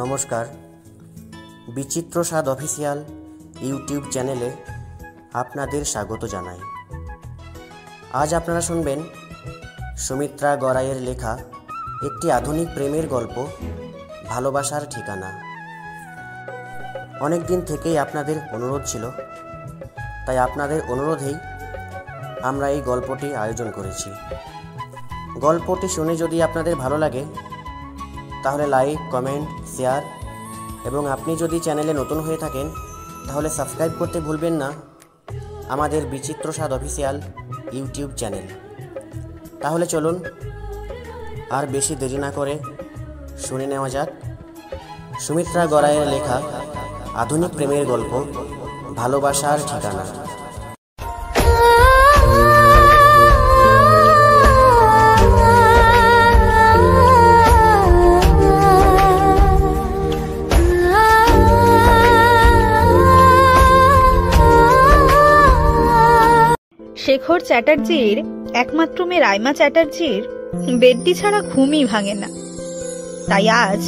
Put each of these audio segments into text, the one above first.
নমস্কার, বিচিত্র স্বাদ অফিসিয়াল ইউটিউব চ্যানেলে আপনাদের স্বাগত জানাই। আজ আপনারা শুনবেন সুমিত্রা গড়াইয়ের লেখা একটি আধুনিক প্রেমের গল্প, ভালোবাসার ঠিকানা। অনেক দিন থেকেই আপনাদের অনুরোধ ছিল, তাই আপনাদের অনুরোধেই আমরা এই গল্পটি আয়োজন করেছি। গল্পটি শুনে যদি আপনাদের ভালো লাগে তাহলে লাইক, কমেন্ট, শেয়ার এবং আপনি যদি চ্যানেলে নতুন হয়ে থাকেন তাহলে সাবস্ক্রাইব করতে ভুলবেন না আমাদের বিচিত্র স্বাদ অফিসিয়াল ইউটিউব চ্যানেল। তাহলে চলুন আর বেশি দেরি না করে শুনে নেওয়া যাক সুমিত্রা গড়াইয়ের লেখা আধুনিক প্রেমের গল্প, ভালোবাসার ঠিকানা। শেখর চ্যাটার্জির একমাত্র মেয়ে রাইমা চ্যাটার্জির বেডটি ছাড়া ঘুমই ভাঙে না। তাই আজ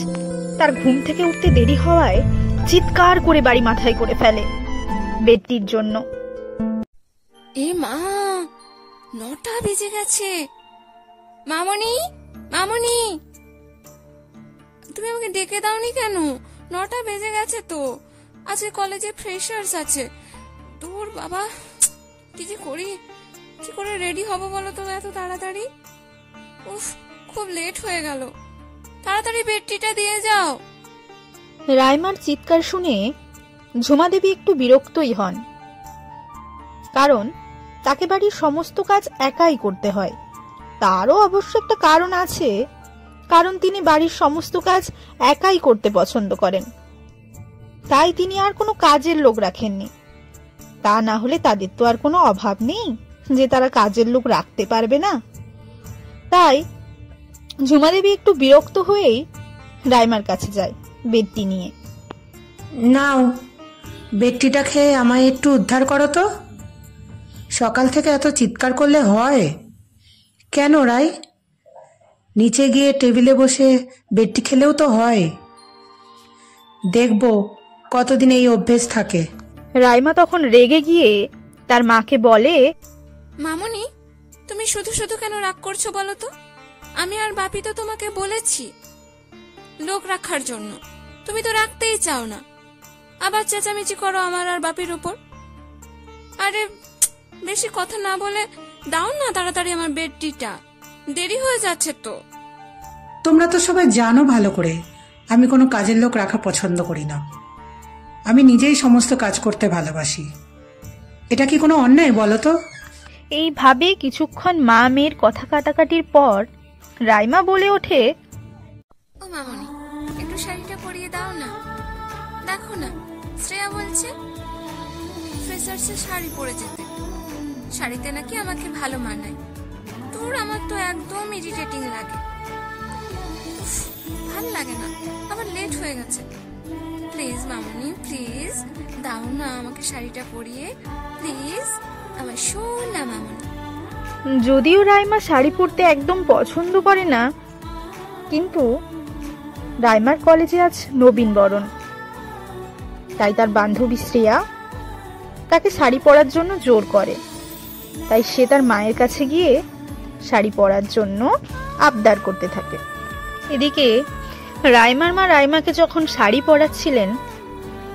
তার ঘুম থেকে উঠতে দেরি হওয়ায় চিৎকার করে বাড়ি মাথায় করে ফেলে বেডটির জন্য। এ মা, 9টা বেজে গেছে। মামনি, মামনি, তুমি আমাকে ডেকে দাওনি কেন? 9টা বেজে গেছে তো। আজকে কলেজে ফ্রেশার্স আছে। দূর বাবা, কি যে করি, কি করে রেডি হব বলো তো এত তাড়াতাড়ি? উফ, খুব লেট হয়ে গেল। তাড়াতাড়ি বেডটিটা দিয়ে যাও। রাইমার চিৎকার শুনে ঝুমা দেবী একটু বিরক্তই হন, কারণ তাকে বাড়ির সমস্ত কাজ একাই করতে হয়। তারও অবশ্য একটা কারণ আছে, কারণ তিনি বাড়ির সমস্ত কাজ একাই করতে পছন্দ করেন। তাই তিনি আর কোনো কাজের লোক রাখেননি। তা না হলে তাদের তো আর কোনো অভাব নেই যে তারা কাজের লোক রাখতে পারবে না। তাই ঝুমা দেবী একটু বিরক্ত হয়েই রাইমার কাছে যায় বেডটি নিয়ে। নাও, বেডটিটা খেয়ে আমায় একটু উদ্ধার করো তো। সকাল থেকে এত চিৎকার করলে হয়? কেন রাই? নিচে গিয়ে টেবিলে বসে বেডটি খেলেও তো হয়। দেখবো কতদিন এই অভ্যেস থাকে। রাইমা তখন রেগে গিয়ে তার মাকে বলে, মামনি, তুমি শুধু শুধু কেন রাগ করছো বলো তো? আমি আর বাপি তো তোমাকে বলেছি লোক রাখার জন্য, তুমি তো রাখতেই চাও না। আবার চেঁচামেচি করো আমার আর বাপির উপর। আরে বেশি কথা না বলে দাও না তাড়াতাড়ি আমার বেডটিটা, দেরি হয়ে যাচ্ছে তো। তোমরা তো সবাই জানো ভালো করে আমি কোনো কাজের লোক রাখা পছন্দ করি না। আমি নিজেই সমস্ত কাজ করতে ভালোবাসি। এটা কি কোনো অন্যায় বলো তো? এইভাবে কিছুক্ষণ মা মেয়ের কথা কাটাকাটির পর রাইমা বলে ওঠে, ও মামনি, একটু শাড়িটা পরিয়ে দাও না। দেখো না, শ্রেয়া বলছে ফ্রেশার্সে শাড়ি পরে যেতে, শাড়িতে নাকি আমাকে ভালো মানায়। তোর আমার তো একদম ইরিটেটিং লাগে, ভাল লাগে না। আবার লেট হয়ে গেছে। প্লিজ মামনি, প্লিজ দাও না আমাকে শাড়িটা পরিয়ে, প্লিজ আমার সোনা মামনি। যদিও রাইমা শাড়ি পরতে একদম পছন্দ করে না, কিন্তু রাইমার কলেজে আজ নবীন বরণ। তাই তার বান্ধবী শ্রেয়া তাকে শাড়ি পরার জন্য জোর করে। তাই সে তার মায়ের কাছে গিয়ে শাড়ি পরার জন্য আবদার করতে থাকে। এদিকে রাইমার মা রাইমাকে যখন শাড়ি পরাচ্ছিলেন,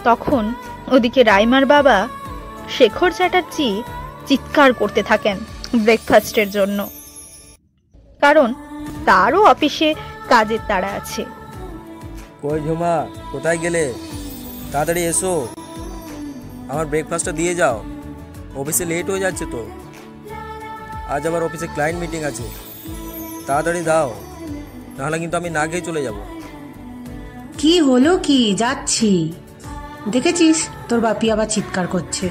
তখন ওদিকে রাইমার বাবা শেখর চ্যাটার্জি চিৎকার করতে থাকেন ব্রেকফাস্টের জন্য, কারণ তারও অফিসে কাজের তাড়া আছে। কই ঝুমা, কোথায় গেলে? তাড়াতাড়ি এসো, আমার ব্রেকফাস্টটা দিয়ে যাও। অফিসে লেট হয়ে যাচ্ছে তো। আজ আবার অফিসে ক্লায়েন্ট মিটিং আছে, তাড়াতাড়ি দাও, নাহলে কিন্তু আমি না খেয়ে চলে যাব। কি হলো কি? যাচ্ছি। দেখেছিস তোর বাপি আবার চিৎকার করছে।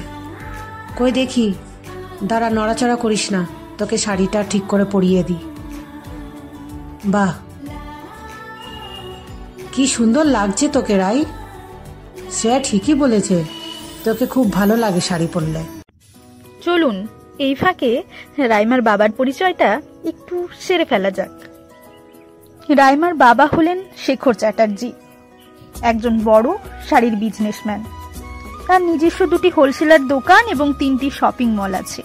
কই দেখি, দাঁড়া, নড়াচড়া করিস না, তোকে শাড়িটা ঠিক করে পরিয়ে দিই। বাহ, কি সুন্দর লাগছে তোকে রাই। সে ঠিকই বলেছে, তোকে খুব ভালো লাগে শাড়ি পরলে। চলুন এই ফাঁকে রাইমার বাবার পরিচয়টা একটু সেরে ফেলা যাক। রাইমার বাবা হলেন শেখর চ্যাটার্জি। একজন বড় শাড়ির বিজনেসম্যান। তার নিজস্ব 2টি হোলসেলার দোকান এবং 3টি শপিং মল আছে,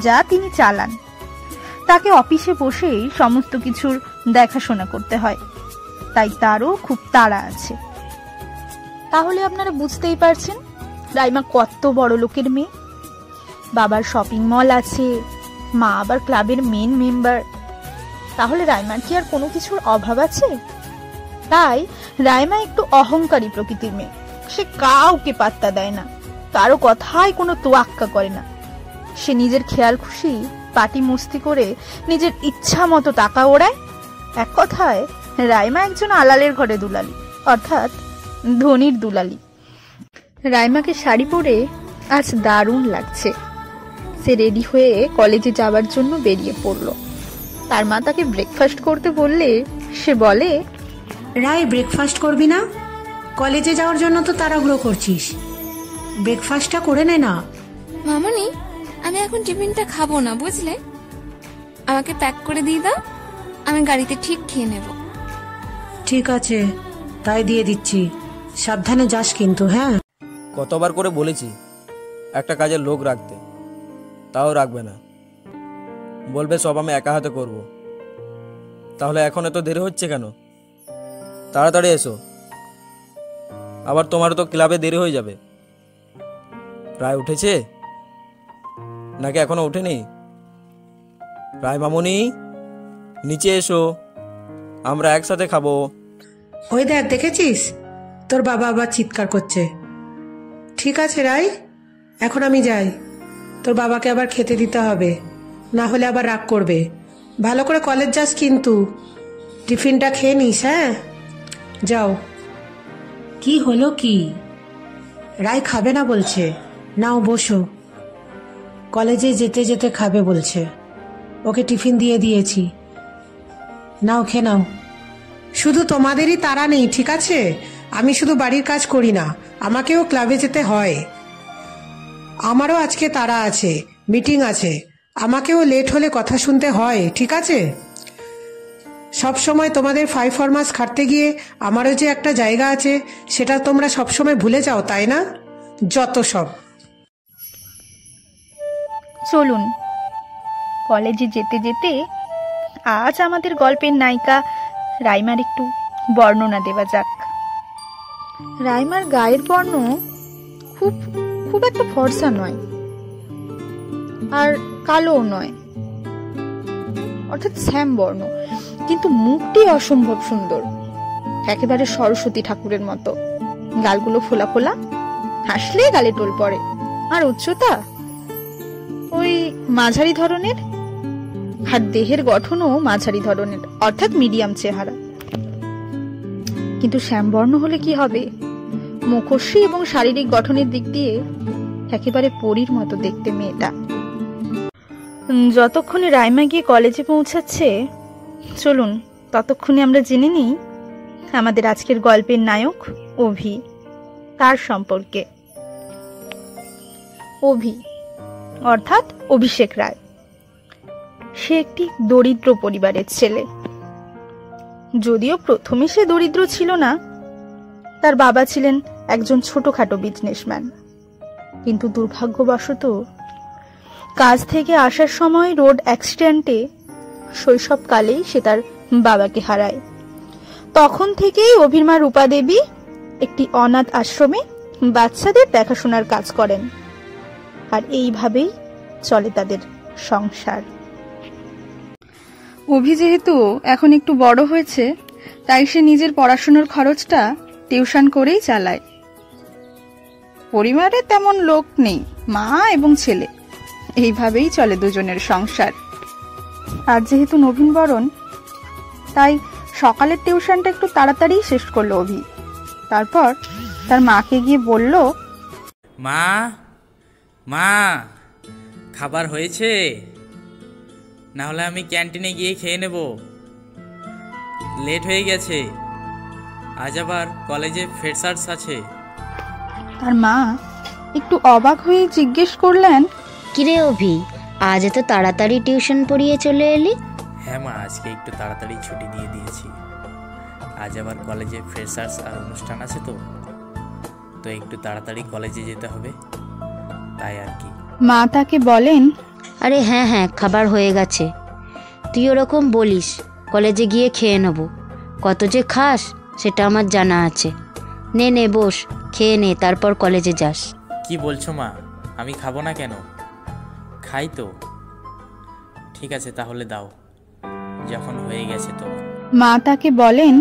যা তিনি চালান। তাকে অফিসে বসেই সমস্ত কিছুর দেখাশোনা করতে হয়, তাই তারও খুব তাড়া আছে। তাহলে আপনারা বুঝতেই পারছেন রাইমা কত বড় লোকের মেয়ে। বাবার শপিং মল আছে, মা আবার ক্লাবের মেন মেম্বার। তাহলে রাইমার কি আর কোনো কিছুর অভাব আছে? তাই রাইমা একটু অহংকারী প্রকৃতির মেয়ে। সে কাউকে পাত্তা দেয় না, কারো কথায় কোনো তোয়াক্কা করে না। সে নিজের খেয়াল খুশি পাটি মস্তি করে নিজের ইচ্ছা মতো টাকা ওড়ায়। এক কথায় রাইমা একজন আলালের ঘরে দুলালি, অর্থাৎ ধনির দুলালি। রাইমাকে শাড়ি পরে আজ দারুণ লাগছে। সে রেডি হয়ে কলেজে যাবার জন্য বেরিয়ে পড়ল। তার মা তাকে ব্রেকফাস্ট করতে বললে সে বলে, রাই, ব্রেকফাস্ট করবি না? কলেজে যাওয়ার জন্য তো তাড়াহুড়ো করছিস, ব্রেকফাস্টটা করে নে না। মামনি, আমি এখন টিফিনটা খাবো না, বুঝলে? আমাকে প্যাক করে দিয়ে দাও, আমি গাড়িতে ঠিক খেয়ে নেব। ঠিক আছে, তাই দিয়ে দিচ্ছি। সাবধানে যাস কিন্তু। হ্যাঁ, কতবার করে বলেছি একটা কাজের লোক রাখতে, তাও রাখবে না। বলবে সব আমি একা হাতে করব। তাহলে এখন এত দেরি হচ্ছে কেন? তাড়াতাড়ি এসো, আবার তোমারও তো ক্লাবে দেরি হয়ে যাবে। রায় উঠেছে নাকি এখনো ওঠেনি? রায় মামুনি, নিচে এসো, আমরা একসাথে খাবো। ওই দেখ, দেখেছিস তোর বাবা আবার চিৎকার করছে। ঠিক আছে রাই, এখন আমি যাই। তোর বাবাকে আবার খেতে দিতে হবে, না হলে আবার রাগ করবে। ভালো করে কলেজ যাস কিন্তু, টিফিনটা খেয়ে নিস। হ্যাঁ, যাও। কি হলো কি? রাই খাবে না বলছে। নাও বসো, কলেজে যেতে যেতে খাবে বলছে। ওকে টিফিন দিয়ে দিয়েছি, নাও খেয়ে নাও। শুধু তোমাদেরই তাড়া নেই, ঠিক আছে? আমি শুধু বাড়ির কাজ করি না, আমাকেও ক্লাবে যেতে হয়। আমারও আজকে তাড়া আছে, মিটিং আছে, আমাকেও লেট হলে কথা শুনতে হয়, ঠিক আছে? সব সময় তোমাদের 5 ফরমাস খাটতে গিয়ে আমারও যে একটা জায়গা আছে সেটা তোমরা সবসময় ভুলে যাও, তাই না? যত সব। চলুন কলেজে যেতে যেতে আজ আমাদের গল্পের নায়িকা রাইমার একটু বর্ণনা দেওয়া যাক। রাইমার গায়ের বর্ণ খুব খুব একটা ফর্সা নয়, আর কালোও নয়, অর্থাৎ শ্যাম বর্ণ। কিন্তু মুখটি অসম্ভব সুন্দর, একেবারে সরস্বতী ঠাকুরের মতো। গালগুলো ফোলা ফোলা, হাসলে গালে টোল পড়ে। আর উচ্চতা ওই মাঝারি ধরনের, আর দেহের গঠনও মাঝারি ধরনের, অর্থাৎ মিডিয়াম চেহারা। কিন্তু শ্যামবর্ণ হলে কি হবে? মুখশ্রী এবং শারীরিক গঠনের দিক দিয়ে একেবারে পরীর মতো দেখতে মেয়েটা। যতক্ষণে রাইমা গিয়ে কলেজে পৌঁছাচ্ছে, চলুন ততক্ষণে আমরা জেনে নিই আমাদের আজকের গল্পের নায়ক অভি, তার সম্পর্কে। অভি অর্থাৎ অভিষেক রায়। সে একটি দরিদ্র পরিবারের ছেলে। যদিও প্রথমে সে দরিদ্র ছিল না, তার বাবা ছিলেন একজন ছোটখাটো বিজনেসম্যান। কিন্তু দুর্ভাগ্যবশত কাজ থেকে আসার সময় রোড অ্যাক্সিডেন্টে শৈশবকালেই সে তার বাবাকে হারায়। তখন থেকেই অভির মা রূপা দেবী একটি অনাথ আশ্রমে বাচ্চাদের দেখাশোনার কাজ করেন, আর এইভাবেই চলে তাদের সংসার। অভি যেহেতু এখন একটু বড় হয়েছে, তাই সে নিজের পড়াশোনার খরচটা টিউশন করেই চালায়। পরিবারে তেমন লোক নেই, মা এবং ছেলে, এইভাবেই চলে দুজনের সংসার। আর যেহেতু নবীনবরণ, তাই সকালের টিউশনটা একটু তাড়াতাড়ি শেষ করলো অভি। তারপর তার মাকে গিয়ে বলল, মা মা খাবার হয়েছে? না হলে আমি ক্যান্টিনে গিয়ে খেয়ে নেব, লেট হয়ে গেছে, আজ আবার কলেজে ফ্রেশার্স আছে। তার মা একটু অবাক হয়ে জিজ্ঞেস করলেন, কিরে অভি, আজ এত তাড়াতাড়ি টিউশন পড়িয়ে চলে এলি? হ্যাঁ মা, আজকে একটু তাড়াতাড়ি ছুটি দিয়ে দিয়েছি, আজ আবার কলেজে ফ্রেশার্স আর অনুষ্ঠান আছে, তো তো একটু তাড়াতাড়ি কলেজে যেতে হবে, তাই আর কি। মা তাকে বলেন, আরে হ্যাঁ হ্যাঁ, খাবার হয়ে গেছে। তুই ওরকম বলিস, কলেজে গিয়ে খেয়ে নেব। কত যে খাস সেটা আমার জানা আছে। নে নে বস, খেয়ে নে, তারপর কলেজে যাস। কি বলছো মা? আমি খাবো না কেন? খাই তো। ঠিক আছে তাহলে দাও, যখন হয়ে গেছে তো। মা তাকে বলেন,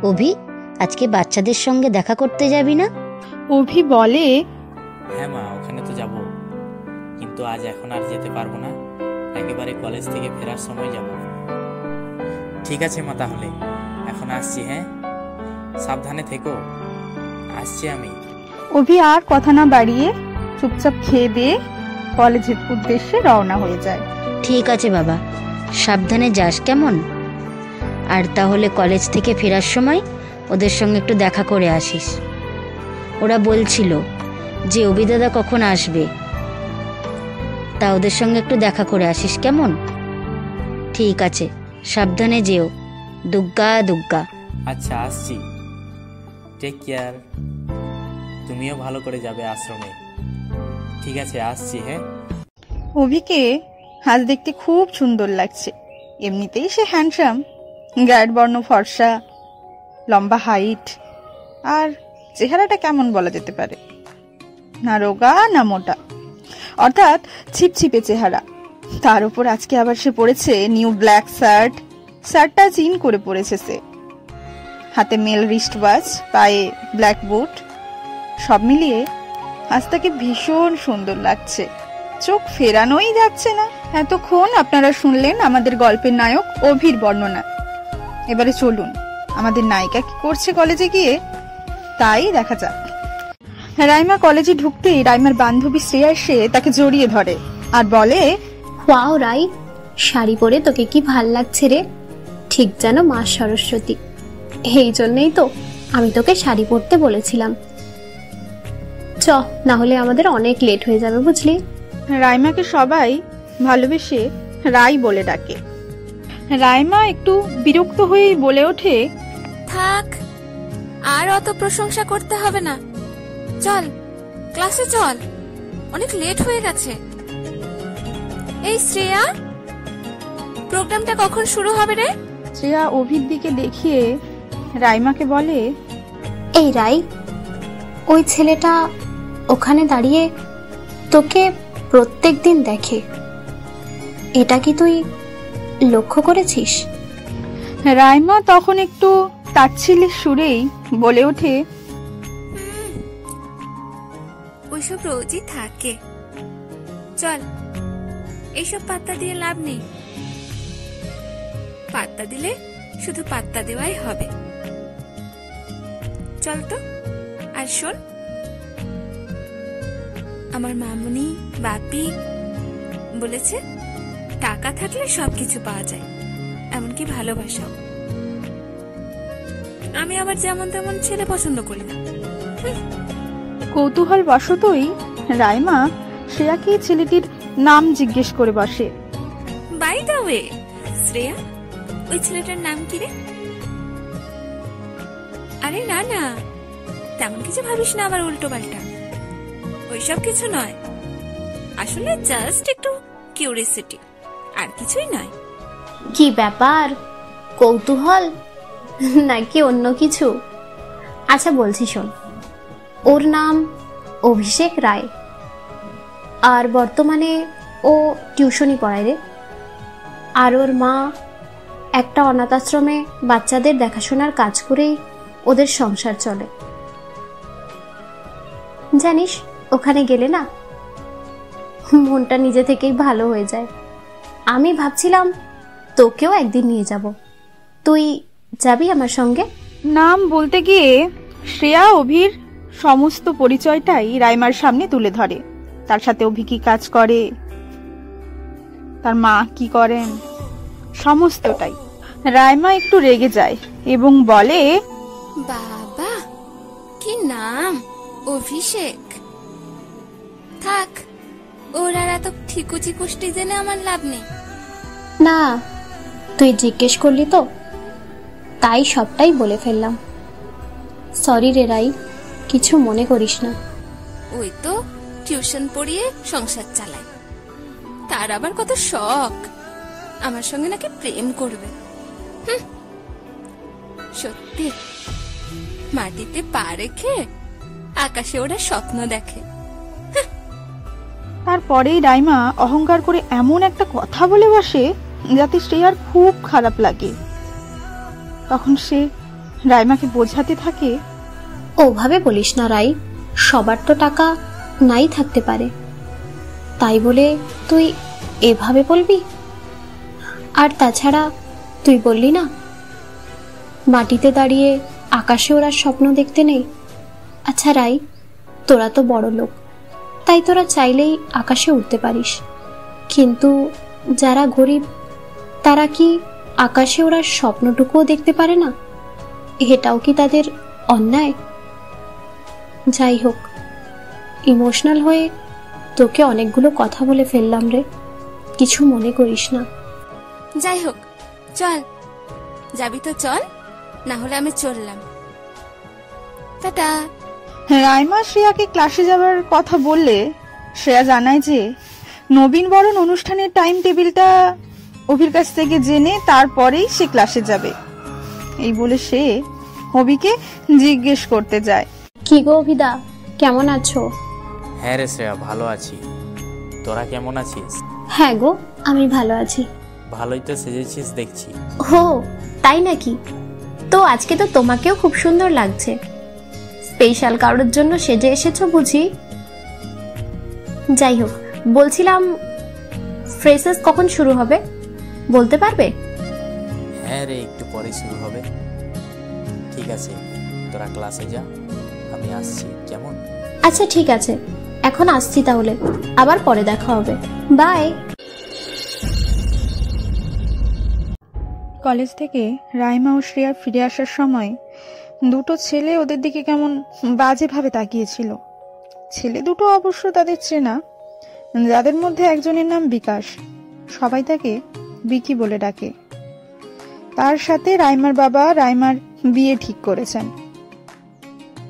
অভি, আজকে বাচ্চাদের সঙ্গে দেখা করতে যাবি না? অভি বলে, হ্যাঁ মা, ওখানে তো যাব, কিন্তু আজ এখন আর যেতে পারবো না, একেবারে কলেজ থেকে ফেরার সময় যাব। ঠিক আছে মা, তাহলে এখন আসছি। হ্যাঁ, সাবধানে থেকো, আসছি আমি। অভি আর কথা না বাড়িয়ে চুপচাপ খেয়ে দিয়ে কলেজের উদ্দেশ্যে রওনা হয়ে যায়। ঠিক আছে বাবা, সাবধানে যাস কেমন? আর তাহলে কলেজ থেকে ফেরার সময় ওদের সঙ্গে একটু দেখা করে আসিস। ওরা বলছিল যে অভিদাদা কখন আসবে, তা ওদের সঙ্গে একটু দেখা করে আসিস কেমন? ঠিক আছে, সাবধানে যেও। দুগ্গা দুগ্গা। আচ্ছা, আসছি। Take care. তুমিও ভালো করে যাবে আশ্রমে। ঠিক আছে, আসছি। হ্যাঁ। অভিকে আজ দেখতে খুব সুন্দর লাগছে। এমনিতেই সে হ্যান্ডসাম, গায়ের বর্ণ ফর্সা, লম্বা হাইট, আর চেহারাটা কেমন বলা যেতে পারে, না রোগা না মোটা, অর্থাৎ ছিপছিপে চেহারা। তার উপর আজকে আবার সে পরেছে নিউ ব্ল্যাক শার্টটা জিন করে পরেছে সে। হাতে মেল রিস্ট ওয়াচ, পায়ে ব্ল্যাক বুট, সব মিলিয়ে আজ তাকে ভীষণ সুন্দর লাগছে। চোখ ফেরানোই যাচ্ছে না। এতক্ষণ আপনারা শুনলেন আমাদের গল্পের নায়ক অভির বর্ণনা। এবারে চলুন আমাদের নায়িকা কি করছে কলেজে গিয়ে তাই দেখা যাক। রাইমা কলেজে ঢুকতেই রাইমার বান্ধবী শ্রেয়া এসে তাকে জড়িয়ে ধরে আর বলে, ওয়াও রাই, শাড়ি পরে তোকে কি ভাল লাগছে রে, ঠিক যেন মা সরস্বতী। এই জন্যই তো আমি তোকে শাড়ি পরতে বলেছিলাম। চ, না হলে আমাদের অনেক লেট হয়ে যাবে, বুঝলি। রাইমাকে সবাই ভালোবেসে রাই বলে ডাকে। রাইমা একটু বিরক্ত হয়েই বলে ওঠে, থাক, আর অত প্রশংসা করতে হবে না, চল ক্লাসে চল, অনেক লেট হয়ে গেছে। এই শ্রেয়া, প্রোগ্রামটা কখন শুরু হবে রে? শ্রেয়া অভির দিকে দেখিয়ে রাইমাকে বলে, এই রাই, ওই ছেলেটা ওখানে দাঁড়িয়ে তোকে প্রত্যেক দিন দেখে, এটা কি তুই লক্ষ্য করেছিস? রাইমা তখন একটু তাচ্ছিল্যের সুরেই বলে ওঠে, ওইসব রোজই থাকে, চল এইসব পাত্তা দিয়ে লাভ নেই, পাত্তা দিলে শুধু পাত্তা দেওয়াই হবে। চল তো। আর শোন, আমার মামুনি বাপি বলেছে টাকা থাকলে সবকিছু পাওয়া যায়, এমনকি ভালোবাসাও। আমি আবার যেমন তেমন ছেলে পছন্দ করি না। কৌতূহল বশতই রাইমা শ্রেয়াকে ছেলেটির নাম জিজ্ঞেস করে বসে। বাই দ্য ওয়ে শ্রেয়া, ওই ছেলেটার নাম কি রে? আরে না না, তেমন কিছু ভাবিস না আবার উল্টো পাল্টা, ওইসব কিছু নয়, আসলে জাস্ট একটু কিউরিওসিটি, আর কিছুই নয়। কি ব্যাপার, কৌতূহল নাকি অন্য কিছু? আচ্ছা বলছি শোন, ওর নাম অভিষেক রায়, আর বর্তমানে ও টিউশনি পড়ায় রে। আর ওর মা একটা অনাথ আশ্রমে বাচ্চাদের দেখাশোনার কাজ করেই ওদের সংসার চলে। জানিস, ওখানে গেলে না মনটা নিজে থেকেই ভালো হয়ে যায়। আমি ভাবছিলাম তোকেও একদিন নিয়ে যাব, তুই যাবি আমার সঙ্গে? নাম বলতে গিয়ে শ্রেয়া অভির সমস্ত পরিচয়টাই রাইমার সামনে তুলে ধরে। তার সাথে অভি কি কাজ করে, তার মা কি করেন, সমস্তটাই। রাইমা একটু রেগে যায় এবং বলে, বাবা কি নাম, অভিষেক। থাক, ওর আর এত ঠিকুচি কুষ্টি জেনে আমার লাভ নেই। না, তুই জিজ্ঞেস করলি তো, তাই সবটাই বলে ফেললাম। সরি রে রাই, কিছু মনে করিস না। ওই তো টিউশন পড়িয়ে সংসার চালায়, তার আবার কত শখ আমার সঙ্গে নাকি প্রেম করবে। সত্যি মাটিতে পা রেখে আকাশে ওরা স্বপ্ন দেখে। তারপরেই রাইমা অহংকার করে এমন একটা কথা বলে বসে যাতে শ্রেয়ার খুব খারাপ লাগে। তখন সে রাইমাকে বোঝাতে থাকে, ওভাবে বলিস না রাই, সবার তো টাকা নাই থাকতে পারে, তাই বলে তুই এভাবে বলবি? আর তাছাড়া তুই বললি না মাটিতে দাঁড়িয়ে আকাশে ওরা স্বপ্ন দেখতে নেই। আচ্ছা রাই, তোরা তো বড় লোক, তাই তোরা চাইলেই আকাশে উঠতে পারিস, কিন্তু যারা গরিব তারা কি আকাশে ওরা স্বপ্নটুকুও দেখতে পারে না? এটাও কি তাদের অন্যায়? যাই হোক, ইমোশনাল হয়ে তোকে অনেকগুলো কথা বলে ফেললাম রে, কিছু মনে করিস না। যাই হোক, চল, যাবি তো চল, না হলে আমি চললাম, টাটা। রাইমা শ্রেয়াকে ক্লাসে যাবার কথা বললে শ্রেয়া জানায় যে নবীন বরণ অনুষ্ঠানের টাইম টেবিলটা অভির কাছ থেকে জেনে তারপরেই সে ক্লাসে যাবে। এই বলে সে অভিকে জিজ্ঞেস করতে যায়, কি গো অভিদা, কেমন আছো? হ্যাঁ রে শ্রেয়া, ভালো আছি। তোরা কেমন আছিস? হ্যাঁ গো, আমি ভালো আছি। ভালোই তো সেজেছিস দেখছি। হো, তাই নাকি? তো আজকে তো তোমাকেও খুব সুন্দর লাগছে। স্পেশাল কারোর জন্য সেজে এসেছো বুঝি? যাই হোক, বলছিলাম ফ্রেশার্স কখন শুরু হবে বলতে পারবে? হ্যাঁ রে, একটু পরে শুরু হবে। ঠিক আছে, তোরা ক্লাসে যা, আমি আসছি, কেমন? আচ্ছা ঠিক আছে, এখন আসছি তাহলে, আবার পরে দেখা হবে, বাই। কলেজ থেকে রাইমা ও শ্রেয়া ফিরে আসার সময় দুটো ছেলে ওদের দিকে কেমন বাজেভাবে তাকিয়েছিল। ছেলে দুটো অবশ্য তাদের চেনা, যাদের মধ্যে একজনের নাম বিকাশ, সবাই তাকে বিকি বলে ডাকে। তার সাথে রাইমার বাবা রাইমার বিয়ে ঠিক করেছেন।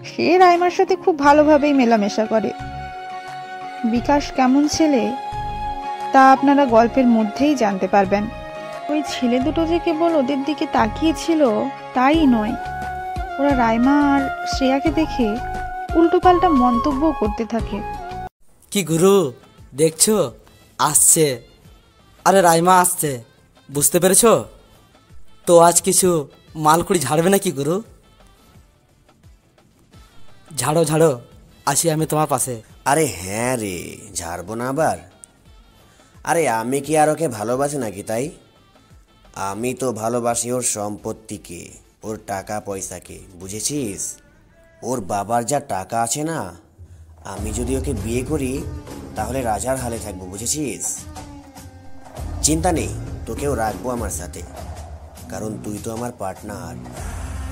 সে রাইমার সাথে খুব ভালোভাবেই মেলামেশা করে। বিকাশ কেমন ছেলে তা আপনারা গল্পের মধ্যেই জানতে পারবেন। ওই ছেলে দুটো যে কেবল ওদের দিকে তাকিয়েছিল তাই নয়, ওরা রাইমা আর শ্রেয়াকে দেখে উল্টোপাল্টা মন্তব্য করতে থাকে। কি গুরু দেখছো, আসছে, আরে রাইমা আসছে, বুঝতে পেরেছো তো? আজ কিছু মালকুড়ি ঝাড়বে নাকি গুরু? ঝাড়ো ঝাড়ো, আসি আমি তোমার পাশে। আরে হ্যাঁ রে, ঝাড়বো না আবার? আরে আমি কি আর ওকে ভালোবাসি নাকি তাই? আমি তো ভালোবাসি ওর সম্পত্তিকে, ওর টাকা পয়সাকে, বুঝেছিস? ওর বাবার যা টাকা আছে না, আমি যদি ওকে বিয়ে করি তাহলে রাজার হালে থাকবো, বুঝেছিস? চিন্তা নেই, তোকেও রাখবো আমার সাথে, কারণ তুই তো আমার পার্টনার।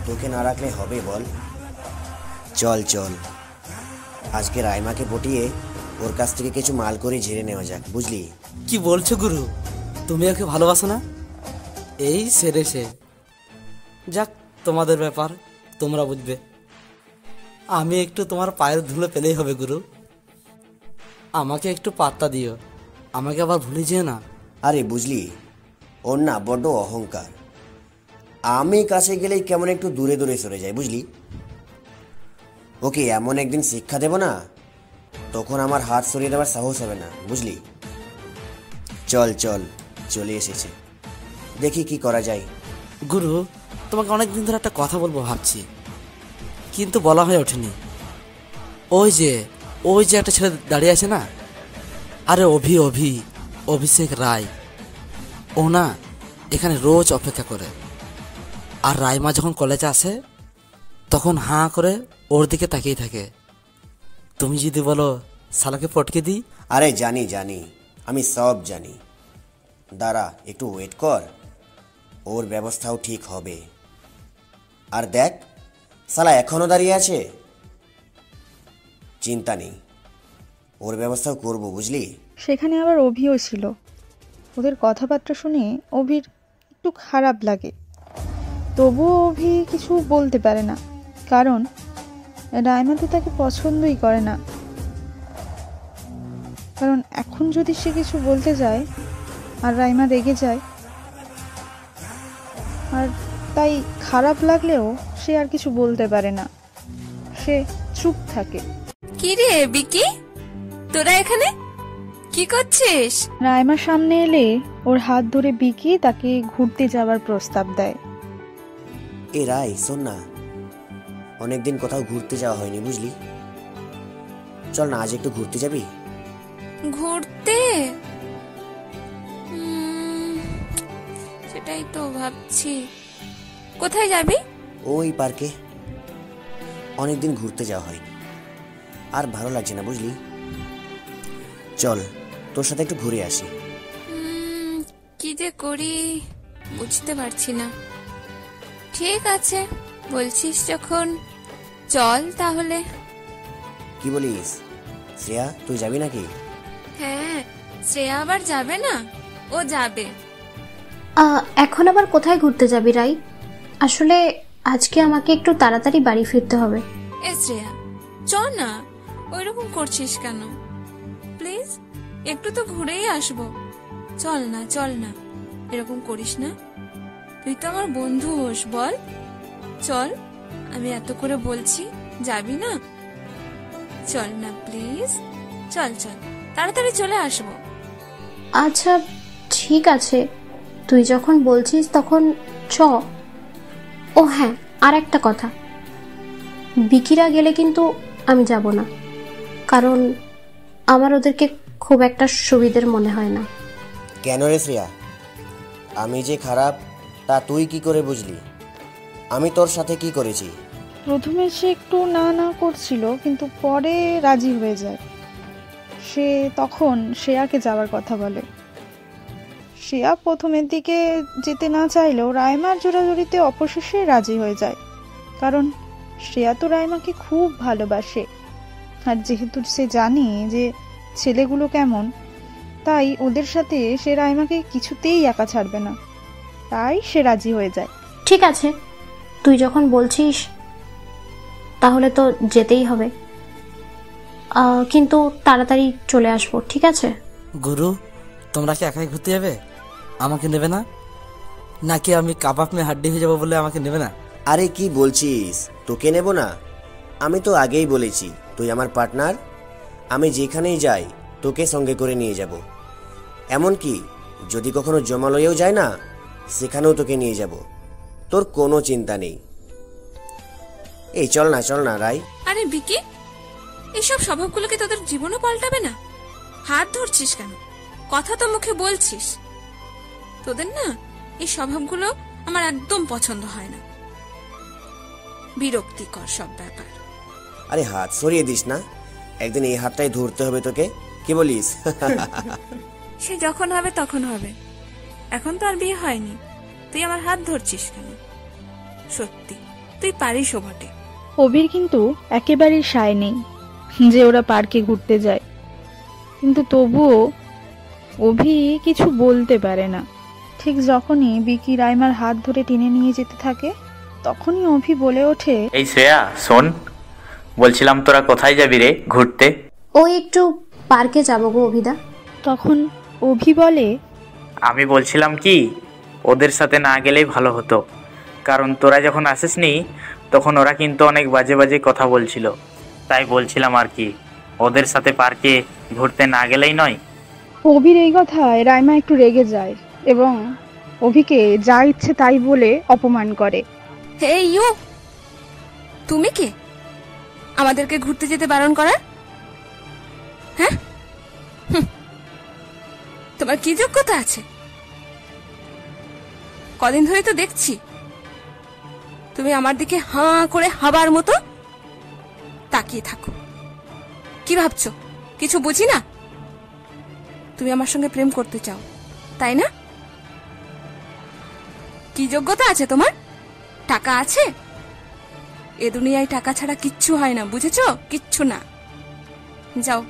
তোকে না রাখলে হবে বল? চল চল, আজকে রাইমাকে পটিয়ে ওর কাছ থেকে কিছু মাল করে ঝেড়ে নেওয়া যাক, বুঝলি? কি বলছো গুরু, তুমি ওকে ভালোবাসো না? এই সেরে সে, যাক তোমাদের ব্যাপার, তোমরা বুঝবে। আমি একটু তোমার পায়ের ধুলো পেলেই হবে গুরু, আমাকে একটু পাত্তা দিও, আমাকে আবার ভুলে যেও না। আরে বুঝলি, ওর না বড্ড অহংকার, আমি কাছে গেলেই কেমন একটু দূরে দূরে সরে যায়, বুঝলি? ওকে এমন একদিন শিক্ষা দেব না, তখন আমার হাত সরিয়ে দেওয়ার সাহস হবে না, বুঝলি? চল চল, চলে এসেছে, দেখি কি করা যায়। গুরু, তোমাকে অনেকদিন ধরে একটা কথা বলবো ভাবছি, কিন্তু বলা হয়ে ওঠেনি। ওই যে একটা ছেলে দাঁড়িয়ে আছে না, আরে অভিষেক রায়, ও না এখানে রোজ অপেক্ষা করে, আর রাইমা যখন কলেজে আসে তখন হাঁ করে ওর দিকে তাকিয়ে থাকে। তুমি যদি বলো শালাকে পটকে দিই। আরে জানি জানি, আমি সব জানি, দাঁড়া একটু ওয়েট কর, ওর ব্যবস্থাও ঠিক হবে। আর দেখ, শালা এখনো দাঁড়িয়ে আছে, চিন্তা নেই, ওর ব্যবস্থাও করব, বুঝলি? সেখানে আবার অভিও ছিল। ওদের কথাবার্তা শুনে অভির একটু খারাপ লাগে। তবুও অভি কিছু বলতে পারে না, কারণ রাইমা তো তাকে পছন্দই করে না। কারণ এখন যদি সে কিছু বলতে যায় আর রাইমা রেগে যায়, আর তাই খারাপ লাগলেও সে আর কিছু বলতে পারে না, সে চুপ থাকে। কি রে বিকি, তোরা এখানে কি করছিস? রাইমার সামনে এলে ওর হাত ধরে বিকি তাকে ঘুরতে যাওয়ার প্রস্তাব দেয়। এ রাই, শোন না, অনেকদিন কোথাও ঘুরতে যাওয়া হয়নি বুঝলি, চল না আজ একটু ঘুরতে যাবি? ঘুরতে? সেটাই তো ভাবছি, কোথায় যাবি? ওই পার্কে, অনেকদিন ঘুরতে যাওয়া হয়নি, আর ভালো লাগছে না বুঝলি, চল তোর সাথে একটু ঘুরে আসি। কি যে করি বুঝতে পারছি না। ঠিক আছে, বলছিস যখন চল তাহলে। কি বলিস শ্রেয়া, তুই যাবি নাকি? হ্যাঁ, শ্রেয়া আবার যাবে না? ও যাবে। এখন আবার কোথায় ঘুরতে যাবি রাই? আসলে আজকে আমাকে একটু তাড়াতাড়ি বাড়ি ফিরতে হবে। এ শ্রেয়া, চল না, ওইরকম করছিস কেন? প্লিজ একটু তো ঘুরেই আসবো। চল না, চল না, এরকম করিস না। তুই তো আমার বন্ধু হোস, বল চল। আমি এত করে বলছি, যাবি না? চল না প্লিজ, চল চল, তাড়াতাড়ি চলে আসবো। আচ্ছা ঠিক আছে, তুই যখন বলছিস তখন চ। ও হ্যাঁ, আর একটা কথা, বিকিরা গেলে কিন্তু আমি যাব না, কারণ আমার ওদেরকে খুব একটা সুবিধের মনে হয় না। কেন রে শ্রেয়া, আমি যে খারাপ তা তুই কি করে বুঝলি? আমি তোর সাথে কি করেছি? প্রথমে সে একটু না না করছিল, কিন্তু পরে রাজি হয়ে যায়। সে তখন শ্রেয়াকে যাওয়ার কথা বলে। শ্রেয়া প্রথমের দিকে যেতে না চাইলেও রাইমার জোরাজুরিতে অবশেষে রাজি হয়ে যায়, কারণ শ্রেয়া তো রাইমাকে খুব ভালোবাসে। আর যেহেতু সে জানে যে ছেলেগুলো কেমন, তাই ওদের সাথে সে রাইমাকে কিছুতেই একা ছাড়বে না, তাই সে রাজি হয়ে যায়। ঠিক আছে, তুই যখন বলছিস তাহলে তো যেতেই হবে, কিন্তু তাড়াতাড়ি চলে আসবো, ঠিক আছে? গুরু, তোমরা কি একাই ঘুরতে যাবে? আমাকে নেবে না? নাকি আমি কাবাব মে হাড্ডি হয়ে যাবো বলে আমাকে নেবে না? আরে কি বলছিস, তোকে নেব না? আমি তো আগেই বলেছি তুই আমার পার্টনার, আমি যেখানেই যাই তোকে সঙ্গে করে নিয়ে যাব। এমনকি যদি কখনো জমালয়েও যায় না, সেখানেও তোকে নিয়ে যাব, তোর কোনো চিন্তা নেই। এই চল না, চল না রাই। আরে বিকি, এইসব স্বভাবগুলোকে তোদের জীবনও পাল্টাবে না? হাত ধরছিস কেন? কথা তো মুখে বলছিস। তোদের না এই স্বভাবগুলো আমার একদম পছন্দ হয় না, বিরক্তিকর সব ব্যাপার। আরে হাত সরিয়ে দিস না, একদিন এই হাতটাই ধরতে হবে তোকে, কি বলিস? সে যখন হবে তখন হবে, এখন তো আর বিয়ে হয়নি। তুই আমার হাত ধরছিস কেন? সত্যি তুই পারিসও বটে। অভির কিন্তু একেবারেই সায় নেই যে ওরা পার্কে ঘুরতে যায়, কিন্তু তবুও অভি কিছু বলতে পারে না। ঠিক যখনই বিকি রাইমার হাত ধরে টেনে নিয়ে যেতে থাকে, তখনই অভি বলে ওঠে, এই শ্রেয়া শোন, বলছিলাম তোরা কোথায় যাবি রে ঘুরতে? ওই একটু পার্কে যাবো গো অভিদা। তখন অভি বলে, আমি বলছিলাম কি, ওদের সাথে না গেলেই ভালো হতো, কারণ তোরা যখন আসিসনি তখন ওরা কিন্তু অনেক বাজে বাজে কথা বলছিল, তাই বলছিলাম আর কি, ওদের সাথে পার্কে ঘুরতে না গেলেই নয়। অভির এই কথায় রাইমা একটু রেগে যায় এবং অভিকে যা ইচ্ছে তাই বলে অপমান করে। হে ইউ, তুমি কে আমাদেরকে ঘুরতে যেতে বারণ করার? হ্যাঁ, তোমার কি যোগ্যতা আছে? কদিন ধরে তো দেখছি তুমি আমার দিকে হাঁ করে হাবার মতো তাকিয়ে থাকো। কি ভাবছো কিছু বুঝি না? তুমি আমার সঙ্গে প্রেম করতে চাও, তাই না? কি যোগ্যতা আছে তোমার? টাকা আছে? এ দুনিয়ায় টাকা ছাড়া কিচ্ছু হয় না, বুঝেছো? কিচ্ছু না। যাও,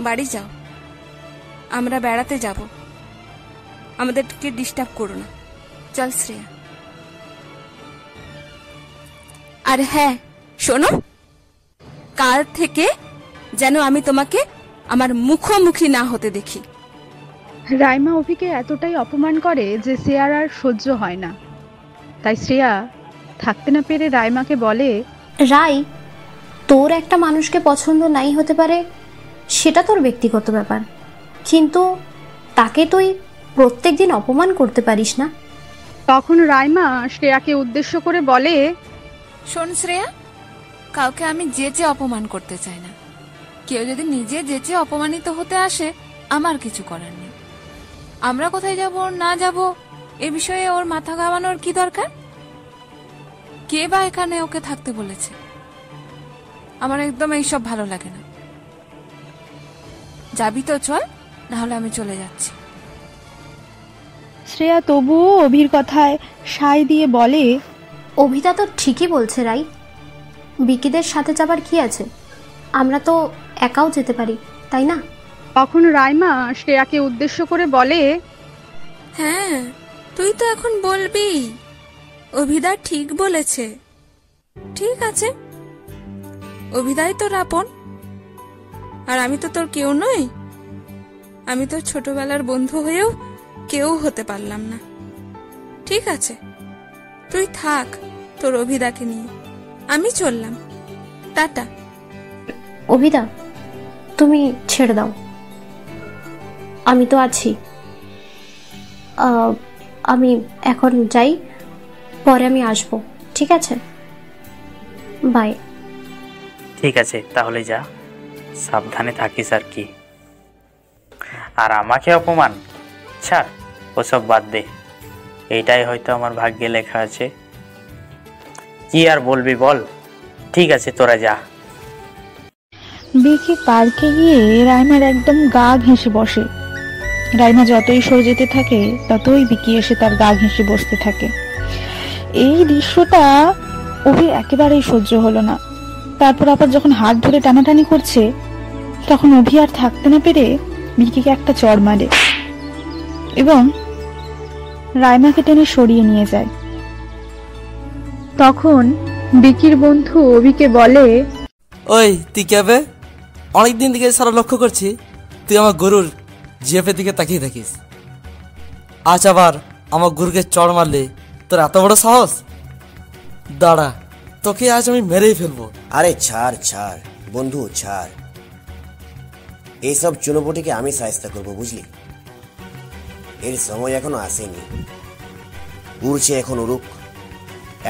বাড়ি যাও, আমরা বেড়াতে যাব, আমাদেরকে ডিস্টার্ব করো না। চল শ্রেয়া, আর হ্যাঁ শোনো, কাল থেকে যেন আমি তোমাকে আমার মুখোমুখি না হতে দেখি। রাইমা অভিকে এতটাই অপমান করে যে শ্রেয়ার আর সহ্য হয় না। তাই শ্রেয়া থাকতে না পেরে রাইমাকে বলে, রাই, তোর একটা মানুষকে পছন্দ নাই হতে পারে, সেটা তোর ব্যক্তিগত ব্যাপার, কিন্তু তাকে তুই প্রত্যেকদিন অপমান করতে পারিস না। তখন রাইমা শ্রেয়াকে উদ্দেশ্য করে বলে, শোন শ্রেয়া, কাউকে আমি যেচে অপমান করতে চাই না। কেউ যদি নিজে যেচে অপমানিত হতে আসে, আমার কিছু করার নেই। আমরা কোথায় যাব না যাব এ বিষয়ে ওর মাথা ঘামানোর কি দরকার? কে বা এখানে ওকে থাকতে বলেছে? আমার একদম এইসব ভালো লাগে না। যাবি তো চল, না হলে আমি চলে যাচ্ছি। শ্রেয়া তবুও অভির কথায় সায় দিয়ে বলে, অভিতা তো ঠিকই বলছে রাই, বিকিদের সাথে যাবার কি আছে, আমরা তো একাও যেতে পারি, তাই না? তখন রাইমা শ্রেয়াকে উদ্দেশ্য করে বলে, হ্যাঁ, তুই তো এখন বলবি অভিদা ঠিক বলেছে। ঠিক আছে, অভিদাই তোর আপন, আর আমি তো তোর কেউ নই। আমি তোর ছোটবেলার বন্ধু হয়েও কেউ হতে পারলাম না। ঠিক আছে, তুই থাক তোর অভিদাকে নিয়ে, আমি চললাম, টাটা। অভিদা, তুমি ছেড়ে দাও, আমি তো আছি। আমি এখন যাই, পরে আমি আসবো, ঠিক আছে? বাই। ঠিক আছে, তাহলে যা, সাবধানে থাকিস আর কি। আর আমাকে অপমান, ছাড়, ওসব বাদ দে। এইটাই হয়তো আমার ভাগ্যে লেখা আছে। কি আর বলবি বল? ঠিক আছে, তোরা যা। বিকি পার্কে গিয়ে রাইমার একদম গা ঘেঁষে বসে। রাইমা যতই সরে যেতে থাকে ততই বিকি এসে তার গা ঘেঁষে বসতে থাকে। এই দৃশ্যটা অভির একেবারেই সহ্য হলো না। তারপর আবার যখন হাত ধরে টানাটানি করছে, তখন অভি আর থাকতে না পেরে বিকিকে একটা চড় মারে এবং রাইমাকে টেনে সরিয়ে নিয়ে যায়। তখন বিকির বন্ধু অভিকে বলে, ওই তুই কেবে? অনেকদিন থেকে সারা লক্ষ্য করছি তুই আমার গরুর জিএফের দিকে তাকিয়ে থাকিস। আজ আবার আমার গরুকে চড় মারলে তোর এত বড় সাহস? দাঁড়া, তোকে আজ আমি মেরেই ফেলবো। আরে ছাড় ছাড় বন্ধু, ছাড়। এইসব চুনোপটিকে আমি সাহায্য করবো, বুঝলি? এর সময় এখনো আসেনি। উড়ছে এখন উড়ুক।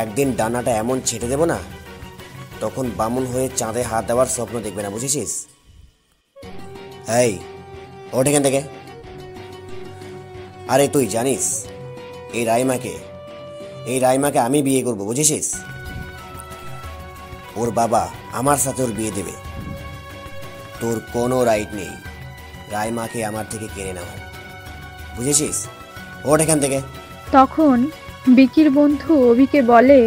একদিন ডানাটা এমন ছেটে দেব না, তখন বামুন হয়ে চাঁদে হাত দেওয়ার স্বপ্ন দেখবে না, বুঝেছিস? এই ওঠ এখান থেকে। আরে তুই জানিস এই রাইমাকে আমি বিয়ে করব, বুঝেছিস? ওর বাবা আমার সাথে ওর বিয়ে দেবে। তোর কোনো রাইট নেই রাইমাকে আমার থেকে কেড়ে নেওয়ার, বুঝেছিস? ওঠ এখান থেকে। তখন বিকির বন্ধু অভিকে বলে,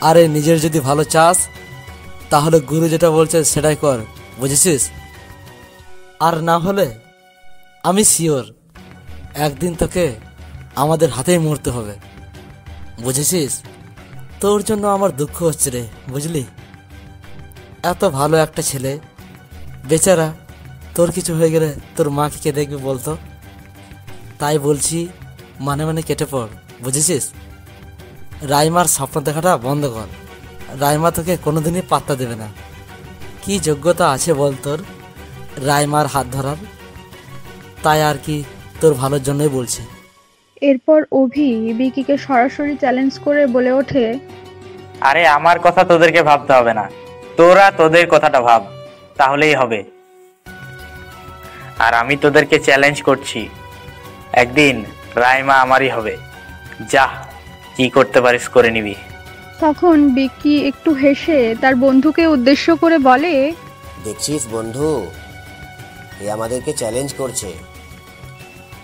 আরে নিজের যদি ভালো চাস তাহলে গুরু যেটা বলছে সেটাই কর, বুঝেছিস? আর না হলে আমি শিওর একদিন তোকে আমাদের হাতেই মরতে হবে, বুঝেছিস? তোর জন্য আমার দুঃখ হচ্ছে রে, বুঝলি? এত ভালো একটা ছেলে বেচারা, তোর কিছু হয়ে গেলে তোর মাকে কে দেখবে বলতো? তাই বলছি মানে মানে কেটে পড়, বুঝেছিস? রাইমার স্বপ্ন দেখাটা বন্ধ কর। রাইমা তোকে কোনোদিনই পাত্তা দেবে না। কি যোগ্যতা আছে বল তোর রাইমার হাত ধরার? তাই আর কি, তোর ভালোর জন্যই বলছি। এরপর অভি বিকিকে সরাসরি চ্যালেঞ্জ করে বলে ওঠে, আরে আমার কথা তোদেরকে ভাবতে হবে না, তোরা তোদের কথাটা ভাব, তাহলেই হবে। আর আমি তোদেরকে চ্যালেঞ্জ করছি, একদিন রাইমা আমারই হবে। যা, কি করতে পারিস করে নিবি। তখন বিকি একটু হেসে তার বন্ধুকে উদ্দেশ্য করে বলে, দেখছিস বন্ধু, এ আমাদেরকে চ্যালেঞ্জ করছে।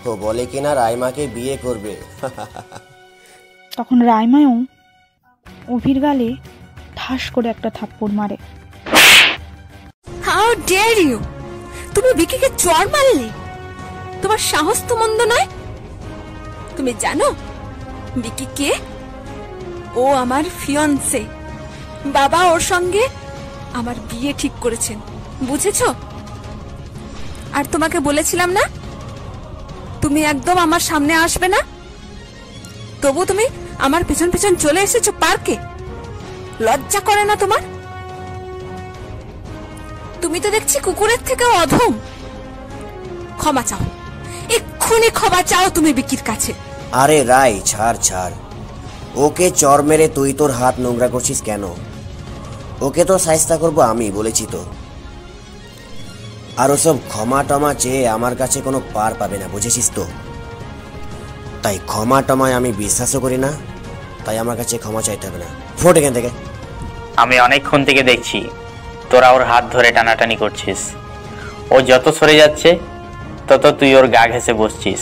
ও বলে কিনা রাইমাকে বিয়ে করবে। তখন রাইমাও অভির গালে ঠাস করে একটা থাপ্পড় মারে। How dare you! তুমি বিকিকে চড় মারলে? তোমার সাহস তো মন্দ নয়। তুমি জানো বিকি কে? ও আমার ফিয়ন্সে। বাবা ওর সঙ্গে আমার বিয়ে ঠিক করেছেন, বুঝেছো? আর তোমাকে বলেছিলাম না তুমি একদম আমার সামনে আসবে না, তবু তুমি আমার পিছন পিছন চলে এসেছো পার্কে। লজ্জা করে না তোমার? তুমি তো দেখছি কুকুরের থেকেও অধম। ক্ষমা চাও, এক্ষুনি ক্ষমা চাও তুমি বিকির কাছে। আরে রাই, ছাড় ছাড়, ওকে চর মেরে তুই তোর হাত নোংরা করছিস কেন? ওকে তো শায়েস্তা করবো আমি, বলেছি তো। আর ওসব ক্ষমা টমা চেয়ে আমার কাছে কোনো পার পাবে না, বুঝেছিস তো? তাই ক্ষমা টমায় আমি বিশ্বাসও করি না, তাই আমার কাছে ক্ষমা চাইতে হবে না। ফোট এখান থেকে। আমি অনেকক্ষণ থেকে দেখছি তোরা ওর হাত ধরে টানাটানি করছিস। ও যত সরে যাচ্ছে তত তুই ওর গা ঘেঁষে বসছিস।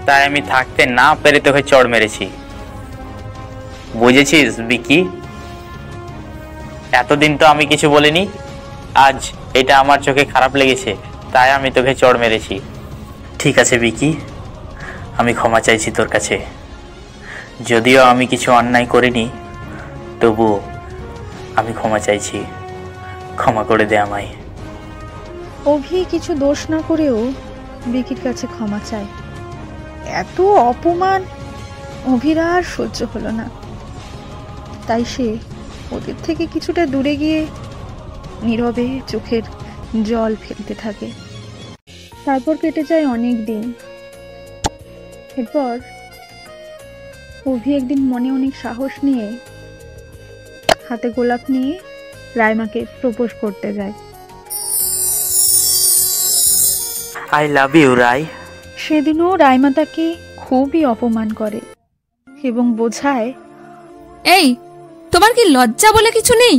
তাই আমি থাকতে না পেরে তোকে চড় মেরেছি, বুঝেছিস বিকি? এতদিন তো আমি কিছু বলিনি, আজ এটা আমার চোখে খারাপ লেগেছে তাই আমি তোকে চড় মেরেছি। ঠিক আছে বিকি, আমি ক্ষমা চাইছি তোর কাছে। যদিও আমি কিছু অন্যায় করিনি, তবুও আমি ক্ষমা চাইছি, ক্ষমা করে দে আমায়। অভি কিছু দোষ না করেও বিকির কাছে ক্ষমা চায়। এত অপমান অভির আর সহ্য হলো না, তাই সে ওদের থেকে কিছুটা দূরে গিয়ে নীরবে চোখের জল ফেলতে থাকে। তারপর কেটে যায় অনেক দিন। এরপর অভি একদিন মনে অনেক সাহস নিয়ে হাতে গোলাপ নিয়ে রাইমাকে প্রপোজ করতে যায়। আই লাভ ইউ রাই। সেদিনও রাইমা তাকে খুবই অপমান করে এবং বোঝায়, এই তোমার কি লজ্জা বলে কিছু নেই?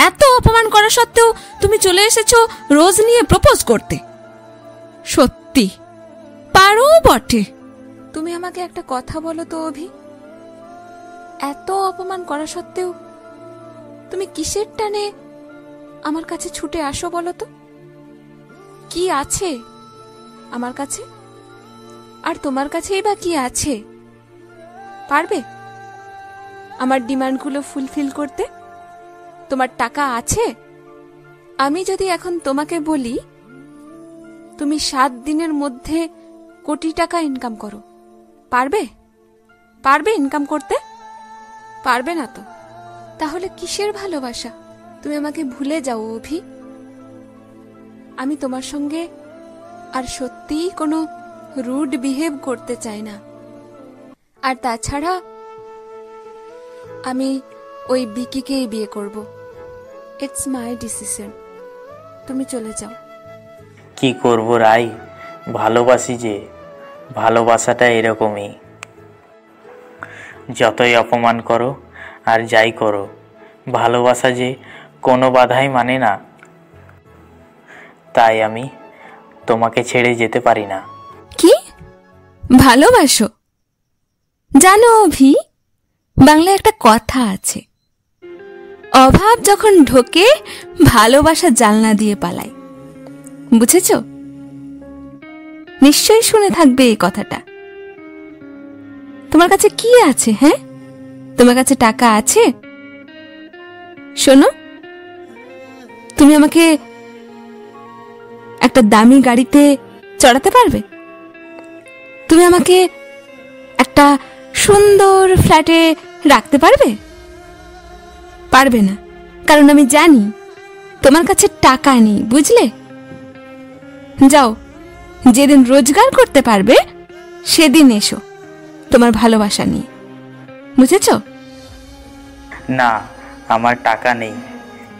এত অপমান করা সত্ত্বেও তুমি চলে এসেছো রোজ নিয়ে প্রপোজ করতে। সত্যি পারো বটে। তুমি আমাকে একটা কথা বলো তো অভি, এত অপমান করা সত্ত্বেও তুমি কিসের টানে আমার কাছে ছুটে আসো বলো তো? কি আছে আমার কাছে? আর তোমার কাছেই বা কি আছে? পারবে আমার ডিমান্ডগুলো ফুলফিল করতে? তোমার টাকা আছে? আমি যদি এখন তোমাকে বলি তুমি 7 দিনের মধ্যে কোটি টাকা ইনকাম করো, পারবে? পারবে ইনকাম করতে? পারবে না তো? তাহলে কিসের ভালোবাসা? তুমি আমাকে ভুলে যাও অভি। আমি তোমার সঙ্গে আর সত্যিই কোনো রুড বিহেভ করতে চাই না। আর তাছাড়া আমি ওই বিকিকেই বিয়ে করব। It's my decision. তুমি চলে যাও। কি করব রাই, ভালোবাসি যে, ভালোবাসাটা এরকমই। যতই অপমান করো আর যাই করো, ভালোবাসা যে কোনো বাধাই মানে না। তাই আমি তোমাকে ছেড়ে যেতে পারি না। কি ভালোবাসো? জানো অভি, বাংলায় একটা কথা আছে, অভাব যখন ঢোকে ভালোবাসা জানলা দিয়ে পালায়। বুঝেছ? নিশ্চয়ই শুনে থাকবে এই কথাটা। তোমার কাছে কি আছে? হ্যাঁ, তোমার কাছে টাকা আছে? শোনো, তুমি আমাকে একটা দামি গাড়িতে চড়াতে পারবে? তুমি আমাকে একটা সুন্দর ফ্ল্যাটে রাখতে পারবে? পারবে না, কারণ আমি জানি তোমার কাছে টাকা নেই, বুঝলে? যাও, যেদিন রোজগার করতে পারবে সেদিন এসো তোমার ভালোবাসা নিয়ে। বুঝেছ? না, আমার টাকা নেই,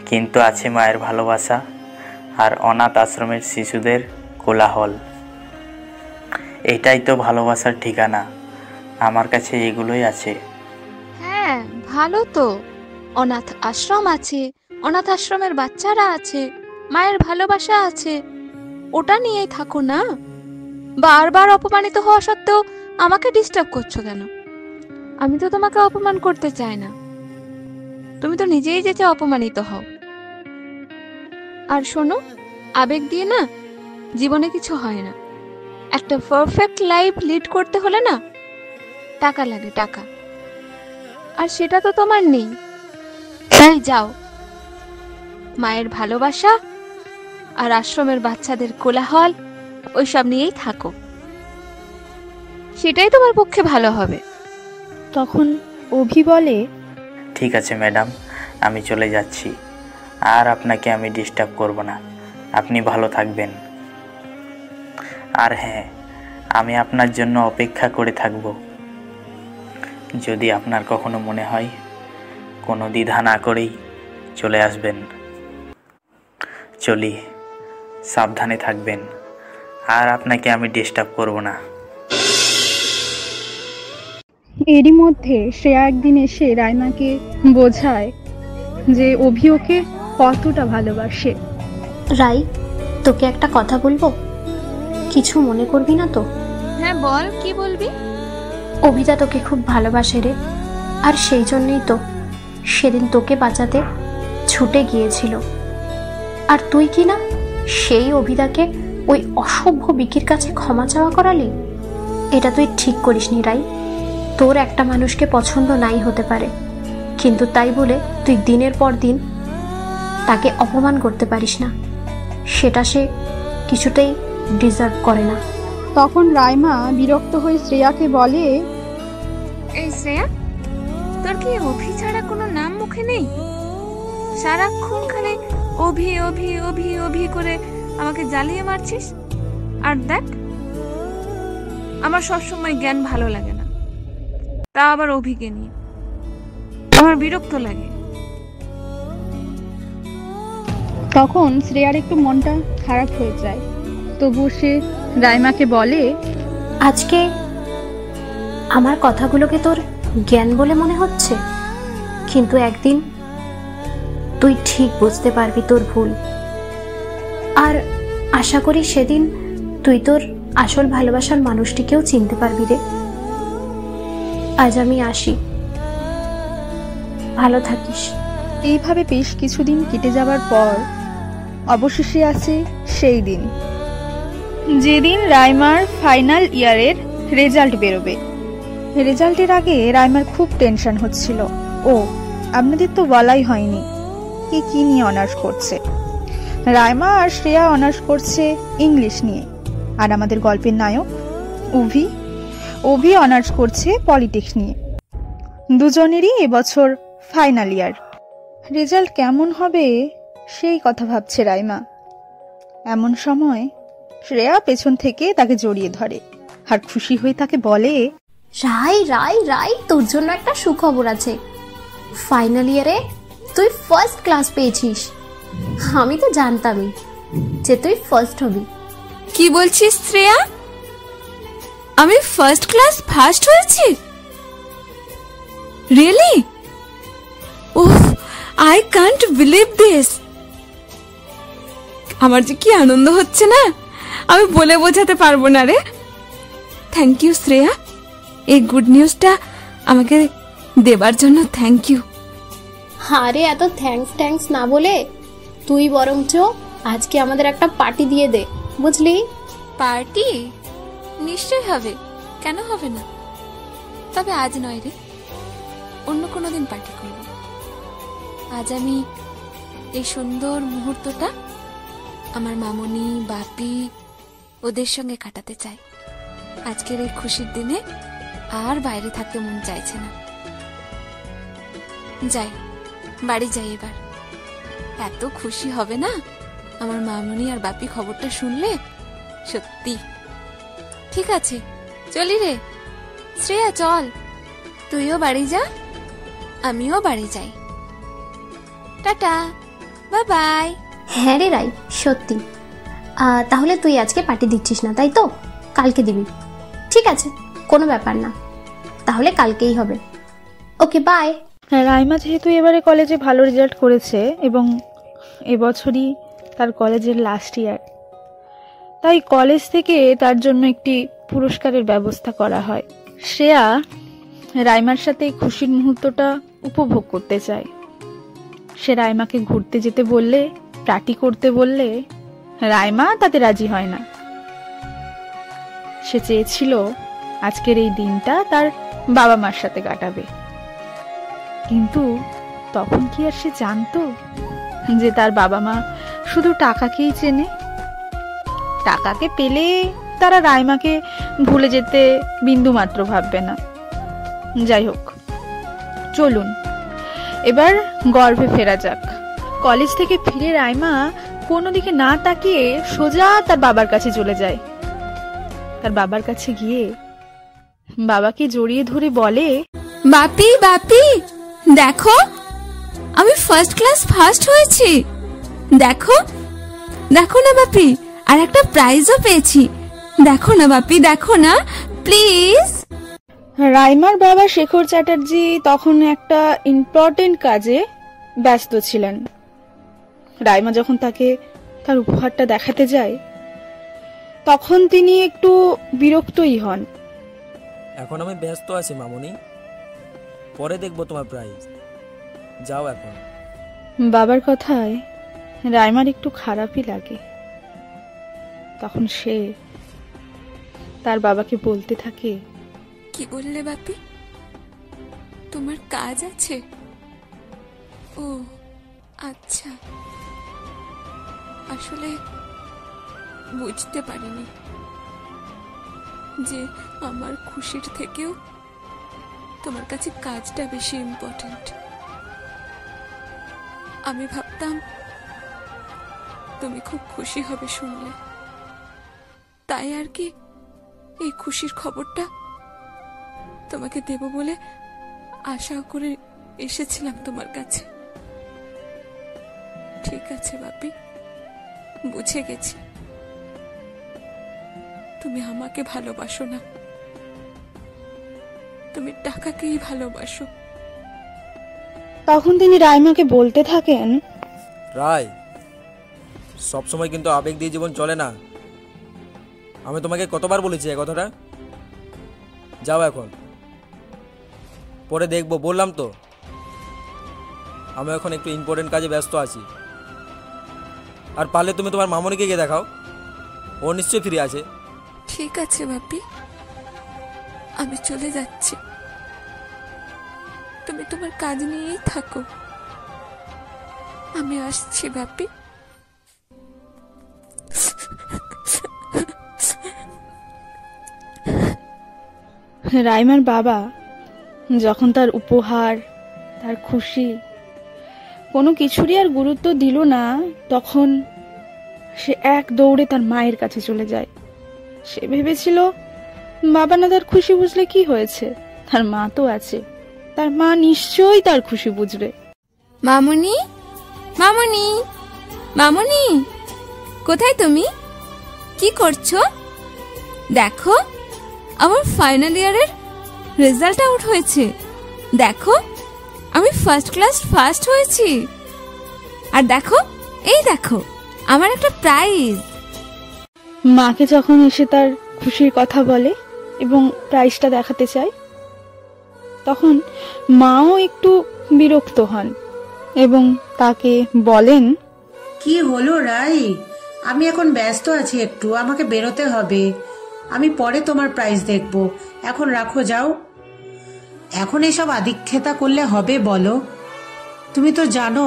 কিন্তু আছে মায়ের ভালোবাসা আর অনাথ আশ্রমের শিশুদের কোলাহল। এটাই তো ভালোবাসার ঠিকানা। আমার কাছে এগুলোই আছে। হ্যাঁ, ভালো তো। অনাথ আশ্রম আছে, অনাথ আশ্রমের বাচ্চারা আছে, মায়ের ভালোবাসা আছে। ওটা নিয়েই থাকো না। বারবার অপমানিত হওয়া সত্ত্বেও আমাকে ডিস্টার্ব করছো কেন? আমি তো তোমাকে অপমান করতে চাই না। তুমি তো নিজেই যেতে অপমানিত হও। আর শোনো, আবেগ দিয়ে না জীবনে কিছু হয় না। একটা পারফেক্ট লাইফ লিড করতে হলে না টাকা লাগে, টাকা। আর সেটা তো তোমার নেই। তাই যাও, মায়ের ভালোবাসা আর আশ্রমের বাচ্চাদের কোলাহল ওইসব নিয়েই থাকো, সেটাই তোমার পক্ষে ভালো হবে। তখন অভি বলে, ঠিক আছে ম্যাডাম, আমি চলে যাচ্ছি, আর আপনাকে আমি ডিস্টার্ব করব না, আপনি ভালো থাকবেন। আর হ্যাঁ, আমি আপনার জন্য অপেক্ষা করে থাকব। যদি আপনার কখনো মনে হয়, কোনো দ্বিধা না করেই চলে আসবেন। চলি, সাবধানে থাকবেন, আর আপনাকে আমি ডিস্টার্ব করব না। এরই মধ্যে শ্রেয়া একদিন এসে রাইমাকে বোঝায় যে অভি ওকে কতটা ভালোবাসে। রাই, তোকে একটা কথা বলবো, কিছু মনে করবি না তো? হ্যাঁ বল, কি বলবি? অভিদা তোকে খুব ভালোবাসে রে, আর সেই জন্যই তো সেদিন তোকে বাঁচাতে ছুটে গিয়েছিল। আর তুই কি না সেই অভিদাকে ওই অসভ্য বিকির কাছে ক্ষমা চাওয়া করালি? এটা তুই ঠিক করিসনি রাই। তোর একটা মানুষকে পছন্দ নাই হতে পারে, কিন্তু তাই বলে তুই দিনের পর দিন তাকে অপমান করতে পারিস না। সেটা সে কিছুতেই ডিজার্ভ করে না। তখন রাইমা বিরক্ত হয়ে শ্রেয়াকে বলে, এই শ্রেয়া, তোর কি অভি ছাড়া কোনো নাম মুখে নেই? সারাক্ষণ খালি অভি অভি অভি অভি করে আমাকে জ্বালিয়ে মারছিস। আর দেখ, আমার সবসময় জ্ঞান ভালো লাগে না, তা আবার অভিকে নিয়ে আমার বিরক্ত লাগে। তখন শ্রেয়ার একটু মনটা খারাপ হয়ে যায়। তবু সে রাইমাকে বলে, আজকে আমার কথাগুলোকে তোর জ্ঞান বলে মনে হচ্ছে, কিন্তু একদিন তুই ঠিক বুঝতে পারবি তোর ভুল। আর আশা করি সেদিন তুই তোর আসল ভালোবাসার মানুষটিকেও চিনতে পারবি রে। আজ আমি আসি, ভালো থাকিস। এইভাবে বেশ কিছুদিন কেটে যাবার পর অবশেষে আসে সেই দিন, যেদিন রাইমার ফাইনাল ইয়ারের রেজাল্ট বেরোবে। রেজাল্টের আগে রাইমার খুব টেনশন হচ্ছিল। ও, আপনাদের তো বলাই হয়নি কি নিয়ে অনার্স করছে। রাইমা আর শ্রেয়া অনার্স করছে ইংলিশ নিয়ে, আর আমাদের গল্পের নায়ক অভি অনার্স করছে পলিটিক্স নিয়ে। দুজনেরই এবছর ফাইনাল ইয়ার। রেজাল্ট কেমন হবে সেই কথা ভাবছে রাইমা। এমন সময় শ্রেয়া পেছন থেকে তাকে জড়িয়ে ধরে আর খুশি হয়ে তাকে বলে, রাই রাই রাই, তোর জন্য একটা সুখবর আছে। ফাইনাল ইয়ারে তুই ফার্স্ট ক্লাস পেয়েছিস। আমি তো জানতামই যে তুই ফার্স্ট হবি। কি বলছিস শ্রেয়া? আমি ফার্স্ট ক্লাস ফার্স্ট হয়েছি? Really? Oh, I can't believe this. আমার যে কি আনন্দ হচ্ছে না, আমি বলে বোঝাতে পারবো না রে। থ্যাংক ইউ শ্রেয়া, এই গুড নিউজটা আমাকে দেবার জন্য থ্যাংক ইউ। আরে এত থ্যাঙ্কস না বলে তুই বরঞ্চ আজকে আমাদের একটা পার্টি দিয়ে দে, বুঝলি? পার্টি নিশ্চয় হবে, কেন হবে না? তবে আজ নয় রে, অন্য কোনো দিন পার্টি করব। আজ আমি এই সুন্দর মুহূর্তটা আমার মামনি, বাপি ওদের সঙ্গে কাটাতে চাই। আজকের এই খুশির দিনে আর বাইরে থাকতে মন চাইছে না। যাই, বাড়ি যাই এবার। এত খুশি হবে না আমার মামনি আর বাপি খবরটা শুনলে, সত্যি। ঠিক আছে, চলি রে। শ্রেয়া চল, তুইও বাড়ি যা, আমিও বাড়ি যাই। Tata, bye bye. হ্যাঁ রে রাই, সত্যি। তাহলে তুই আজকে পার্টি দিচ্ছিস না, তাই তো? কালকে দিবি? ঠিক আছে, কোনো ব্যাপার না, তাহলে কালকেই হবে। ওকে, বাই। রাইমা যেহেতু এবারে কলেজে ভালো রেজাল্ট করেছে এবং এবছরই তার কলেজের লাস্ট ইয়ার, তাই কলেজ থেকে তার জন্য একটি পুরস্কারের ব্যবস্থা করা হয়। শ্রেয়া রাইমার সাথে এই খুশির মুহূর্তটা উপভোগ করতে চায়। সে রাইমাকে ঘুরতে যেতে বললে, পার্টি করতে বললে রাইমা তাতে রাজি হয় না। সে চেয়েছিল আজকের এই দিনটা তার বাবা মার সাথে কাটাবে। কিন্তু তখন কি আর সে জানতো যে তার বাবা মা শুধু টাকাকেই চেনে? টাকাকে পেলে তারা রাইমাকে ভুলে যেতে বিন্দু মাত্র ভাববে না। যাই হোক, চলুন এবার গল্পে ফেরা যাক। কলেজ থেকে ফিরে রাইমা কোনো দিকে না তাকিয়ে সোজা তার বাবার কাছে চলে যায়। তার বাবার কাছে গিয়ে বাবাকে জড়িয়ে ধরে বলে, বাপি বাপি দেখো, আমি ফার্স্ট ক্লাস ফার্স্ট হয়েছি। দেখো দেখো না বাপি, আর একটা প্রাইজও পেয়েছি। দেখো না বাপি, দেখো না প্লিজ। রাইমার বাবা শেখর চ্যাটার্জি তখন একটা ইম্পর্টেন্ট কাজে ব্যস্ত ছিলেন। রাইমা যখন তাকে তার উপহারটা দেখাতে যায় তখন তিনি একটু বিরক্তই হন। এখন আমি ব্যস্ত আছি মামুনি, পরে দেখবো তোমার প্রাইজ, যাও এখন। বাবার কথায় রাইমার একটু খারাপই লাগে। তখন সে তার বাবাকে বলতে থাকে, কি বললে বাপি, তোমার কাজ আছে? ও আচ্ছা, আসলে বুঝতে পারিনি যে আমার খুশির থেকেও তোমার কাছে কাজটা বেশি ইম্পর্টেন্ট। আমি ভাবতাম তুমি খুব খুশি হবে শুনলে, তাই আর কি এই খুশির খবরটা তোমাকে দেব বলে আশা করে এসেছিলাম তোমার কাছে। ঠিক আছে বাপি, বুঝে গেছি তুমি আমাকে ভালোবাসো না, তুমি টাকাকেই ভালোবাসো। তখন তিনি রাইমাকে বলতে থাকেন, রায়, সবসময় কিন্তু আবেগ দিয়ে জীবন চলে না। আমি তোমাকে কতবার বলেছি এই কথাটা? যাও এখন, পরে দেখবো, বললাম তো। আমি এখন একটু ইম্পর্টেন্ট কাজে ব্যস্ত আছি। আর পারলে তুমি তোমার মামনিকে গিয়ে দেখাও, ও নিশ্চয়ই ফিরে আছে। ঠিক আছে বাপি, আমি চলে যাচ্ছি, তুমি তোমার কাজ নিয়েই থাকো, আমি আসছি বাপি। রাইমার বাবা যখন তার উপহার, তার খুশি কোনো কিছুরই আর গুরুত্ব দিল না, তখন সে এক দৌড়ে তার মায়ের কাছে চলে যায়। সে ভেবেছিল বাবা না তার খুশি বুঝলে কি হয়েছে, তার মা তো আছে, তার মা নিশ্চয়ই তার খুশি বুঝবে। মামুনি, মামুনি, মামুনি, কোথায় তুমি? কি করছো? দেখো, আমার ফাইনাল ইয়ারের রেজাল্ট আউট হয়েছে। দেখো, আমি ফার্স্ট ক্লাস ফার্স্ট হয়েছি। আর দেখো, এই দেখো, আমার একটা প্রাইজ। মাকে যখন এসে তার খুশির কথা বলে এবং প্রাইজটা দেখাতে চায়, তখন মাও একটু বিরক্ত হন এবং তাকে বলেন, কি হলো রাই? আমি এখন ব্যস্ত আছি একটু, আমাকে বেরোতে হবে। আমি পরে তোমার প্রাইজ দেখব, এখন রাখো, যাও। এখন এসব আদিক্ষেতা করলে হবে বলো? তুমি তো জানো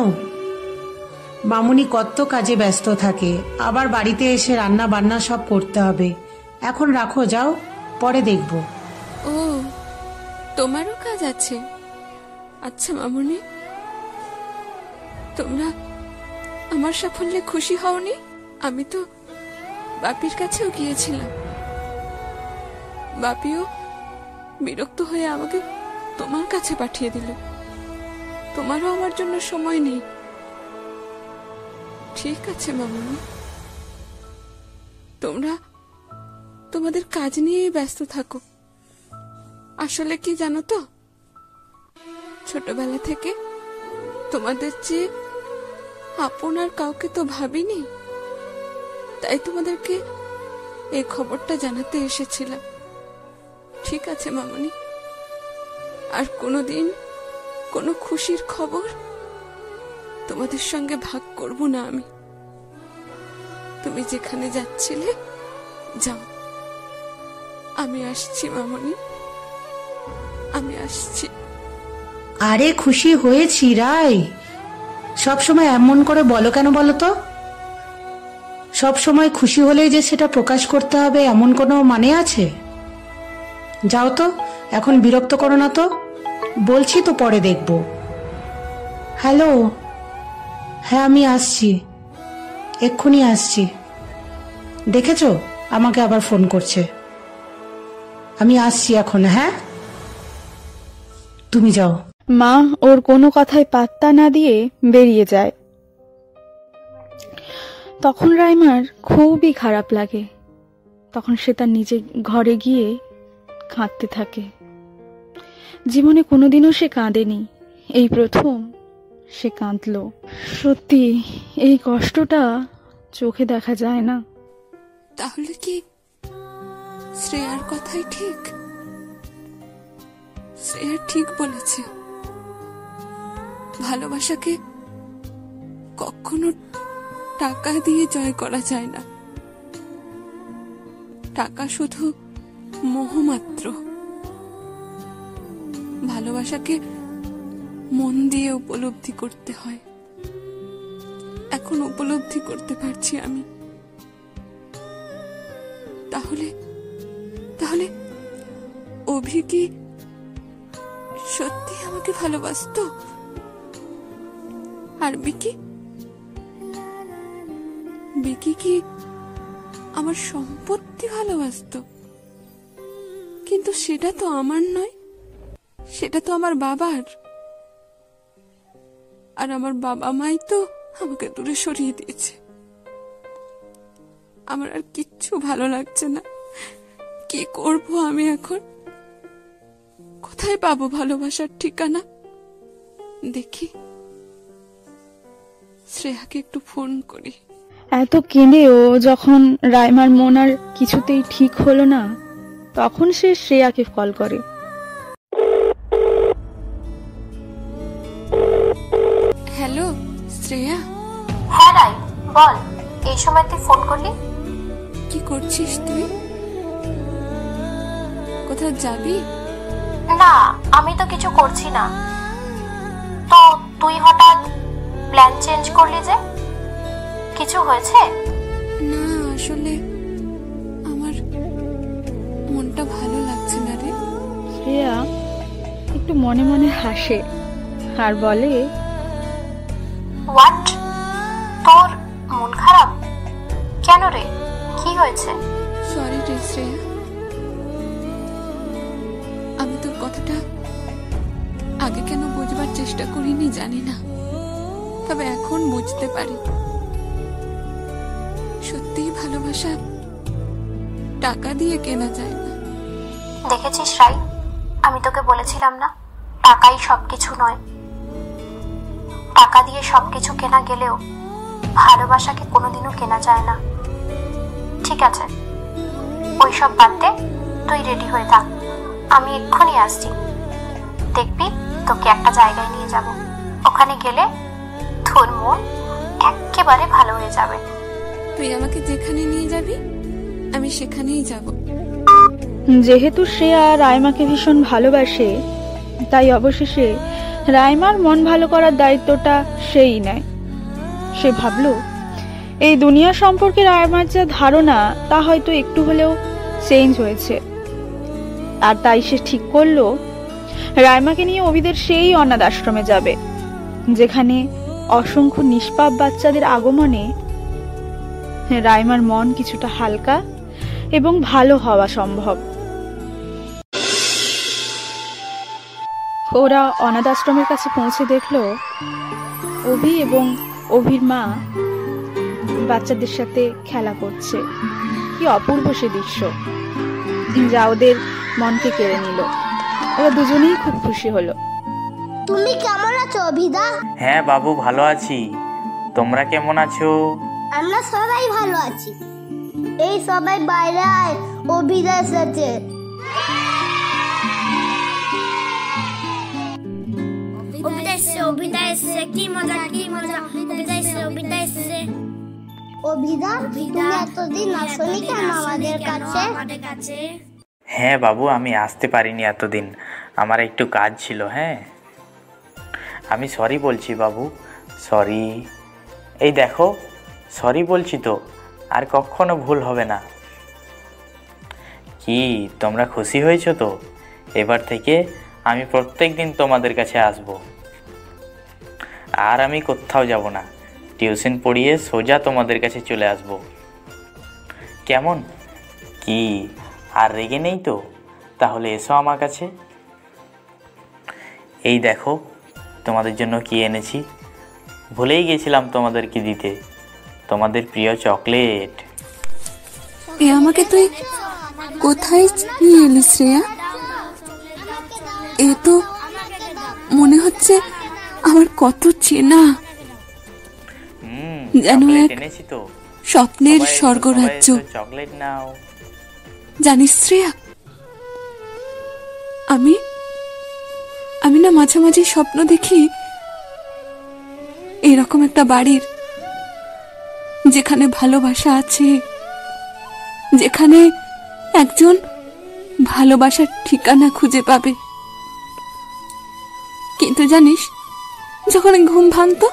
মামুনি কত কাজে ব্যস্ত থাকে, আবার বাড়িতে এসে রান্না বান্না সব করতে হবে। এখন রাখো, যাও, পরে দেখব। ও, তোমারও কাজ আছে? আচ্ছা মামুনি, তোমরা আমার সাফল্যে খুশি হওনি? আমি তো বাপির কাছেও গিয়েছিলাম, বাপিও বিরক্ত হয়ে আমাকে তোমার কাছে পাঠিয়ে দিল। তোমারও আমার জন্য সময় নেই। ঠিক আছে মামুনি, তোমরা তোমাদের কাজ নিয়ে ব্যস্ত থাকো। আসলে কি জানো তো, ছোটবেলা থেকে তোমাদের চেয়ে আপন আর কাউকে তো ভাবিনি, তাই তোমাদেরকে এই খবরটা জানাতে এসেছিলাম। ঠিক আছে মামুনি, আর কোনোদিন কোনো খুশির খবর তোমাদের সঙ্গে ভাগ করব না আমি। তুমি যেখানে যাচ্ছিলে যাও, আমি আসছি মামুনি, আমি আসছি। আরে খুশি হয়েছি রাই। সব সময় এমন করে বলো কেন বলো তো? সব সময় খুশি হলেই যে সেটা প্রকাশ করতে হবে এমন কোনো মানে আছে? যাও তো, এখন বিরক্ত করো না তো, বলছি তো পরে দেখব। হ্যালো, হ্যাঁ আমি আসছি, এক্ষুনি আসছি। দেখেছো আমাকে আবার ফোন করছে। আমি আসছি এখন, হ্যাঁ তুমি যাও। মা ওর কোনো কথায় পাত্তা না দিয়ে বেরিয়ে যায়। তখন রাইমার খুবই খারাপ লাগে। তখন সে তার নিজের ঘরে গিয়ে কাঁদতে থাকে। জীবনে কোনোদিনও সে কাঁদেনি, এই প্রথম সে কাঁদল। সত্যি এই কষ্টটা চোখে দেখা যায় না। তাহলে কি শ্রেয়ার কথাই ঠিক? শ্রেয়া ঠিক বলেছে, ভালোবাসাকে কখনো টাকা দিয়ে জয় করা যায় না। টাকা শুধু মোহ মাত্র। ভালোবাসাকে মন দিয়ে উপলব্ধি করতে হয়। এখন উপলব্ধি করতে পারছি আমি। তাহলে তাহলে অভি কি সত্যি আমাকে ভালোবাসতো? আর বিকি কি আমার সম্পত্তি ভালোবাসতো? কিন্তু সেটা তো আমার নয়, সেটা তো আমার বাবার। আর আমার বাবা মাই তো আমাকে দূরে সরিয়ে দিয়েছে। আমার আর কিচ্ছু ভালো লাগছে না। কি করব আমি এখন? কোথায় পাবো ভালোবাসার ঠিকানা? দেখি, শ্রেয়াকে একটু ফোন করি। এত কেঁদেও যখন রাইমার মন আর কিছুতেই ঠিক হলো না, তখন সে শ্রেয়াকে কল করে। হ্যালো শ্রেয়া। হ্যাঁ রাই, বল। এই সময় তুই ফোন করলি? কি করছিস তুই? কোথাও যাবি? না, আমি তো কিছু করছি না। তো তুই হঠাৎ প্ল্যান চেঞ্জ করলি যে, কিছু হয়েছে? না, আসলে আমার মনটা ভালো লাগছে না রে। শ্রেয়া একটু মনে মনে হাসে আর বলে, হোয়াট? তোর মন খারাপ কেন রে? কি হয়েছে? সরি রে শ্রেয়া, আমি তোর কথাটা আগে কেন বুঝবার চেষ্টা করিনি জানি না, তবে এখন বুঝতে পারি। সত্যিই ভালোবাসা টাকা দিয়ে কেনা যায় না। দেখেছিস রাই, আমি তোকে বলেছিলাম না টাকাই সবকিছু নয়। টাকা দিয়ে সবকিছু কেনা গেলেও ভালোবাসাকে কোনোদিনও কেনা যায় না। ঠিক আছে, ওইসব বাদ দে, তুই রেডি হয়ে থাক, আমি এক্ষুনি আসছি। দেখবি তোকে একটা জায়গায় নিয়ে যাব, ওখানে গেলে তোর মন একেবারে ভালো হয়ে যাবে। তুই আমাকে যেখানে নিয়ে যাবি আমি সেখানেই যাব। যেহেতু শ্রেয়া রাইমাকে ভীষণ ভালোবাসে, তাই অবশেষে রাইমার মন ভালো করার দায়িত্বটা সেই নেয়। সে ভাবল, এই দুনিয়া সম্পর্কে রাইমার যা ধারণা তা হয়তো একটু হলেও চেঞ্জ হয়েছে। আর তাই সে ঠিক করলো রাইমাকে নিয়ে অভিদের সেই অনাথ আশ্রমে যাবে, যেখানে অসংখ্য নিষ্পাপ বাচ্চাদের আগমনে রাইমার মন কিছুটা হালকা এবং ভালো হওয়া সম্ভব। ওরা অনাথ আশ্রমের কাছে পৌঁছে দেখলো অভি এবং অভির মা বাচ্চাদের সাথে খেলা করছে। কি অপূর্ব সে দৃশ্য, যা ওদের মনকে কেড়ে নিল। ওরা দুজনেই খুব খুশি হলো। তুমি কেমন আছো অভিদা? হ্যাঁ বাবু, ভালো আছি। তোমরা কেমন আছো? আমরা সবাই ভালো আছি। এই সবাই বাইরে আয়, অভিদা এসেছে। অভিদা এসেছে, কি মজা কি মজা। অভিদা এসেছে। অভিদা, তুমি এতদিন আসনি কেন আমাদের কাছে? হ্যাঁ বাবু, আমি আসতে পারিনি এতদিন, আমার একটু কাজ ছিল। হ্যাঁ, আমি সরি বলছি বাবু, সরি। এই দেখো, সরি বলছি তো, আর কখনো ভুল হবে না। কি তোমরা খুশি হয়েছো তো? এবার থেকে আমি প্রত্যেক দিন তোমাদের কাছে আসব, আর আমি কোথাও যাব না। টিউশন পড়িয়ে সোজা তোমাদের কাছে চলে আসব। কেমন? কি আর রেগে নেই তো? তাহলে এসো আমার কাছে। এই দেখো তোমাদের জন্য কি এনেছি। ভুলেই গেছিলাম তোমাদের কি দিতে, তোমাদের প্রিয় চকলেট। এ আমাকে তুই কোথায় নিয়ে এলি শ্রেয়া? এ তো মনে হচ্ছে আমার কত চেনা, যেন এক এনেছি তো, স্বপ্নের স্বর্গরাজ্য। চকলেট নাও। জানিস শ্রেয়া, আমি না মাঝে মাঝে স্বপ্ন দেখি এরকম একটা বাড়ির, যেখানে ভালোবাসা আছে, যেখানে একজন ভালোবাসার ঠিকানা খুঁজে পাবে। কিন্তু জানিস, যখনই ঘুম ভাঙতো,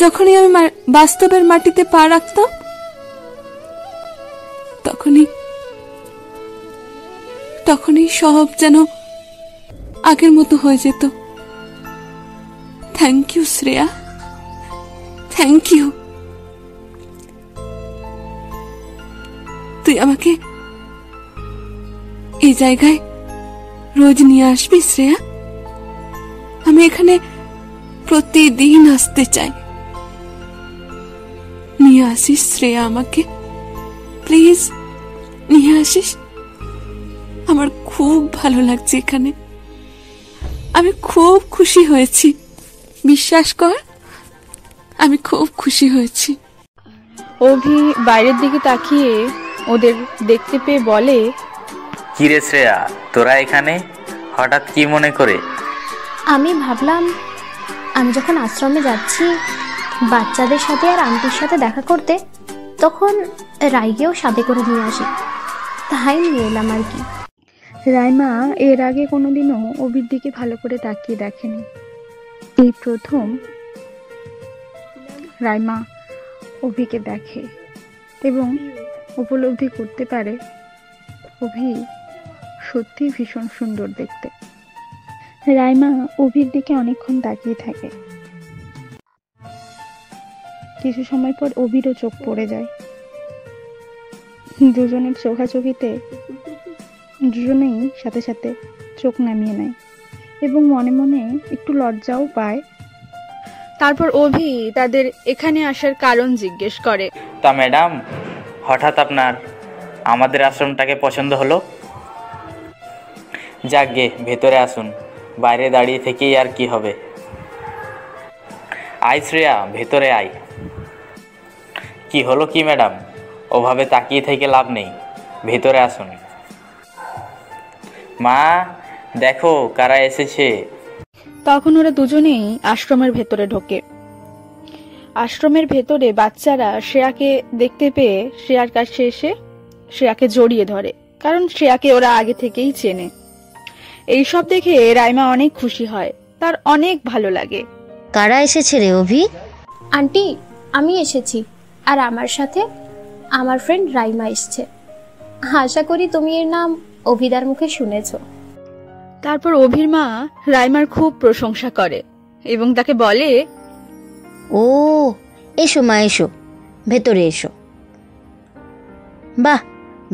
যখনই আমি বাস্তবের মাটিতে পা রাখতাম, তখনই সব যেন আগের মতো হয়ে যেত। Thank you Shreya, thank you. তুই আমাকে এই জায়গায় রোজ নিয়ে আসবি শ্রেয়া? আমি এখানে প্রতিদিন আসতে চাই। নিয়ে আসিস শ্রেয়া আমাকে, প্লিজ নিয়ে আসিস। আমার খুব ভালো লাগছে এখানে, আমি খুব খুশি হয়েছি। বিশ্বাস কর, আমি খুব খুশি হয়েছি। অভি বাইরের দিকে তাকিয়ে ওদের দেখতে পেয়ে বলে, কি রে শ্রেয়া, তোরা এখানে হঠাৎ কি মনে করে? আমি ভাবলাম আমি যখন আশ্রমে যাচ্ছি বাচ্চাদের সাথে আর আন্টির সাথে দেখা করতে, তখন রাইকেও সাথে করে নিয়ে আসি, তাই নিয়ে এলাম আর কি। রাইমা এর আগে কোনোদিনও অভির দিকে ভালো করে তাকিয়ে দেখেনি। এই প্রথম রাইমা অভিকে দেখে এবং উপলব্ধি করতে পারে অভি সত্যি ভীষণ সুন্দর দেখতে। রাইমা অভির দিকে অনেকক্ষণ তাকিয়ে থাকে। কিছু সময় পর অভিরও চোখ পড়ে যায়। দুজনের চোখাচোখিতে দুজনেই সাথে সাথে চোখ নামিয়ে নেয় এবং মনে মনে একটু লজ্জাও পায়। তারপর অভি তাদের এখানে আসার কারণ জিজ্ঞেস করে। তা ম্যাডাম, হঠাৎ আপনার আমাদের আশ্রমটাকে পছন্দ হলো? যাক গে, ভেতরে আসুন, বাইরে দাঁড়িয়ে থেকেই আর কি হবে। আয় শ্রেয়া, ভেতরে আয়। কি হলো কি ম্যাডাম, ওভাবে তাকিয়ে থেকে লাভ নেই, ভেতরে আসুন। মা দেখো কারা এসেছে। তখন ওরা দুজনেই আশ্রমের ভেতরে ঢোকে। আশ্রমের ভেতরে বাচ্চারা শ্রেয়াকে দেখতে পেয়ে শ্রেয়ার কাছে এসে শ্রেয়াকে জড়িয়ে ধরে, কারণ শ্রেয়াকে ওরা আগে থেকেই চেনে। এইসব দেখে রাইমা অনেক খুশি হয়, তার অনেক ভালো লাগে। কারা এসেছে রে অভি? আন্টি, আমি এসেছি, আর আমার সাথে আমার ফ্রেন্ড রাইমা এসছে। আশা করি তুমি এর নাম অভিদার মুখে শুনেছ। তারপর অভির মা রাইমার খুব প্রশংসা করে এবং তাকে বলে, ও এসো মা, এসো, ভেতরে এসো। বাহ,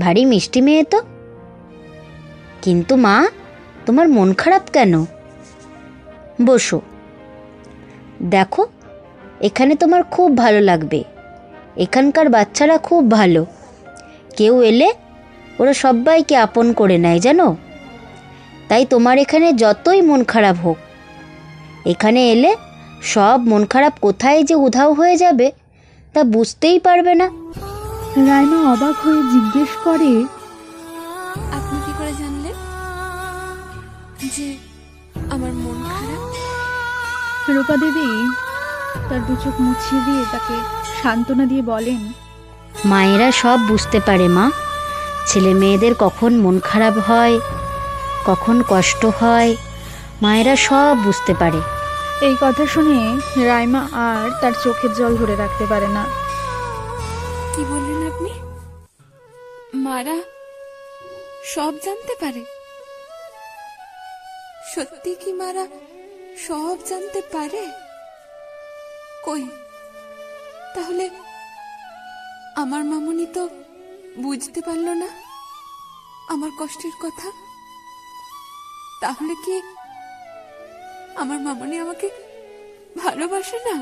ভারী মিষ্টি মেয়ে তো। কিন্তু মা, তোমার মন খারাপ কেন? বসো, দেখো এখানে তোমার খুব ভালো লাগবে। এখানকার বাচ্চারা খুব ভালো, কেউ এলে ওরা সবাইকে আপন করে নেয় জানো। তাই তোমার এখানে যতই মন খারাপ হোক, এখানে এলে সব মন খারাপ কোথায় যে উধাও হয়ে যাবে তা বুঝতেই পারবে না। রাইমা অবাক হয়ে জিজ্ঞেস করে, আপনি কি করে জানলেন যে আমার মন খারাপ? রূপা দেবী তার দু চোখ মুছিয়ে দিয়ে তাকে সান্ত্বনা দিয়ে বলেন, মায়েরা সব বুঝতে পারে মা, ছেলে মেয়েদের কখন মন খারাপ হয়, কখন কষ্ট হয়, মায়েরা সব বুঝতে পারে। এই কথা শুনে রাইমা আর তার চোখের জল ধরে রাখতে পারে না। কি বললেন আপনি? মারা সব জানতে পারে? সত্যি কি মারা সব জানতে পারে? কই, তাহলে আমার মামুনি তো বুঝতে পারল না আমার কষ্টের কথা। তাহলে কি আমার মামুনি আমাকে ভালোবাসে না?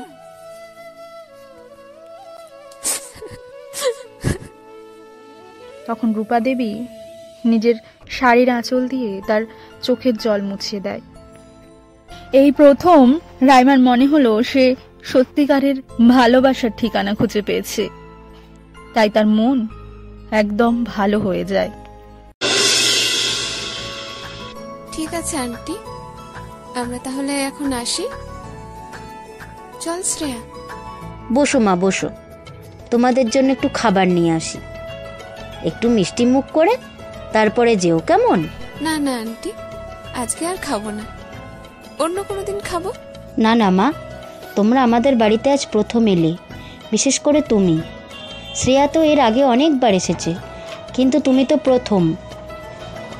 তখন রূপা দেবী নিজের শাড়ির আঁচল দিয়ে তার চোখের জল মুছিয়ে দেয়। এই প্রথম রাইমার মনে হলো সে সত্যিকারের ভালোবাসার ঠিকানা খুঁজে পেয়েছে। তাই তার মন একদম ভালো হয়ে যায়। ঠিক আছে আন্টি, আমরা তাহলে এখন আসি। চল শ্রেয়া। বসো মা, বসো। তোমাদের জন্য একটু খাবার নিয়ে আসি। একটু মিষ্টি মুখ করে তারপরে যেও, কেমন? না না আন্টি, আজকে আর খাবো না, অন্য কোনো দিন খাবো। না না মা, তোমরা আমাদের বাড়িতে আজ প্রথম এলে, বিশেষ করে তুমি। শ্রেয়া তো এর আগে অনেকবার এসেছে, কিন্তু তুমি তো প্রথম,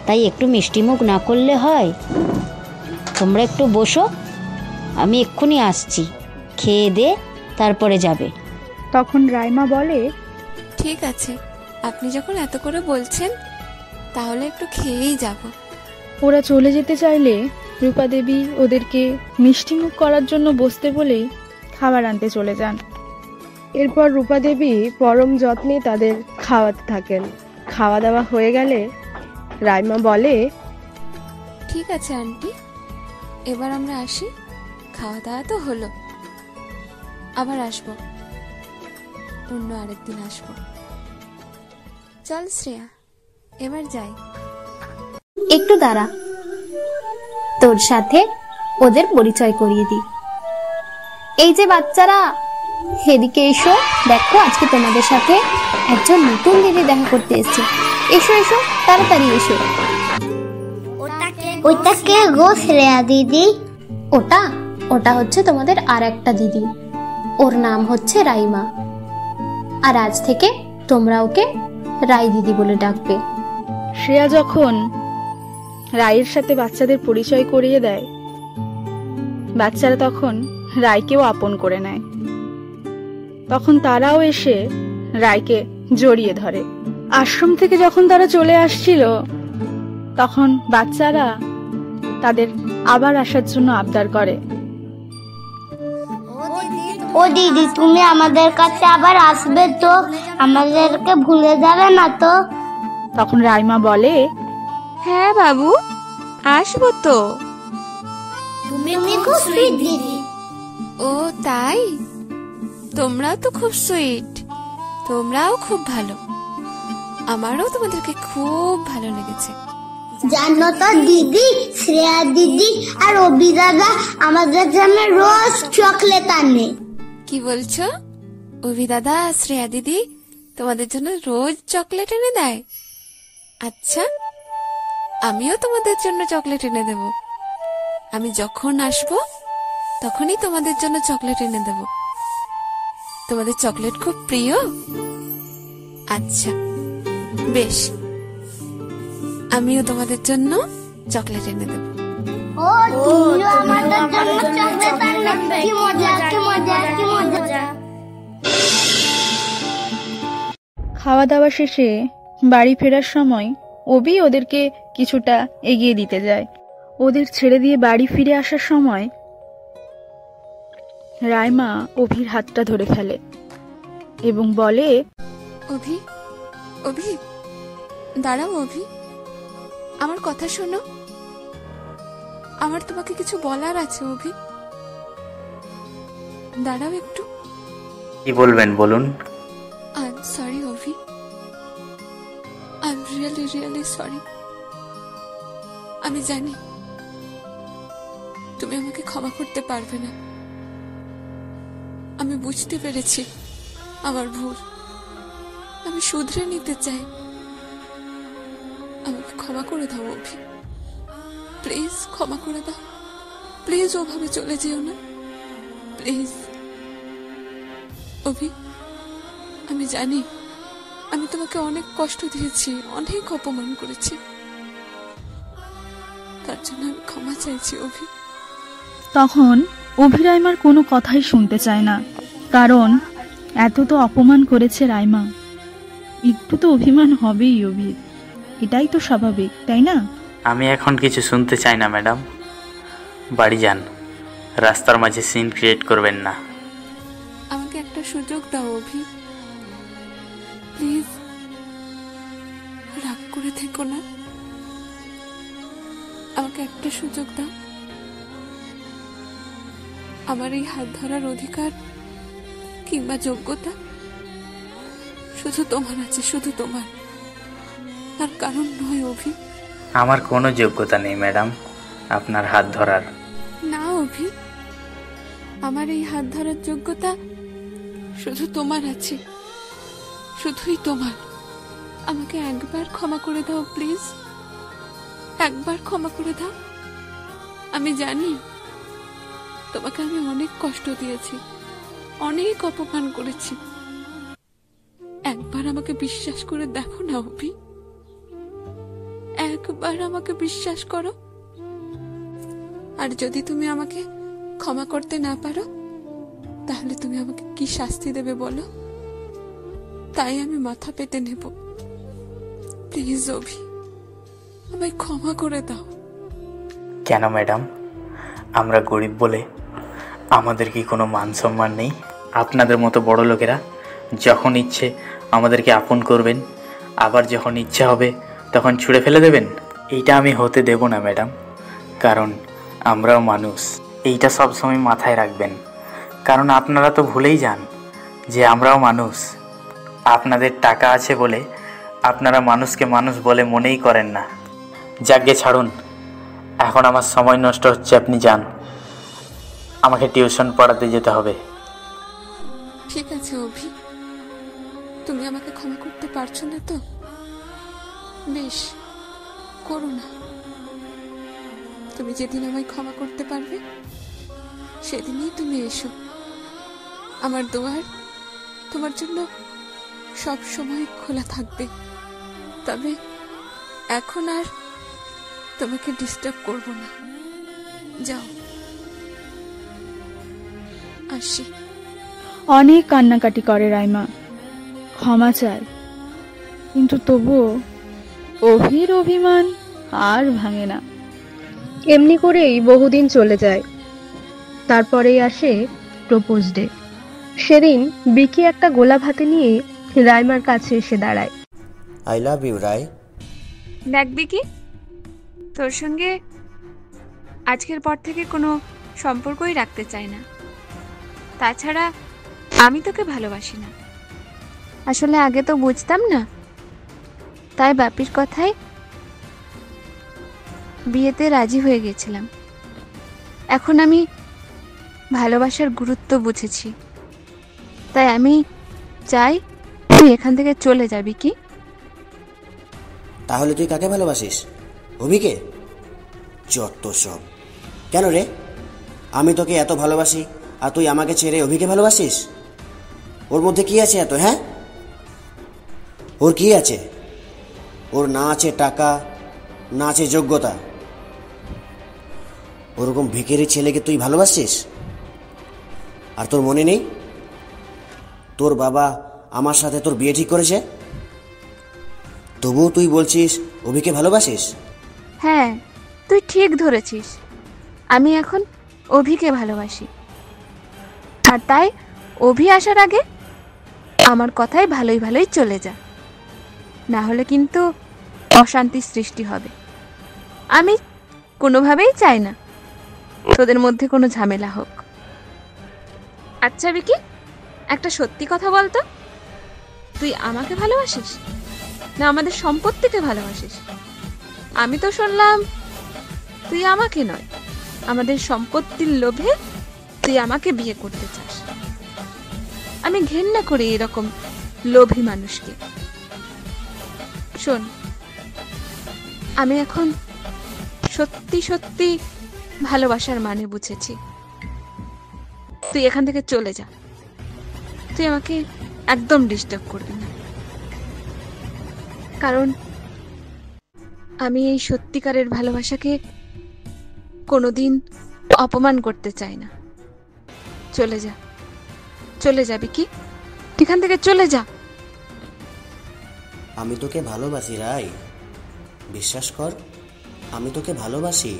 তাই একটু মিষ্টি মুখ না করলে হয়? তোমরা একটু বসো, আমি এক্ষুনি আসছি, খেয়ে দে তারপরে যাবে। তখন রাইমা বলে, ঠিক আছে, আপনি যখন এত করে বলছেন তাহলে একটু খেয়েই যাব। ওরা চলে যেতে চাইলে রূপা দেবী ওদেরকে মিষ্টিমুখ করার জন্য বসতে বলে খাবার আনতে চলে যান। এরপর রূপা দেবী পরম যত্নে তাদের খাওয়াতে থাকেন। খাওয়া দাওয়া হয়ে গেলে রাইমা বলে, ঠিক আছে আন্টি, এবার আমরা আসি। খাওয়া দাওয়া তো হলো, আবার আসবো, অন্য আরেকদিন আসবো। চল শ্রেয়া, এবার যাই। একটু দাঁড়া, তোর সাথে ওদের পরিচয় করিয়ে দিই। এই যে বাচ্চারা, এদিকে এসো। দেখো, আজকে তোমাদের সাথে একজন নতুন দিদি দেখা করতে এসেছে। এসো এসো, তাড়াতাড়ি এসো। ওটা কে গো শ্রেয়া দিদি? ওটা ওটা হচ্ছে তোমাদের আর একটা দিদি, ওর নাম হচ্ছে রাইমা। আর আজ থেকে তোমরা ওকে রাই দিদি বলে ডাকবে। শ্রেয়া যখন রায়ের সাথে বাচ্চাদের পরিচয় করিয়ে দেয়, বাচ্চারা তখন রায়কেও আপন করে নেয়। তখন তারাও এসে রায়কে জড়িয়ে ধরে। আশ্রম থেকে যখন তারা চলে আসছিল, তখন বাচ্চারা তাদের আবার আসার জন্য আবদার করে। ও দিদি, তুমি আমাদের কাছে আবার আসবে তো? আমাদেরকে ভুলে যাবে না তো? তখন রাইমা বলে, হ্যাঁ বাবু, আসবো তো। তুমি খুব সুইট দিদি। ও তাই? তোমরাও তো খুব সুইট, তোমরাও খুব ভালো। আমারও তোমাদেরকে খুব ভালো লেগেছে। জানো তো দিদি, শ্রেয়া দিদি আর অভি দাদা আমাদের জন্য রোজ চকলেট আনে। কি বলছো? অভি দাদা, শ্রেয়া দিদি তোমাদের জন্য রোজ চকলেট এনে দেয়? আচ্ছা, আমিও তোমাদের জন্য চকলেট এনে দেব। আমি যখন আসবো তখনই তোমাদের জন্য চকলেট এনে দেব। তোমাদের চকলেট খুব প্রিয়? আচ্ছা বেশ, আমিও তোমাদের জন্য চকলেট এনে দেব। ও তুমিও আমাদের জন্য চকলেট আনবে? কি মজা, কি মজা, কি মজা। খাওয়া দাওয়া শেষে বাড়ি ফেরার সময় অভি ওদেরকে কিছুটা এগিয়ে দিতে যায়। ওদের ছেড়ে দিয়ে বাড়ি ফিরে আসার সময় রাইমা অভির হাতটা ধরে ফেলে এবং বলে, অভি, অভি দাঁড়াও। অভি, আমার কথা শোনো, আমার তোমাকে কিছু বলার আছে। অভি দাঁড়াও একটু। কি বলবেন বলুন। I am sorry Abhi, I am really really sorry. আমি জানি তুমি আমাকে ক্ষমা করতে পারবে না। আমি বুঝতে পেরেছি আমার ভুল, আমি শুধরে নিতে চাই। আমাকে ক্ষমা করে দাও অভি, প্লিজ ক্ষমা করে দাও। প্লিজ ওভাবে চলে যেও না, প্লিজ। অভি, আমি জানি আমি তোমাকে অনেক কষ্ট দিয়েছি, অনেক অপমান করেছি, তার জন্য আমি ক্ষমা চাইছি অভি। তখন অভি রাইমার কোনো কথাই শুনতে চায় না, কারণ এত তো অপমান করেছে রাইমা, একটু তো অভিমান হবেই অভির, এটাই তো স্বাভাবিক, তাই না? আমি এখন কিছু শুনতে চাই না ম্যাডাম, বাড়ি যান, রাস্তার মাঝে সিন ক্রিয়েট করবেন না। আমাকে একটা সুযোগ দাও অভি, প্লিজ। রাগ করে থেকো না, আমাকে একটা সুযোগ দাও। আমার এই হাত ধরার অধিকার কিংবা যোগ্যতা শুধু তোমার আছে, শুধু তোমার, আর কারণ নয় অভি। আমার কোনো যোগ্যতা নেই ম্যাডাম আপনার হাত ধরার। না অভি, আমার এই হাত ধরার যোগ্যতা শুধু তোমার আছে, শুধুই তোমার। আমাকে একবার ক্ষমা করে দাও প্লিজ, একবার ক্ষমা করে দাও। আমি জানি তোমাকে আমি অনেক কষ্ট দিয়েছি, অনেক অপমান করেছি, একবার আমাকে বিশ্বাস করে দেখো না অভি, একবার আমাকে বিশ্বাস করো। আর যদি তুমি আমাকে ক্ষমা করতে না পারো, তাহলে তুমি আমাকে কি শাস্তি দেবে বলো, তাই আমি মাথা পেতে নেব। প্লিজ অভি, আমায় ক্ষমা করে দাও। কেন ম্যাডাম, আমরা গরিব বলে আমাদের কি কোনো মান সম্মান নেই? আপনাদের মতো বড় লোকেরা যখন ইচ্ছে আমাদেরকে আপন করবেন, আবার যখন ইচ্ছা হবে তখন ছুঁড়ে ফেলে দেবেন? এইটা আমি হতে দেব না ম্যাডাম, কারণ আমরাও মানুষ। এইটা সব সময় মাথায় রাখবেন, কারণ আপনারা তো ভুলেই যান যে আমরাও মানুষ। আপনাদের টাকা আছে বলে আপনারা মানুষকে মানুষ বলে মনেই করেন না। যাকে ছাড়ুন, এখন আমার সময় নষ্ট হচ্ছে, আপনি যান, আমাকে টিউশন পড়াতে যেতে হবে। ঠিক আছে অভি, তুমি আমাকে ক্ষমা করতে পারছো না তো? বেশ, করো না। তুমি যেদিন আমায় ক্ষমা করতে পারবে সেদিনই তুমি এসো। আমার দুয়ার তোমার জন্য সব সময় খোলা থাকবে। তবে এখন আর তোমাকে ডিস্টার্ব করব না, যাও, আসি। অনেক কান্নাকাটি করে রাইমা, ক্ষমা চায়, কিন্তু তবুও অভির অভিমান আর ভাঙে না। এমনি করেই বহুদিন চলে যায়। তারপরেই আসে প্রপোজ ডে। সেদিন বিকি একটা গোলাপ হাতে নিয়ে রাইমার কাছে এসে দাঁড়ায়। আই লাভ ইউ রাই। দেখ বিকি, তোর সঙ্গে আজকের পর থেকে কোনো সম্পর্কই রাখতে চাই না। তাছাড়া আমি তোকে ভালোবাসি না। আসলে আগে তো বুঝতাম না, তাই বাপির কথায় বিয়েতে রাজি হয়ে গেছিলাম। এখন আমি ভালোবাসার গুরুত্ব বুঝেছি, তাই আমি চাই তুই এখান থেকে চলে যাবি। কি তাহলে তুই কাকে ভালোবাসিস? অভিকে? যত সব। কেন রে, আমি তোকে এত ভালোবাসি আর তুই আমাকে ছেড়ে অভিকে ভালোবাসিস? ওর মধ্যে কি আছে এত? হ্যাঁ, ওর কি আছে? ওর না আছে টাকা, না আছে যোগ্যতা। ওরকম ভিখারি ছেলেকে তুই ভালোবাসিস? আর তোর মনে নেই তোর বাবা আমার সাথে তোর বিয়ে ঠিক করেছে, তবুও তুই বলছিস অভিকে ভালোবাসিস? হ্যাঁ, তুই ঠিক ধরেছিস, আমি এখন অভিকে ভালোবাসি। আর তাই অভি আসার আগে আমার কথায় ভালোই ভালোই চলে যা, না হলে কিন্তু অশান্তির সৃষ্টি হবে। আমি কোনোভাবেই চাই না তোদের মধ্যে কোনো ঝামেলা হোক। আচ্ছা বিকি, একটা সত্যি কথা বলতো, তুই আমাকে ভালোবাসিস না আমাদের সম্পত্তিকে ভালোবাসিস? আমি তো শুনলাম তুই আমাকে নয়, আমাদের সম্পত্তির লোভে তুই আমাকে বিয়ে করতে চাস। আমি ঘেন্না করি এরকম লোভী মানুষকে। শোন, আমি এখন সত্যি সত্যি ভালোবাসার মানে বুঝেছি। তুই এখান থেকে চলে যা, তুই আমাকে একদম ডিস্টার্ব করবি না, কারণ আমি এই সত্যিকারের ভালোবাসাকে কোনোদিন অপমান করতে চাই না। চলে যা, চলে যাবি কি? এখান থেকে চলে যা। আমি তোকে ভালোবাসি রাই, বিশ্বাস কর, আমি তোকে ভালোবাসি।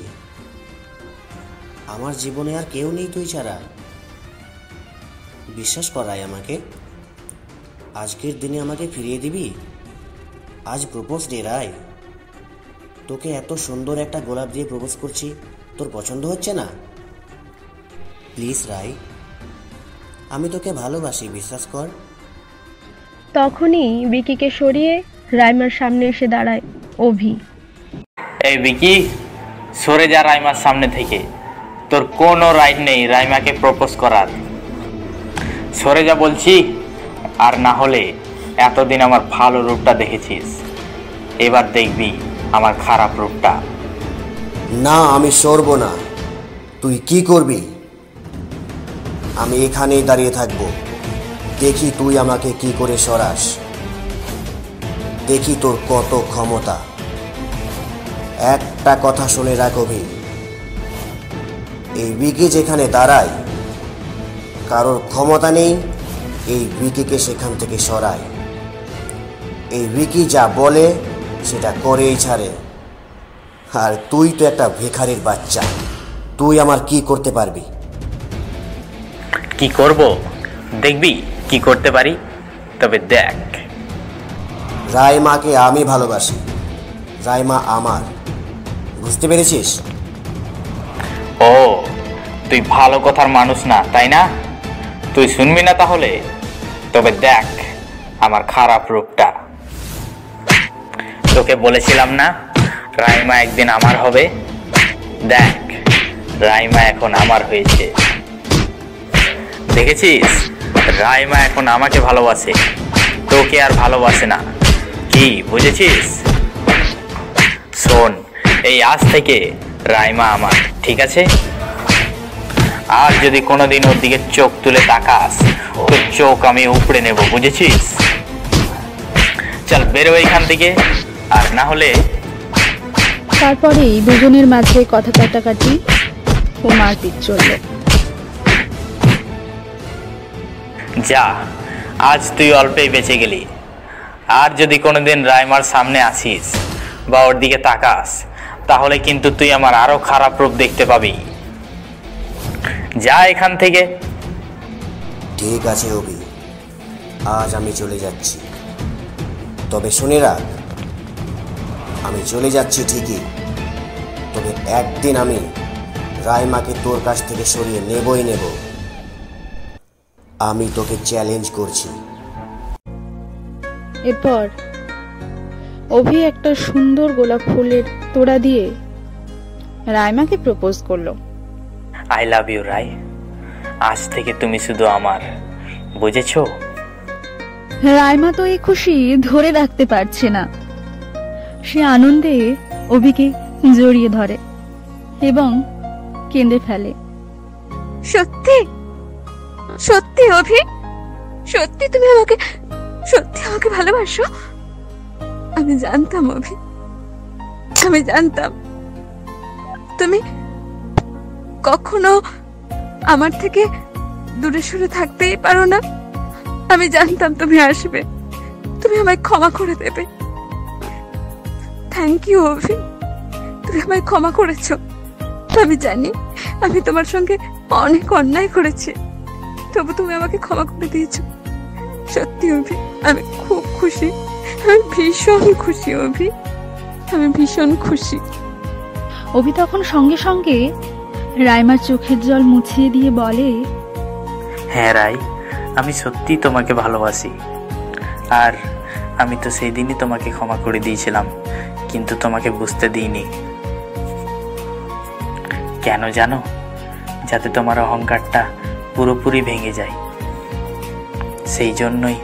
আমার জীবনে আর কেউ নেই তুই ছাড়া। বিশ্বাস কর রাই আমাকে, আজকের দিনে আমাকে ফিরিয়ে দিবি। আজ প্রপোজ ডে রাই, তোকে এত সুন্দর একটা গোলাপ দিয়ে প্রপোজ করছি, তোর পছন্দ হচ্ছে না? প্লিজ রাই, আমি তোকে ভালোবাসি, বিশ্বাস কর। তখনই বিকিকে সরিয়ে রাইমার সামনে এসে দাঁড়ায় অভি। এই বিকি, সরে যা রাইমার সামনে থেকে। তোর কোনো রাইট নেই রাইমাকে প্রপোজ করার। সরে যা বলছি, আর না হলে এতদিন আমার ভালো রূপটা দেখেছিস, এবার দেখবি আমার খারাপ রূপটা। না, আমি সরব না। তুই কি করবি? আমি এখানেই দাঁড়িয়ে থাকবো, দেখি তুই আমাকে কি করে সরাস, দেখি তোর কত ক্ষমতা। একটা কথা শুনে রাখ অভি, এই বিকি যেখানে দাঁড়ায় কারোর ক্ষমতা নেই এই বিকিকে সেখান থেকে সরায়। এই বিকি যা বলে সেটা করেই ছাড়ে। আর তুই তো একটা ভিখারির বাচ্চা, তুই আমার কি করতে পারবি? কি করব? দেখবি কি করতে পারি, তবে দেখ। রাইমাকে আমি ভালোবাসি, রাইমা আমার, বুঝতে পেরেছিস? ও, তুই ভালো কথার মানুষ না, তাই না? তুই শুনবি না তাহলে? তবে দেখ আমার খারাপ রূপটা। তোকে বলেছিলাম না রাইমা একদিন আমার হবে? দেখ, রাইমা এখন আমার হয়েছে। দেখেছিস, রাইমা এখন আমাকে ভালোবাসে, তোকে আর ভালোবাসে না। কি বুঝেছিস? শোন, এই আজ থেকে রাইমা আমার, ঠিক আছে? আর যদি কোনোদিন ওর দিকে চোখ তুলে তাকাস, তোর চোখ আমি উপড়ে নেব, বুঝেছিস? চল বেরো এখান থেকে, আর না হলে। তারপরেই দুজনের মাঝে কথা কাটাকাটি ও মারপিট চলল। যা, আজ তুই অল্পেই বেঁচে গেলি। আর যদি কোনোদিন রাইমার সামনে আসিস বা ওর দিকে তাকাস, তাহলে কিন্তু তুই আমার আরো খারাপ রূপ দেখতে পাবি। যা এখান থেকে। ঠিক আছে অভি, আজ আমি চলে যাচ্ছি, তবে শুনে রাখ, আমি চলে যাচ্ছি ঠিকই, তবে একদিন আমি রাইমাকে তোর কাছ থেকে সরিয়ে নেবই নেব। আমি তোকে চ্যালেঞ্জ করছি। এরপর অভি একটা সুন্দর গোলাপ ফুলের তোড়া দিয়ে রাইমাকে প্রপোজ করলো। আই লাভ ইউ রাই, আজ থেকে তুমি শুধু আমার, বুঝেছো? রাইমা তো এই খুশি ধরে রাখতে পারছে না, সে আনন্দে অভিকে জড়িয়ে ধরে এবং কেঁদে ফেলে। সত্যি সত্যি অভি, সত্যি তুমি আমাকে, সত্যি আমাকে ভালোবাসো? আমি জানতাম অভি, আমি জানতাম তুমি কখনো আমার থেকে দূরে সরে থাকতেই পারো না। আমি জানতাম তুমি আসবে, তুমি আমায় ক্ষমা করে দেবে। থ্যাংক ইউ অভি, তুমি আমায় ক্ষমা করেছো। আমি জানি আমি তোমার সঙ্গে অনেক অন্যায় করেছি, তবু তুমি আমাকে ক্ষমা করে দিয়েছো। সত্যি অভি, আমি খুব খুশি, আমি ভীষণ খুশি অভি, আমি ভীষণ খুশি। অভি তখন সঙ্গে সঙ্গে রাইমার চোখের জল মুছিয়ে দিয়ে বলে, হ্যাঁ রাই, আমি সত্যি তোমাকে ভালোবাসি। আর আমি তো সেই দিনই তোমাকে ক্ষমা করে দিয়েছিলাম, কিন্তু তোমাকে বুঝতে দিইনি। কেন জানো? যাতে তোমার অহংকারটা পুরোপুরি ভেঙে যায়। সেই জন্যই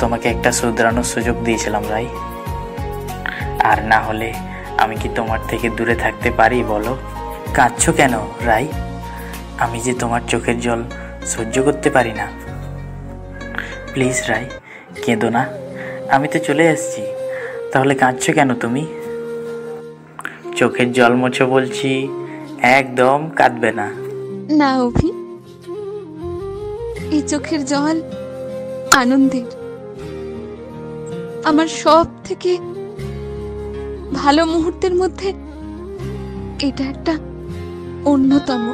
তোমাকে একটা শুধরানোর সুযোগ দিয়েছিলাম রাই। আর না হলে আমি কি তোমার থেকে দূরে থাকতে পারি বলো? কাঁদছো কেন রাই? আমি যে তোমার চোখের জল সহ্য করতে পারি না। প্লিজ রাই, কেঁদো না, আমি তো চলে এসেছি। তাহলে কাঁদছো কেন তুমি? চোখের জল মোছো বলছি, একদম কাঁদবে না। না অভি, এই চোখের জল আনন্দের। আমার সব থেকে ভালো মুহূর্তের মধ্যে এটা একটা অন্যতম।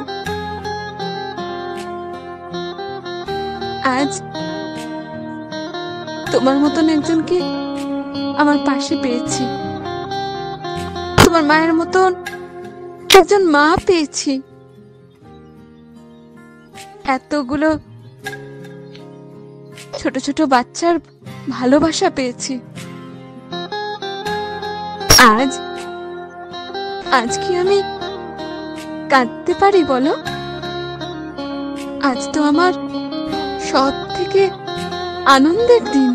আজ তোমার মতন একজনকে আমার পাশে পেয়েছি, তোমার মায়ের মতন একজন মা পেয়েছি, এতগুলো ছোট ছোট বাচ্চার ভালোবাসা পেয়েছি। আজ কি আমি কাঁদতে পারি বলো? আজ তো আমার সব থেকে আনন্দের দিন।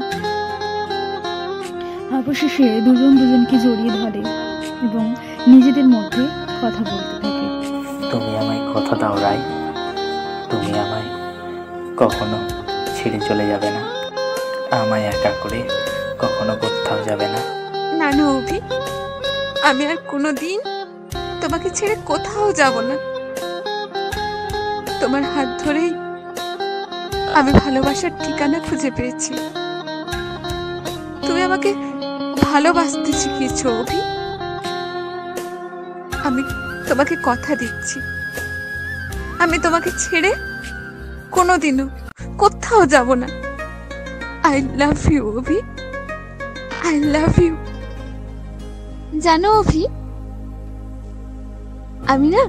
অবশেষে দুজন দুজনকে জড়িয়ে ধরে এবং নিজেদের মধ্যে কথা বলতে থাকে। তুমি আমায় কথা দাও রাই, তুমি আমায় কখনো ছেড়ে চলে যাবে না, আমায় একা করে কখনো কোথাও যাবে না। না না অভি, আমি আর কোনোদিন তোমাকে ছেড়ে কোথাও যাব না। তোমার হাত ধরেই আমি ভালোবাসার ঠিকানা খুঁজে পেয়েছি। তুমি আমাকে ভালোবাসতে শিখিয়েছো অভি। আমি তোমাকে কথা দিচ্ছি, আমি তোমাকে ছেড়ে কোনোদিনও কোথাও যাব না। I love you Abhi, I love you. জানো অভি, আমি না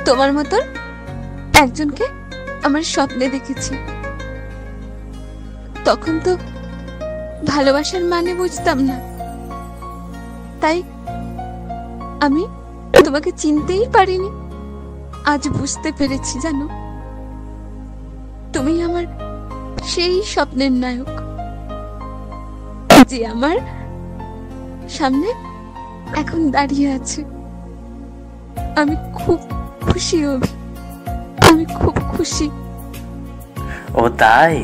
তোমার মতন একজনকে আমার স্বপ্নে দেখেছি। তখন তো ভালোবাসার মানে বুঝতাম না, তাই আমি তোমাকে চিনতেই পারিনি। আজ বুঝতে পেরেছি, জানো, তুমি আমার সেই স্বপ্নের নায়ক যে আমার সামনে এখন দাঁড়িয়ে আছে। আমি খুব খুশি অভি, আমি খুব খুশি। ও তাই?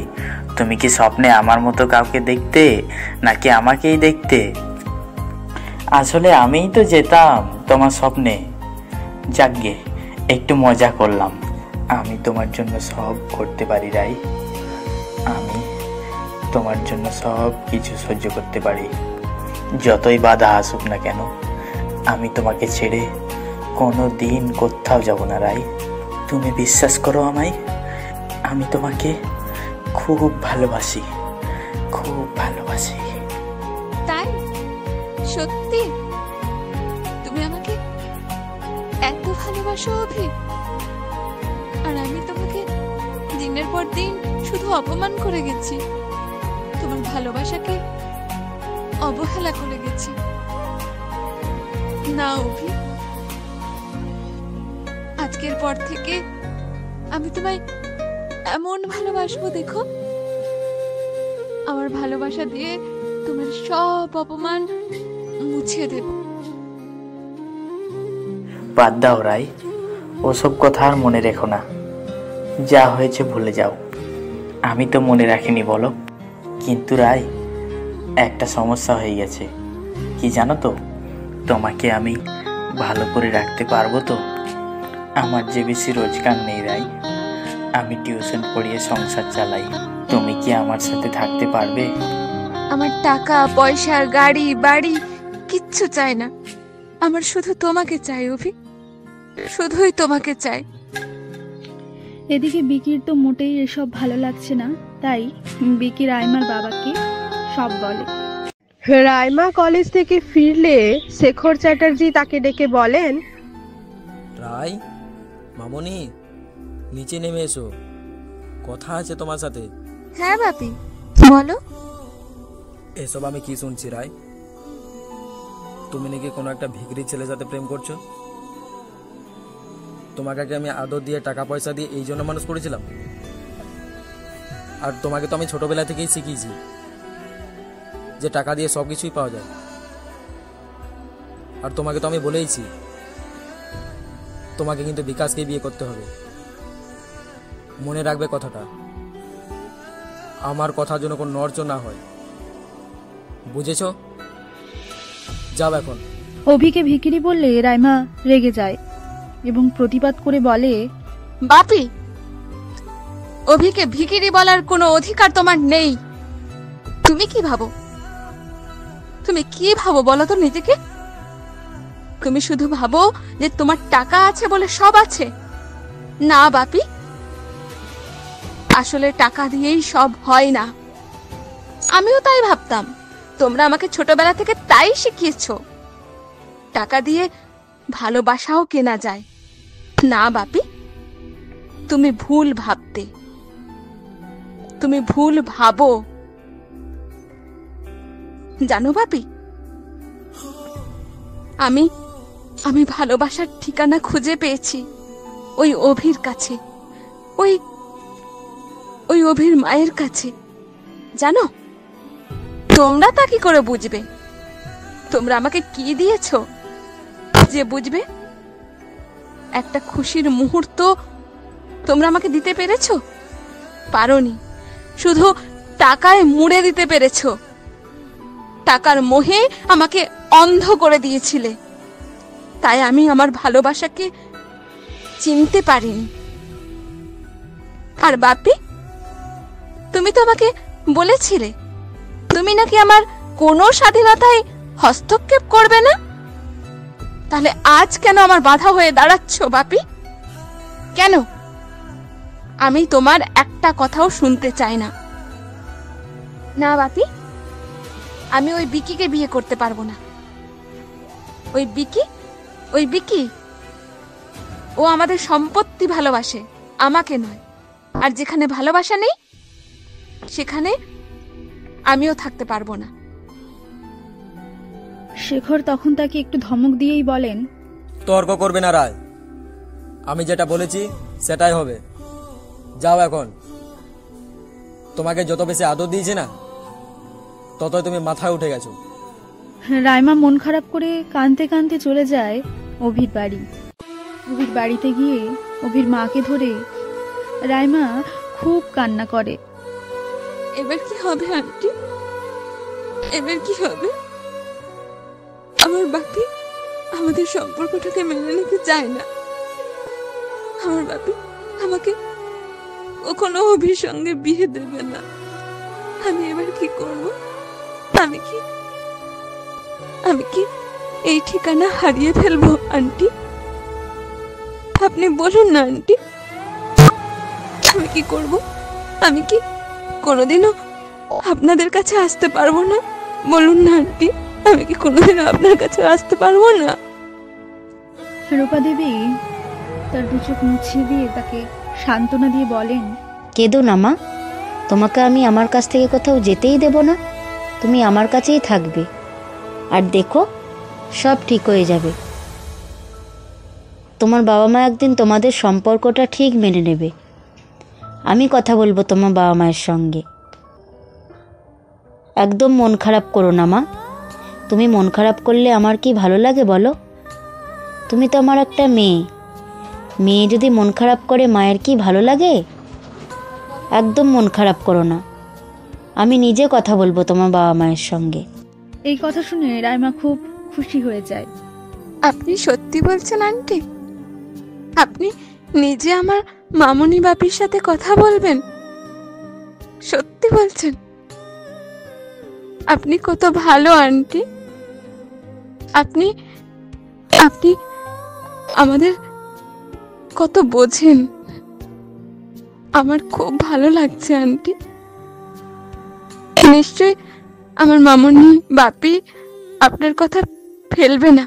তুমি কি স্বপ্নে আমার মতো কাউকে দেখতে, নাকি আমাকেই দেখতে? আসলে আমিই তো যেতাম তোমার স্বপ্নে। যাকগে, একটু মজা করলাম। আমি তোমার জন্য সব করতে পারি রাই, আমি তোমার জন্য সব কিছু সহ্য করতে পারি। যতই বাধা আসুক না কেন, আমি তোমাকে ছেড়ে কোনো দিন কোথাও যাব না রাই। তুমি বিশ্বাস করো আমায়, আমি তোমাকে খুব ভালোবাসি, খুব ভালোবাসি। তাই? সত্যি তুমি আমাকে এত ভালোবাসো অভি? আর আমি তোমাকে দিনের পর দিন শুধু অপমান করে গেছি, তোমার ভালোবাসাকে অবহেলা করে গেছি। না অভি, আজকের পর থেকে আমি তোমায় এমন ভালোবাসবো, দেখো, আমার ভালোবাসা দিয়ে তোমার সব অপমান মুছে দেব। বাদ দাও রাই, ওসব কথা আর মনে রেখো না। যা হয়েছে ভুলে যাও। আমি তো মনে রাখিনি বলো, কিন্তু রাই, একটা সমস্যা হয়ে গেছে। কি জানো তো? তোমাকে আমি ভালো করে রাখতে পারবো তো? আমার যে বেশি রোজগার নেই রাই, আমি টিউশন পড়িয়ে সংসার চালাই। তুমি কি আমার সাথে থাকতে পারবে? আমার টাকা পয়সা, গাড়ি বাড়ি কিচ্ছু চাই না, আমার শুধু তোমাকে চাই অভি, শুধুই তোমাকে চাই। এদিকে বিকির তো মোটেই এসব ভালো লাগছে না, তাই বিকি রাইমার বাবাকে সব বলে। রাইমা কলেজ থেকে ফিরলে শেখর চ্যাটার্জি তাকে ডেকে বলেন, রাই, মামনি, নিচে নেমে এসো, কথা আছে তোমার সাথে। হ্যাঁ বাপি, বলো। এসব আমি কি শুনছি রাই? তুমি নাকি কোনো একটা ভিখারি ছেলের সাথে প্রেম করছো? তোমাকে আমি আদর দিয়ে টাকা পয়সা দিয়ে এই জন্য মানুষ করেছিলাম, আর তোমাকে তো আমি ছোটবেলা থেকেই শিখিয়েছি যে টাকা দিয়ে সব কিছুই পাওয়া যায়। আর তোমাকে তো আমি বলেইছি তোমাকে কিন্তু বিকাশকে বিয়ে করতে হবে। মনে রাখবে কথাটা, আমার কথা যেন কোনো নড়চড় না হয়, বুঝেছো? যাও এখন। অভিকে ভিখিরি বললে রাইমা রেগে যায় এবং প্রতিবাদ করে বলে, বাপি, অভিকে ভিখিরি বলার কোনো অধিকার তোমার নেই। তুমি কি ভাবো? তুমি কি ভাবো বলো তো নিজেকে? তুমি শুধু ভাবো যে তোমার টাকা আছে বলে সব আছে। না বাপি, আসলে টাকা দিয়েই সব হয় না। আমিও তাই ভাবতাম, তোমরা আমাকে ছোটবেলা থেকে তাই শিখিয়েছো। টাকা দিয়ে ভালোবাসাও কেনা যায় না বাপি, তুমি ভুল ভাবতে, তুমি ভুল ভাবো। জানো বাপি, আমি আমি ভালোবাসার ঠিকানা খুঁজে পেয়েছি ওই অভির কাছে, ওই অভির মায়ের কাছে। জানো, তোমরা তা কি করে বুঝবে? তোমরা আমাকে কি দিয়েছো যে বুঝবে? একটা খুশির মুহূর্ত তোমরা আমাকে দিতে পেরেছো? পারোনি, শুধু টাকায় মুড়ে দিতে পেরেছো। টাকার মোহে আমাকে অন্ধ করে দিয়েছিলে, তাই আমি আমার ভালোবাসাকে চিনতে পারিনি। আর বাপি, তুমি তো আমাকে বলেছিলে তুমি নাকি আমার কোনো স্বাধীনতায় হস্তক্ষেপ করবে না। তাহলে আজ কেন আমার বাধা হয়ে দাঁড়াচ্ছ বাপি? কেন? আমি তোমার একটা কথাও শুনতে চাই না। না বাপি, আমি ওই বিকিকে বিয়ে করতে পারবো না। ওই বিকি ও আমাদের সম্পত্তি ভালোবাসে, আমাকে নয়। আর যেখানে ভালোবাসা নেই সেখানে আমিও থাকতে পারবো না। শেখর তখন তাকে একটু ধমক দিয়েই বলেন, তর্ক করবে না রায়, আমি যেটা বলেছি সেটাই হবে। যাও এখন। তোমাকে যত বেশি আদর দিয়েছে না, ততই তুমি মাথায় উঠে গেছো। রাইমা মন খারাপ করে কাঁদতে কাঁদতে চলে যায় অভির বাড়ি। অভির বাড়িতে গিয়ে অভির মাকে ধরে রাইমা খুব কান্না করে। এবার কি হবে আন্টি? এবার কি হবে? আমার বাপি আমাদের সম্পর্কটাকে মেনে নিতে চায় না। আমার বাপি আমাকে কখনো অভির সঙ্গে বিয়ে দেবে না। আমি এবার কি করব? আমি কি এই ঠিকানা হারিয়ে ফেলবো আন্টি? আপনি বলুন না আন্টি, আমি কি করব? আমি কি কোনোদিনও আপনাদের কাছে আসতে পারবো না? বলুন না আন্টি, আমি কি কোনোদিনও আপনার কাছে আসতে পারবো না? রূপা দেবী তার দু চোখ মুছিয়ে দিয়ে তাকে সান্ত্বনা দিয়ে বলেন, কেঁদো না মা, তোমাকে আমি আমার কাছ থেকে কোথাও যেতেই দেব না। তুমি আমার কাছেই থাকবে, আর দেখো সব ঠিক হয়ে যাবে। তোমার বাবা মা একদিন তোমাদের সম্পর্কটা ঠিক মেনে নেবে। আমি কথা বলবো তোমার বাবা মায়ের সঙ্গে। একদম মন খারাপ করো না মা। তুমি মন খারাপ করলে আমার কি ভালো লাগে বলো? তুমি তো আমার একটা মেয়ে যদি মন খারাপ করে মায়ের কি ভালো লাগে? একদম মন খারাপ করো না, আমি নিজে কথা বলবো তোমার বাবা মায়ের সঙ্গে। এই কথা শুনে রাইমা খুব খুশি হয়ে যায়। আপনি সত্যি বলছেন আন্টি? আপনি নিজে আমার মামুনি বাপির সাথে কথা বলবেন? সত্যি বলছেন? আপনি কত ভালো আন্টি। আপনি আপনি আমাদের কত বোঝেন। আমার খুব ভালো লাগছে আন্টি। নিশ্চয় আমার মামুনি বাপি আপনার কথা ফেলবে না।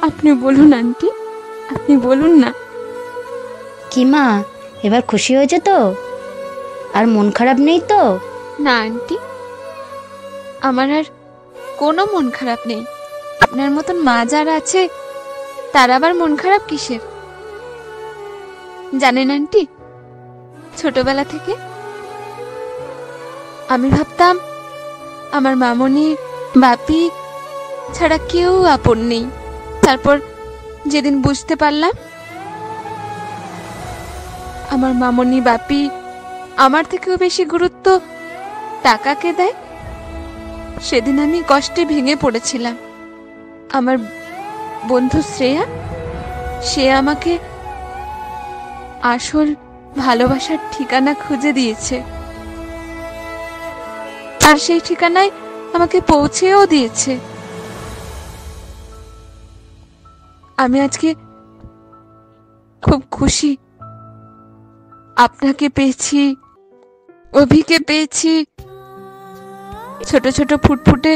আপনি বলুন আন্টি, আপনি বলুন না। কি মা, এবার খুশি হয়েছে তো? আর মন খারাপ নেই তো? না আন্টি, আমার আর কোনো মন খারাপ নেই। আপনার মতন মা যারা আছে তার আবার মন খারাপ কিসের? জানেন আন্টি, ছোটবেলা থেকে আমি ভাবতাম আমার মামুনি বাপি ছাড়া কেউ আপন নেই। তারপর যেদিন বুঝতে পারলাম আমার মামনি বাপি আমার থেকেও বেশি গুরুত্ব টাকাকে দেয়। সেদিন আমি কষ্টে ভেঙে পড়েছিলাম। আমার বন্ধু শ্রেয়া, সে আমাকে আসল ভালোবাসার ঠিকানা খুঁজে দিয়েছে, আর সেই ঠিকানায় আমাকে পৌঁছেও দিয়েছে। আমি আজকে খুব খুশি। আপনাকে পেয়েছি, অভিকে পেয়েছি, ছোট ছোট ফুটফুটে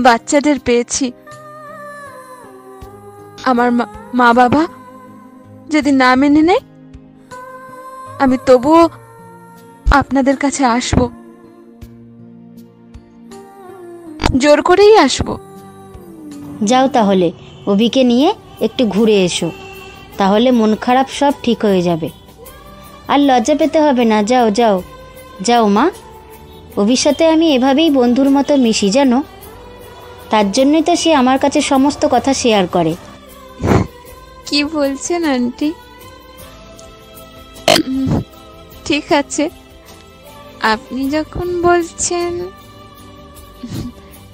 বাচ্চাদের পেয়েছি। আমার মা বাবা যদি না মেনে নেয়, আমি তবুও আপনাদের কাছে আসব, জোর করেই আসব। যাও তাহলে অভিকে নিয়ে একটু ঘুরে এসো, তাহলে মন খারাপ সব ঠিক হয়ে যাবে। আর লজ্জা পেতে হবে না, যাও যাও যাও মা। অভির সাথে আমি এভাবেই বন্ধুর মতো মিশি জানো, তার জন্যই তো সে আমার কাছে সমস্ত কথা শেয়ার করে। কি বলছেন আন্টি? ঠিক আছে, আপনি যখন বলছেন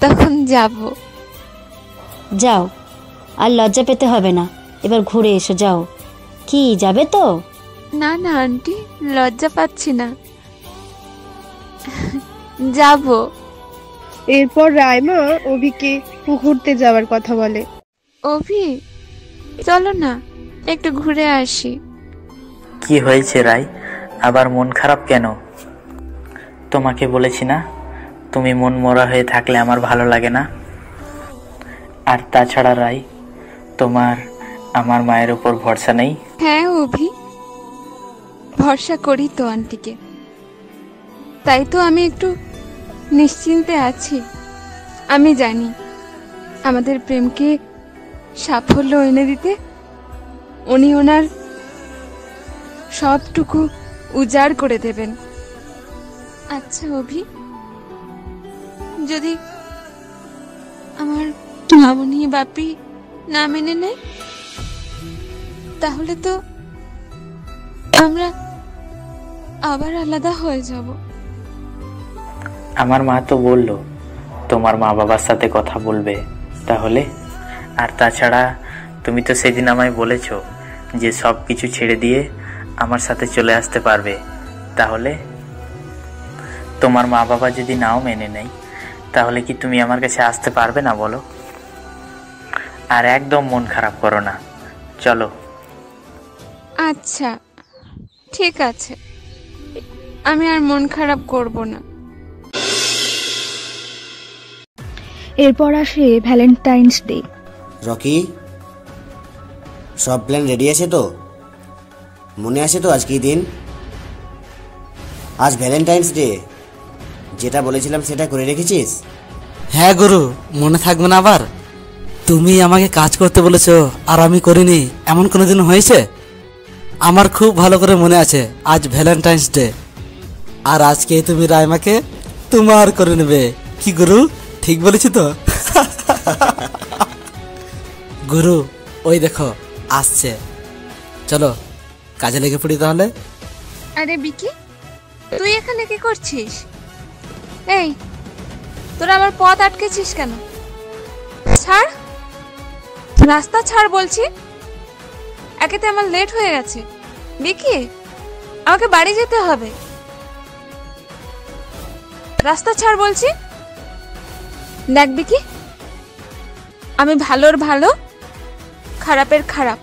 তখন যাব। যাও, আর লজ্জা পেতে হবে না, এবার ঘুরে এসো, যাও। কি যাবে তো? না না আন্টি, লজ্জা পাচ্ছি না, যাব। এরপর রাইমা অভিকে ঘুরতে যাওয়ার কথা বলে। অভি, চলো না একটু ঘুরে আসি। কি হয়েছে রাই, আবার মন খারাপ কেন? তোমাকে বলেছি না, তুমি মন মরা হয়ে থাকলে আমার ভালো লাগে না। আর তাছাড়া রাই, তোমার আমার মায়ের উপর ভরসা নেই? হ্যাঁ অভি, ভরসা করি তো আন্টিকে, তাই তো আমি একটু নিশ্চিন্তে আছি। আমি জানি আমাদের প্রেমকে সাফল্য এনে দিতে উনি ওনার সবটুকু উজাড় করে দেবেন। আচ্ছা অভি, যদি আমার মামনি বাপি না মেনে নেয়, তাহলে তো আমরা আবার আলাদা হয়ে যাব। আমার মা তো বললো তোমার মা বাবার সাথে কথা বলবে, তাহলে। আর তাছাড়া তুমি তো সেদিন আমায় বলেছো যে সব কিছু ছেড়ে দিয়ে আমার সাথে চলে আসতে পারবে, তাহলে তোমার মা বাবা যদি নাও মেনে নেয়, তাহলে কি তুমি আমার কাছে আসতে পারবে না বলো? আর একদম মন খারাপ করো না, চলো। আচ্ছা ঠিক আছে, আমি আর মন খারাপ করব না। এরপর আসে ভ্যালেন্টাইন্স ডে। রকি, সব প্ল্যান রেডি আছে তো? মনে আছে তো আজকের দিন? আজ ভ্যালেন্টাইন্স ডে, যেটা বলেছিলাম সেটা করে রেখেছিস? হ্যাঁ গুরু, মনে থাকবে না আবার? তুমি আমাকে কাজ করতে বলেছো আর আমি করিনি, এমন কোনোদিন হয়েছে? আমার খুব ভালো করে মনে আছে আজ ভ্যালেন্টাইন্স ডে, আর আজকে তুমি রাইমাকে তোমার করে নেবে। কি গুরু, ঠিক বলেছি তো? গুরু, ওই দেখো আসছে, চলো কাজে লেগে পড়ি তাহলে। আরে বিকি, তুই এখানে কি করছিস? এই, তোরা আমার পথ আটকেছিস কেন? ছাড়, রাস্তা ছাড় বলছি। একেতে আমার লেট হয়ে গেছে। বিকি, আমাকে বাড়ি যেতে হবে, রাস্তা ছাড় বলছি। দেখ বিকি, আমি ভালোর ভালো, খারাপের খারাপ,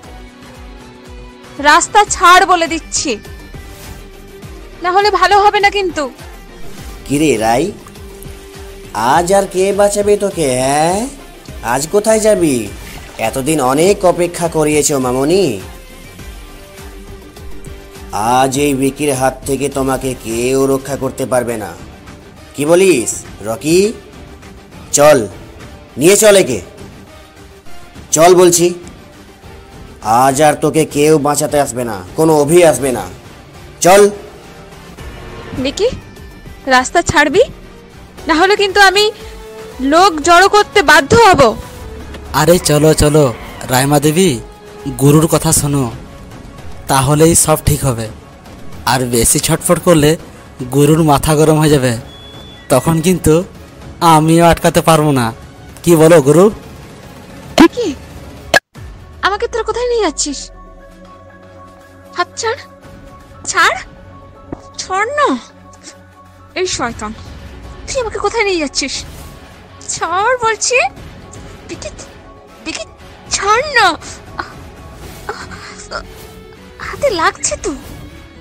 রাস্তা ছাড় বলে দিচ্ছি, না হলে ভালো হবে না কিন্তু। কিরে রাই, আজ আর কে বাঁচাবে তোকে? হ্যাঁ, আজ কোথায় যাবি? এতদিন অনেক অপেক্ষা করিয়েছ মামনি, আজ এই বিকির হাত থেকে তোমাকে কেউ রক্ষা করতে পারবে না। কি বলিস রকি? চল, নিয়ে চল একে, চল বলছি। আজ আর তোকে কেউ বাঁচাতে আসবে না, কোনো অভি আসবে না, চল। বিকি, রাস্তা ছাড়বি, না হলে কিন্তু আমি লোক জড়ো করতে বাধ্য হব। আরে চলো চলো রাইমা দেবী, গুরুর কথা শোনো, তাহলেই সব ঠিক হবে। আর বেশি ছটফট করলে গরুর মাথা গরম হয়ে যাবে, তখন কিন্তু আমিও আটকাতে পারবো না। কি বলো গুরু? কি আমাকে তোরা কোথায় নিয়ে যাচ্ছিস? হাত ছাড়, ছাড়, ছাড় না। এই শয়তান, তুই আমাকে কোথায় নিয়ে যাচ্ছিস? ছাড় বলছি। বিকি, বিকি, ছাড় না। হাতে লাগছে তো।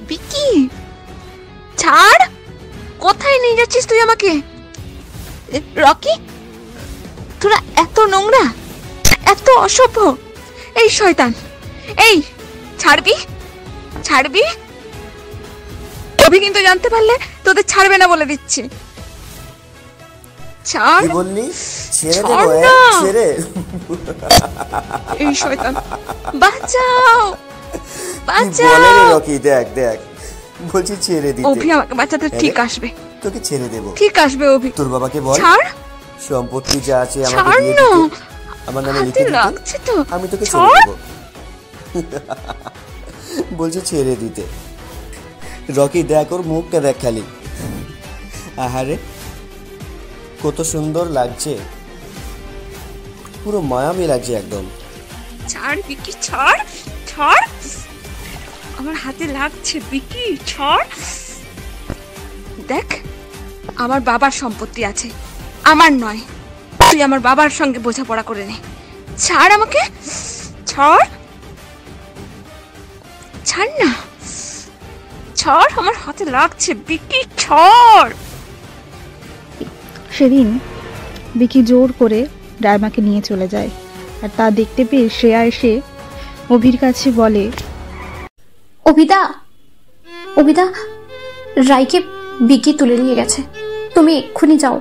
বিকি, ছাড়। কোথায় নিয়ে যাচ্ছিস তুই আমাকে? রকি, তোরা এত নোংরা, এত অসভ্য। এই শয়তান, এই ছাড়বি, ছাড়বি। অভি কিন্তু জানতে পারলে তোদের ছাড়বে না বলে দিচ্ছি। ছাড়। কি বললি? ছেড়ে ছাড় দেবো? না। ছেড়ে? এই শয়তান, বাঁচাও, কি বাঁচাও। বলে রে রকি? দেখ দেখ, বলছি ছেড়ে দিতে। অভি আমাকে বাঁচাতে ঠিক আসবে, তোকে ছেড়ে দেবো। ঠিক আসবে অভি। তোর বাবাকে বল ছাড়, সম্পত্তি যা আছে আমাকে ছাড় দিয়ে না। দিতে, আমার নামে হাতে লিখে দিতে, লাগছে তো। আমি তোকে ছেড়ে ছাড়। দেবো। বলছি ছেড়ে দিতে। রকি দেখ, ওর মুখটা দেখ খালি। আহারে কত সুন্দর লাগছে, পুরো মায়ামি লাগছে একদম। ছাড় বিকি, ছাড়, ছাড়। আমার হাতে লাগছে বিকি, ছাড়। দেখ, আমার বাবার সম্পত্তি আছে, আমার নয়। তুই আমার বাবার সঙ্গে বোঝাপড়া করে নে। ছাড় আমাকে, ছাড়, ছাড় না, ছাড়। আমার হাতে লাগছে বিকি, ছাড়। সেদিন বিকি জোর করে রাইমাকে নিয়ে চলে যায়, আর তা দেখতে পেয়ে শ্রেয়া এসে অভির কাছে বলে, অভিদা, অভিদা, রাইকে বিকি তুলে নিয়ে গেছে। তুমি এক্ষুনি যাও,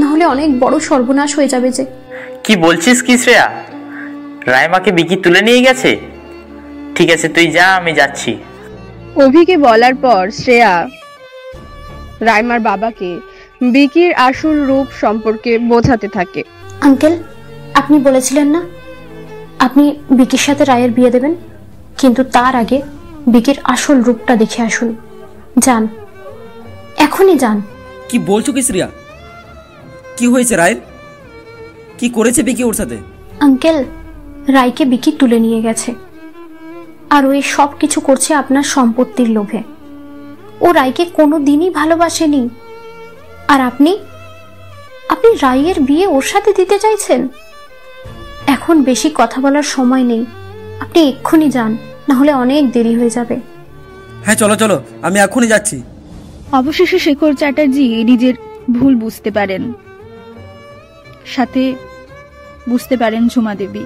নাহলে অনেক বড় সর্বনাশ হয়ে যাবে যে। কি বলছিস কি শ্রেয়া? রাইমাকে বিকি তুলে নিয়ে গেছে? ঠিক আছে, তুই যা, আমি যাচ্ছি। অভিকে বলার পর শ্রেয়া রাইমার বাবাকে বিকির আসল রূপ সম্পর্কে বোঝাতে থাকে। আঙ্কেল, আপনি বলেছিলেন না আপনি বিকির সাথে রায়ের বিয়ে দেবেন, কিন্তু তার আগে বিকির আসল রূপটা দেখে আসুন। যান, এখনই যান। কি বলছো কি শ্রেয়া? কি হয়েছে রায়ের? কি করেছে বিকি ওর সাথে? আঙ্কেল, রায়কে বিকি তুলে নিয়ে গেছে, আর ওই সব কিছু করছে আপনার সম্পত্তির লোভে। ও রায়কে কোনোদিনই ভালোবাসেনি, আর আপনি আপনি রায়ের বিয়ে ওর সাথে দিতে চাইছেন। এখন বেশি কথা বলার সময় নেই, আপনি এক্ষুনি যান, না হলে অনেক দেরি হয়ে যাবে। হ্যাঁ চলো চলো, আমি এখনই যাচ্ছি। অবশেষে শেখর চ্যাটার্জি নিজের ভুল বুঝতে পারেন, সাথে বুঝতে পারেন ঝুমা দেবী,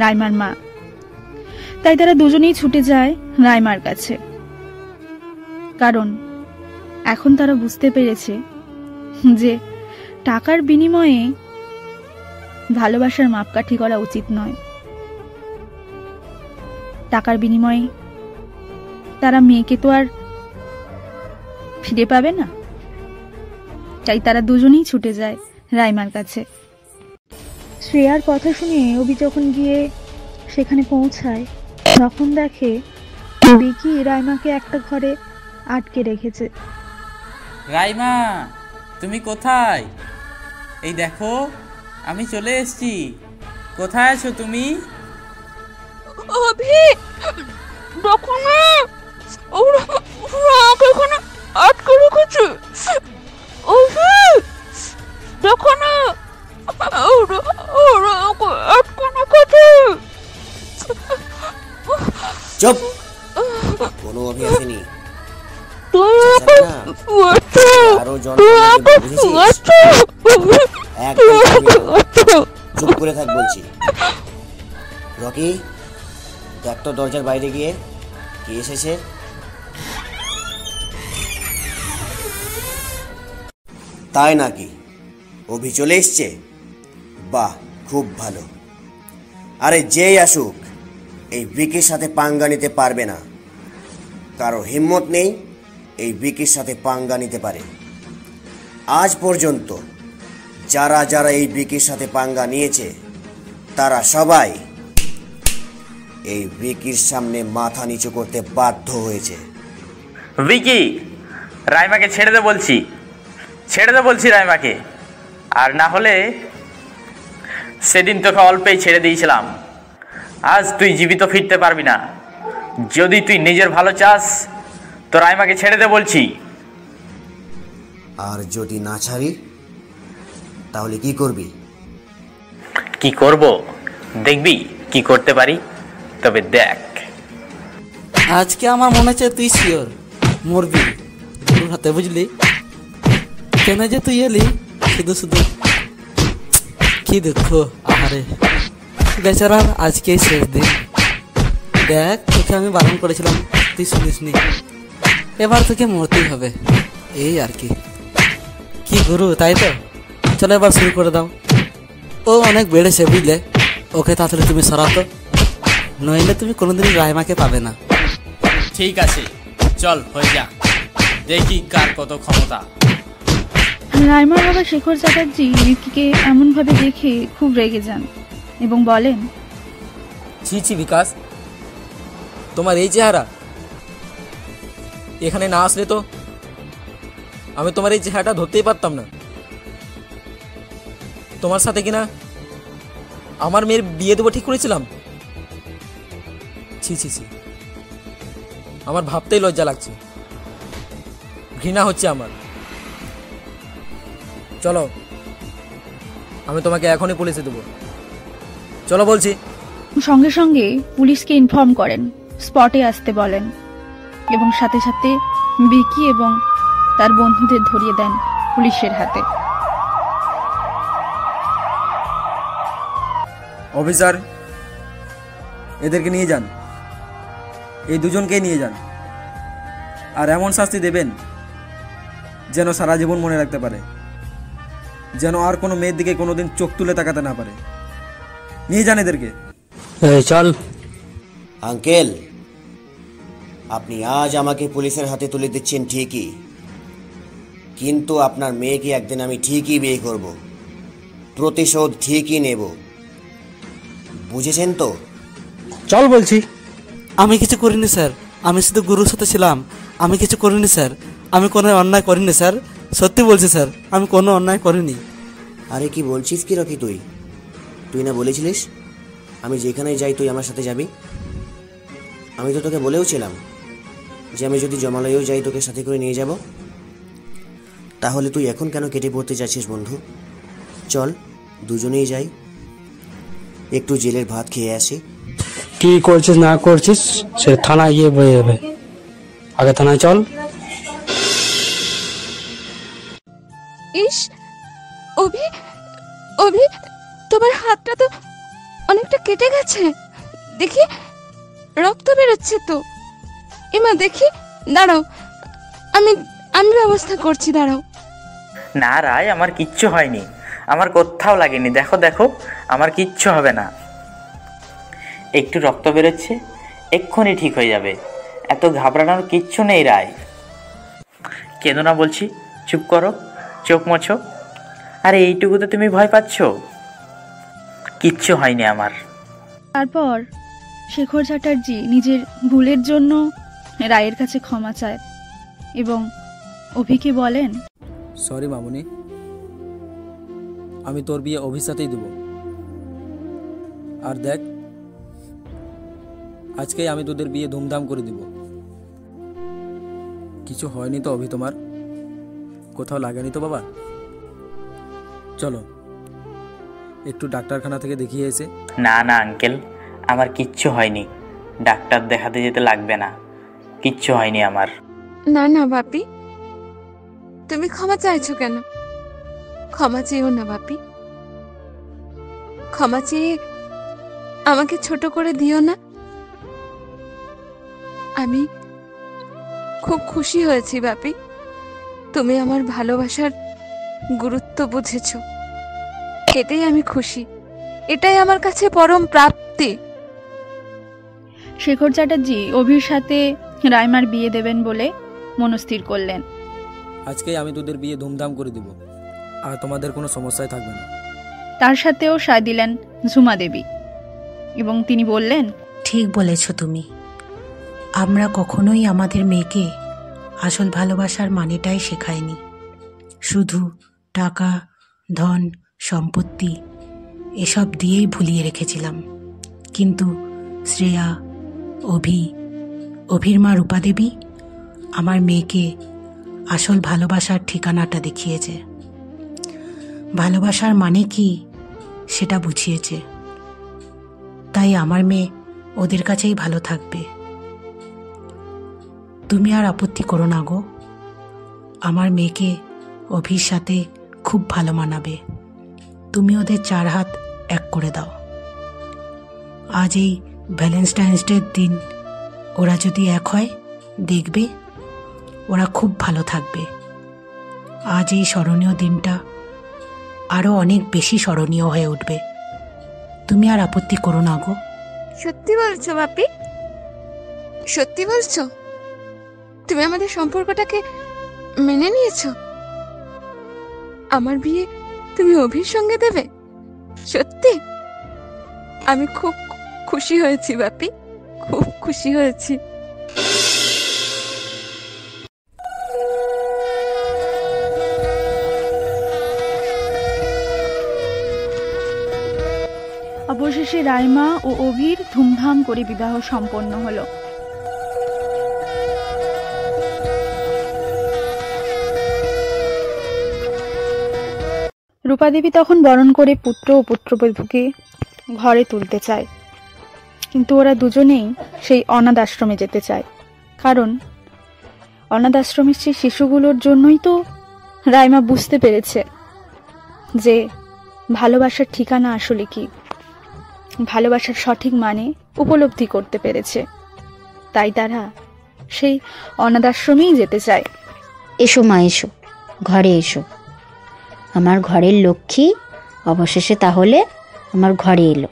রাইমার মা। তাই তারা দুজনেই ছুটে যায় রাইমার কাছে, কারণ এখন তারা বুঝতে পেরেছে যে টাকার বিনিময়ে ভালোবাসার মাপকাঠি করা উচিত নয়। টাকার বিনিময়ে তারা মেয়েকে তো আর ফিরে পাবে না, তাই তারা দুজনেই ছুটে যায় রাইমার কাছে। শ্রেয়ার কথা শুনে অভি যখন গিয়ে সেখানে পৌঁছায়, তখন দেখে বিকি রাইমাকে একটা ঘরে আটকে রেখেছে। রাইমা, তুমি কোথায়? এই দেখো, আমি চলে এসেছি। কোথায় আছো তুমি? অভি, দেখো না, ওরা আমাকে এখানে আটকে রেখেছে। অভি, দেখো না, ওরা আমাকে আটকে রেখেছে। চুপ, কোনো অভি আসেনি। তুই আমাকে শুয়েছো, তুই আমাকে শুয়েছো। চুপ করে থাক বলছি। রকি, দেখ তো দরজার বাইরে গিয়ে কে এসেছে। তাই নাকি? অভি চলে এসছে? বাহ, খুব ভালো। আরে যেই আসুক, এই বিকির সাথে পাঙ্গা নিতে পারবে না। কারো হিম্মত নেই এই বিকির সাথে পাঙ্গা নিতে পারে। আজ পর্যন্ত যারা যারা এই বিকির সাথে পাঙ্গা নিয়েছে, তারা সবাই এই বিকির সামনে মাথা নিচু করতে বাধ্য হয়েছে। ভিকি, রাইমাকে ছেড়ে দে বলছি, ছেড়ে দে বলছি রাইমাকে। আর না হলে সেদিন তোকে অল্পেই ছেড়ে দিয়েছিলাম, আজ তুই জীবিত ফিরতে পারবি না। যদি তুই নিজের ভালো চাস তো রাইমাকে ছেড়ে দে বলছি। আর যদি না ছাড়ি তাহলে কি করবি? কি করব দেখবি কি করতে পারি, তবে দেখ। আজকে আমার মনে হচ্ছে তুই শিওর মরবি তোর হাতে, বুঝলি? কেন যে তুই এলি শুধু শুধু, কি দুঃখ। আহারে বেচারার আজকেই শেষ দিন। দেখ, তোকে আমি বারণ করেছিলাম, তুই শুনিসনি। এবার তোকে মরতেই হবে, এই আর কি। কি গুরু, তাই তো? চলো এবার শুরু করে দাও। ও অনেক বেড়েছে বুঝলে, ওকে তাড়াতাড়ি তুমি সরাতো, নইলে তুমি কোনোদিনই রাইমাকে পাবে না। ঠিক আছে, চল হয়ে যা, দেখি কার কত ক্ষমতা। রাইমার বাবা শেখর চ্যাটার্জি রিকিকে এমনভাবে দেখে খুব রেগে যান এবং বলেন, ছি ছি বিকাশ, তোমার এই চেহারা, এখানে না আসলে তো আমি তোমার এই চেহারাটা ধরতেই পারতাম না। তোমার সাথে কিনা আমার মেয়ের বিয়ে দেবো ঠিক করেছিলাম। ছি ছি ছি, আমার ভাবতেই লজ্জা লাগছে, ঘৃণা হচ্ছে আমার। চলো, আমি তোমাকে এখনই পুলিশে দেবো, চলো বলছি। সঙ্গে সঙ্গে পুলিশকে ইনফর্ম করেন, স্পটে আসতে বলেন এবং সাথে সাথে ভিকি এবং তার বন্ধুদের ধরিয়ে দেন পুলিশের হাতে। অফিসার, এদেরকে নিয়ে যান, এই দুজনকেই নিয়ে যান, আর এমন শাস্তি দেবেন যেন সারা জীবন মনে রাখতে পারে, যেন আর কোনো মেয়ের দিকে কোনোদিন চোখ তুলে তাকাতে না পারে। নিয়ে যান এদেরকে। চল। আঙ্কেল, আপনি আজ আমাকে পুলিশের হাতে তুলে দিচ্ছেন ঠিকই, কিন্তু আপনার মেয়েকে একদিন আমি ঠিকই বিয়ে করব, প্রতিশোধ ঠিকই নেব, বুঝেছেন তো? চল বলছি। আমি কিছু করিনি স্যার, আমি শুধু গুরুর সাথে ছিলাম, আমি কিছু করিনি স্যার, আমি কোনো অন্যায় করিনি স্যার, সত্যি বলছি স্যার, আমি কোনো অন্যায় করিনি। আরে কি বলছিস কি রকি? তুই না বলেছিলিস আমি যেখানে যাই তুই আমার সাথে যাবি? আমি তো তোকে বলেওছিলাম যে আমি যদি জমালয়েও যাই তোকে সাথে করে নিয়ে যাব। তাহলে তুই এখন কেন কেটে পড়তে যাচ্ছিস বন্ধু? চল দুজনেই যাই, একটু জেলের ভাত খেয়ে আসি। কি করছিস না করছিস সে থানায় গিয়ে বয়ে যাবে, আগে থানায় চল। ইস, অভি, অভি, তোমার হাতটা তো অনেকটা কেটে গেছে, দেখি রক্ত বেরোচ্ছে তো। এমা দেখি, দাঁড়াও, আমি আমি ব্যবস্থা করছি, দাঁড়াও। না রায়, আমার কিচ্ছু হয়নি, আমার কোথাও লাগেনি, দেখো দেখো, আমার কিচ্ছু হবে না। একটু রক্ত বেরোচ্ছে, এক্ষুনি ঠিক হয়ে যাবে, এত ঘাবড়ানোর কিচ্ছু নেই রায়। কেঁদো না বলছি, চুপ করো, চোখ মোছো। আরে এইটুকুতে তুমি ভয় পাচ্ছ? কিচ্ছু হয়নি আমার। তারপর শেখর চ্যাটার্জি নিজের ভুলের জন্য রায়ের কাছে ক্ষমা চায় এবং অভিকে বলেন, সরি মামুনি, আমি তোর বিয়ে অভির সাথেই দেবো। আর দেখ, আজকেই আমি তোদের বিয়ে ধুমধাম করে দিব। কিছু হয়নি তো অভি? তোমার কোথাও লাগেনি তো বাবা? চলো একটু ডাক্তারখানা থেকে দেখিয়ে এসে। না না আঙ্কেল, আমার কিচ্ছু হয়নি, ডাক্তার দেখাতে যেতে লাগবে না, কিচ্ছু হয়নি আমার। না না বাপি, তুমি ক্ষমা চাইছো কেন? ক্ষমা চেয়েও না বাপি, ক্ষমা চেয়ে আমাকে ছোট করে দিও না। আমি খুব খুশি হয়েছি বাপি, তুমি আমার ভালোবাসার গুরুত্ব বুঝেছো, এটাই আমি খুশি, এটাই আমার কাছে পরম প্রাপ্তি। শেখর চ্যাটার্জি অভির সাথে রাইমার বিয়ে দেবেন বলে মনস্থির করলেন। আজকেই আমি তোদের বিয়ে ধুমধাম করে দিব, আর তোমাদের কোনো সমস্যাই থাকবে না। তার সাথেও সায় দিলেন ঝুমা দেবী এবং তিনি বললেন, ঠিক বলেছ তুমি, আমরা কখনোই আমাদের মেয়েকে আসল ভালোবাসার মানেটাই শেখায়নি। শুধু টাকা, ধন, সম্পত্তি এসব দিয়েই ভুলিয়ে রেখেছিলাম। কিন্তু শ্রেয়া, অভির মা রূপাদেবী আমার মেয়েকে আসল ভালোবাসার ঠিকানাটা দেখিয়েছে। ভালোবাসার মানে কি সেটা বুঝিয়েছে। তাই আমার মেয়ে ওদের কাছেই ভালো থাকবে। তুমি আর আপত্তি করো না গো। আমার মেয়েকে অভির সাথে খুব ভালো মানাবে। তুমি ওদের 4 হাত এক করে দাও। আজ এই ভ্যালেন্টাইন্স ডের দিন ওরা যদি এক হয়, দেখবে ওরা খুব ভালো থাকবে। আজ এই স্মরণীয় দিনটা আরো অনেক বেশি স্মরণীয় হয়ে উঠবে। তুমি আর আপত্তি করো না গো। সত্যি বলছো বাপি? সত্যি বলছো? তুমি আমাদের সম্পর্কটাকে মেনে নিয়েছো? আমার বিয়ে তুমি অভির সঙ্গে দেবে? সত্যি? আমি খুব খুশি হয়েছি বাপি, খুব খুশি হয়েছি। অবশেষে রাইমা ও অভির ধুমধাম করে বিবাহ সম্পন্ন হলো। রূপাদেবী তখন বরণ করে পুত্র ও পুত্রবধূকে ঘরে তুলতে চায়, কিন্তু ওরা দুজনেই সেই অনাথ আশ্রমে যেতে চায়। কারণ অনাথ আশ্রমের সেই শিশুগুলোর জন্যই তো রাইমা বুঝতে পেরেছে যে ভালোবাসার ঠিকানা আসলে কি, ভালোবাসার সঠিক মানে উপলব্ধি করতে পেরেছে। তাই তারা সেই অনাথ আশ্রমেই যেতে চায়। এসো মা, এসো, ঘরে এসো। আমার ঘরের লক্ষ্মী অবশেষে তাহলে আমার ঘরে এলো।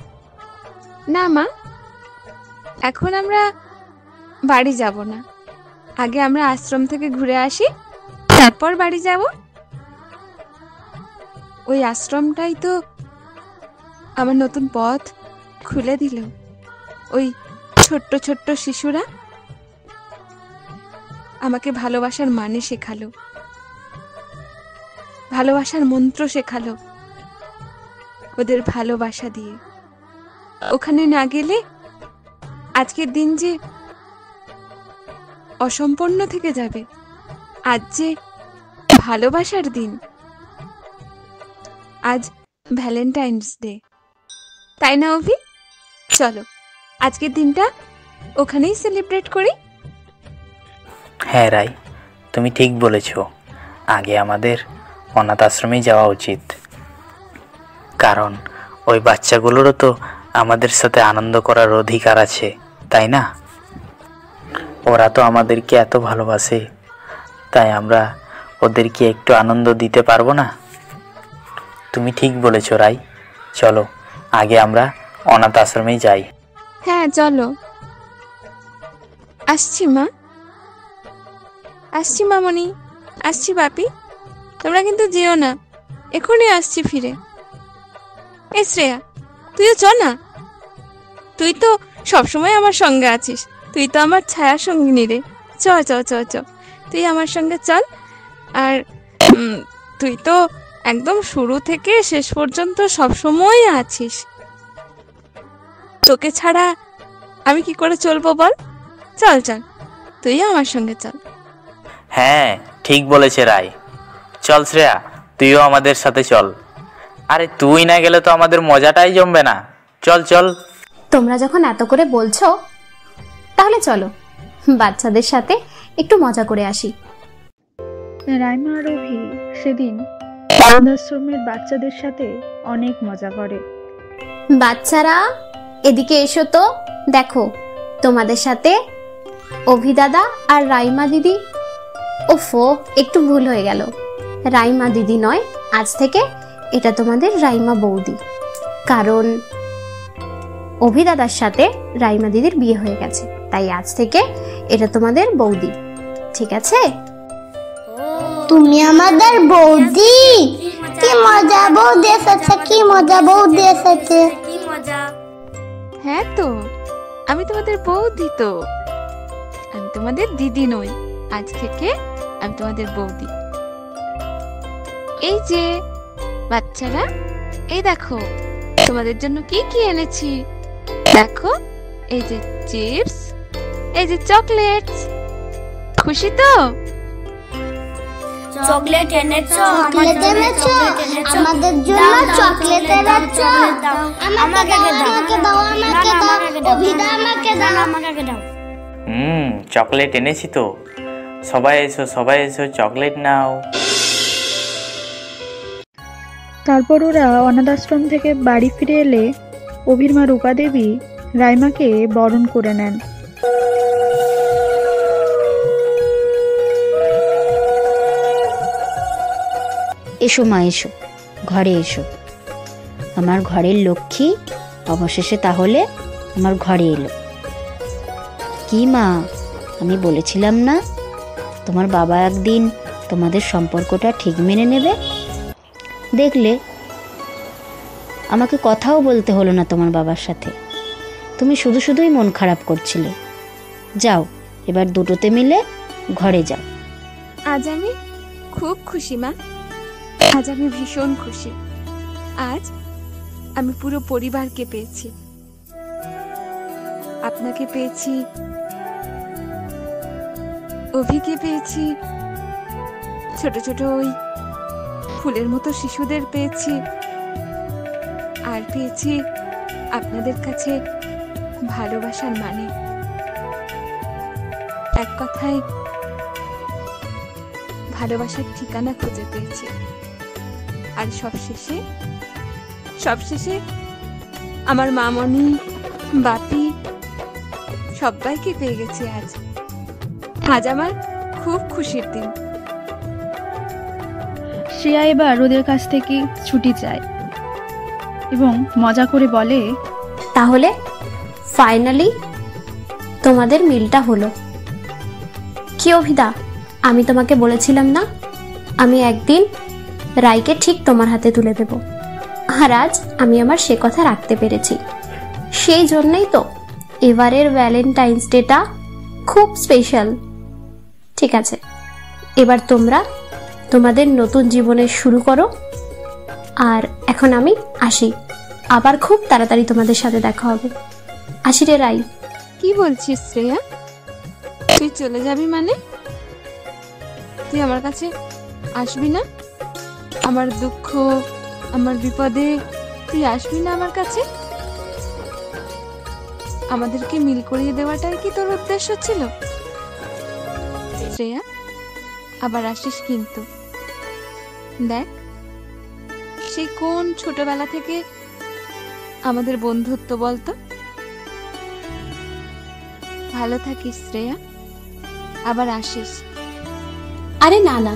না মা, এখন আমরা বাড়ি যাব না। আগে আমরা আশ্রম থেকে ঘুরে আসি, তারপর বাড়ি যাব। ওই আশ্রমটাই তো আমার নতুন পথ খুলে দিল। ওই ছোট্ট ছোট্ট শিশুরা আমাকে ভালোবাসার মানে শেখালো, ভালোবাসার মন্ত্র শেখালো ওদের ভালোবাসা দিয়ে। ওখানে না গেলে আজকের দিন যে অসম্পূর্ণ থেকে যাবে। আজ যে ভালোবাসার দিন, আজ ভ্যালেন্টাইন্স ডে, তাই না অভি? চলো আজকের দিনটা ওখানেই সেলিব্রেট করি। হ্যাঁ রাই, তুমি ঠিক বলেছ। আগে আমাদের অনাথ আশ্রমে যাওয়া উচিত, কারণ ওই বাচ্চাগুলোরও তো আমাদের সাথে আনন্দ করার অধিকার আছে, তাই না? ওরা তো আমাদেরকে এত ভালোবাসে, তাই আমরা ওদেরকে একটু আনন্দ দিতে পারবো না? তুমি ঠিক বলেছ রাই, চলো আগে আমরা অনাথ আশ্রমে যাই। হ্যাঁ চলো। আসছি মা, আসছি মামনি, আসছি বাপি। তোমরা কিন্তু যেও না, এখনই আসছি ফিরে। এই শ্রেয়া, তুইও চ না। তুই তো সবসময় আমার সঙ্গে আছিস, তুই তো আমার ছায়া সঙ্গিনী রে। চ চ চ চ, তুই আমার সঙ্গে চল। আর তুই তো একদম শুরু থেকে শেষ পর্যন্ত সবসময় আছিস। তোকে ছাড়া আমি কি করে চলবো বল? চল চল, তুইও আমার সঙ্গে চল। হ্যাঁ ঠিক বলেছে রাই, চল শ্রেয়া, তুইও আমাদের সাথে চল। আরে তুই না গেলে তো আমাদের মজাটাই জমবে না। চল চল। তোমরা যখন এত করে বলছো, তাহলে চলো বাচ্চাদের সাথে একটু মজা করে আসি। রাইমা আর অভি সেদিন অনাথাশ্রমের বাচ্চাদের সাথে অনেক মজা করে। বাচ্চারা এদিকে এসো তো, দেখো তোমাদের সাথে অভি দাদা আর রাইমা দিদি। ওফো, একটু ভুল হয়ে গেল, রাইমা দিদি নয়, আজ থেকে এটা তোমাদের রাইমা বৌদি। কারণ অভি দাদার সাথে রাইমা দিদির বিয়ে হয়ে গেছে, তাই আজ থেকে এটা তোমাদের বৌদি, ঠিক আছে? তুমি আমাদের বৌদি? কি মজা, বৌদি এসেছে, কি মজা, বৌদি এসেছে। হ্যাঁ তো, আমি তোমাদের বৌদি তো, আমি তোমাদের দিদি নই। আজ থেকে আমি তোমাদের বৌদি। এই যে বাচ্চারা, এই দেখো তোমাদের জন্য কি কি এনেছি। দেখো, এই যে চিপস, এই যে চকলেটস। খুশি তো? চকলেট এনেছো, চকলেট এনেছো, আমাদের জন্য চকলেট এনেছো। আমাকে দাও, আমাকে দাও, আমাকে দাও, অভিদা আমাকে দাও, আমাকে দাও। চকলেট এনেছি তো, সবাই এসো, সবাই এসো, চকলেট নাও। তারপর ওরা অনাথ আশ্রম থেকে বাড়ি ফিরে এলে অভির মা রূপা দেবী রাইমাকে বরণ করে নেন। এসো মা, এসো, ঘরে এসো। আমার ঘরের লক্ষ্মী অবশেষে তাহলে আমার ঘরে এলো। কি মা, আমি বলেছিলাম না তোমার বাবা একদিন তোমাদের সম্পর্কটা ঠিক মেনে নেবে? দেখলে, আমাকে কথাও বলতে হলো না তোমার বাবার সাথে। তুমি শুধু শুধুই মন খারাপ করছিলে। যাও, এবার দুটোতে মিলে ঘরে যাও। আজ আমি খুব খুশি মা, আজ আমি ভীষণ খুশি। আজ আমি পুরো পরিবারকে পেয়েছি। আপনাকে পেয়েছি, অভিকে পেয়েছি, ছোট ছোট ওই ফুলের মতো শিশুদের পেয়েছি, আর পেয়েছি আপনাদের কাছে ভালোবাসার মানে। এক কথায় ভালোবাসার ঠিকানা খুঁজে পেয়েছি। আর সবশেষে আমার মামনি, বাপি সবাইকে পেয়ে গেছি। আজ আমার খুব খুশির দিন। শ্রেয়া এবার ওদের কাছ থেকে ছুটি চায় এবং মজা করে বলে, তাহলে ফাইনালি তোমাদের মিলটা হলো। কি অভিদা, আমি তোমাকে বলেছিলাম না আমি একদিন রাইকে ঠিক তোমার হাতে তুলে দেব, আর আজ আমি আমার সে কথা রাখতে পেরেছি। সেই জন্যই তো এবারের ভ্যালেন্টাইন্স ডেটা খুব স্পেশাল। ঠিক আছে, এবার তোমরা তোমাদের নতুন জীবনের শুরু করো। আর এখন আমি আসি, আবার খুব তাড়াতাড়ি তোমাদের সাথে দেখা হবে। আসি রে রাই। কি বলছিস শ্রেয়া? তুই চলে যাবি মানে? তুই আমার কাছে আসবি না? আমার দুঃখ, আমার বিপদে তুই আসবি না আমার কাছে? আমাদেরকে মিল করিয়ে দেওয়াটাই কি তোর উদ্দেশ্য ছিল? শ্রেয়া, আবার আসিস কিন্তু। দেখ, সেই কোন ছোটবেলা থেকে আমাদের বন্ধুত্ব বলতো। ভালো থাকিস শ্রেয়া, আবার আসিস। আরে না না,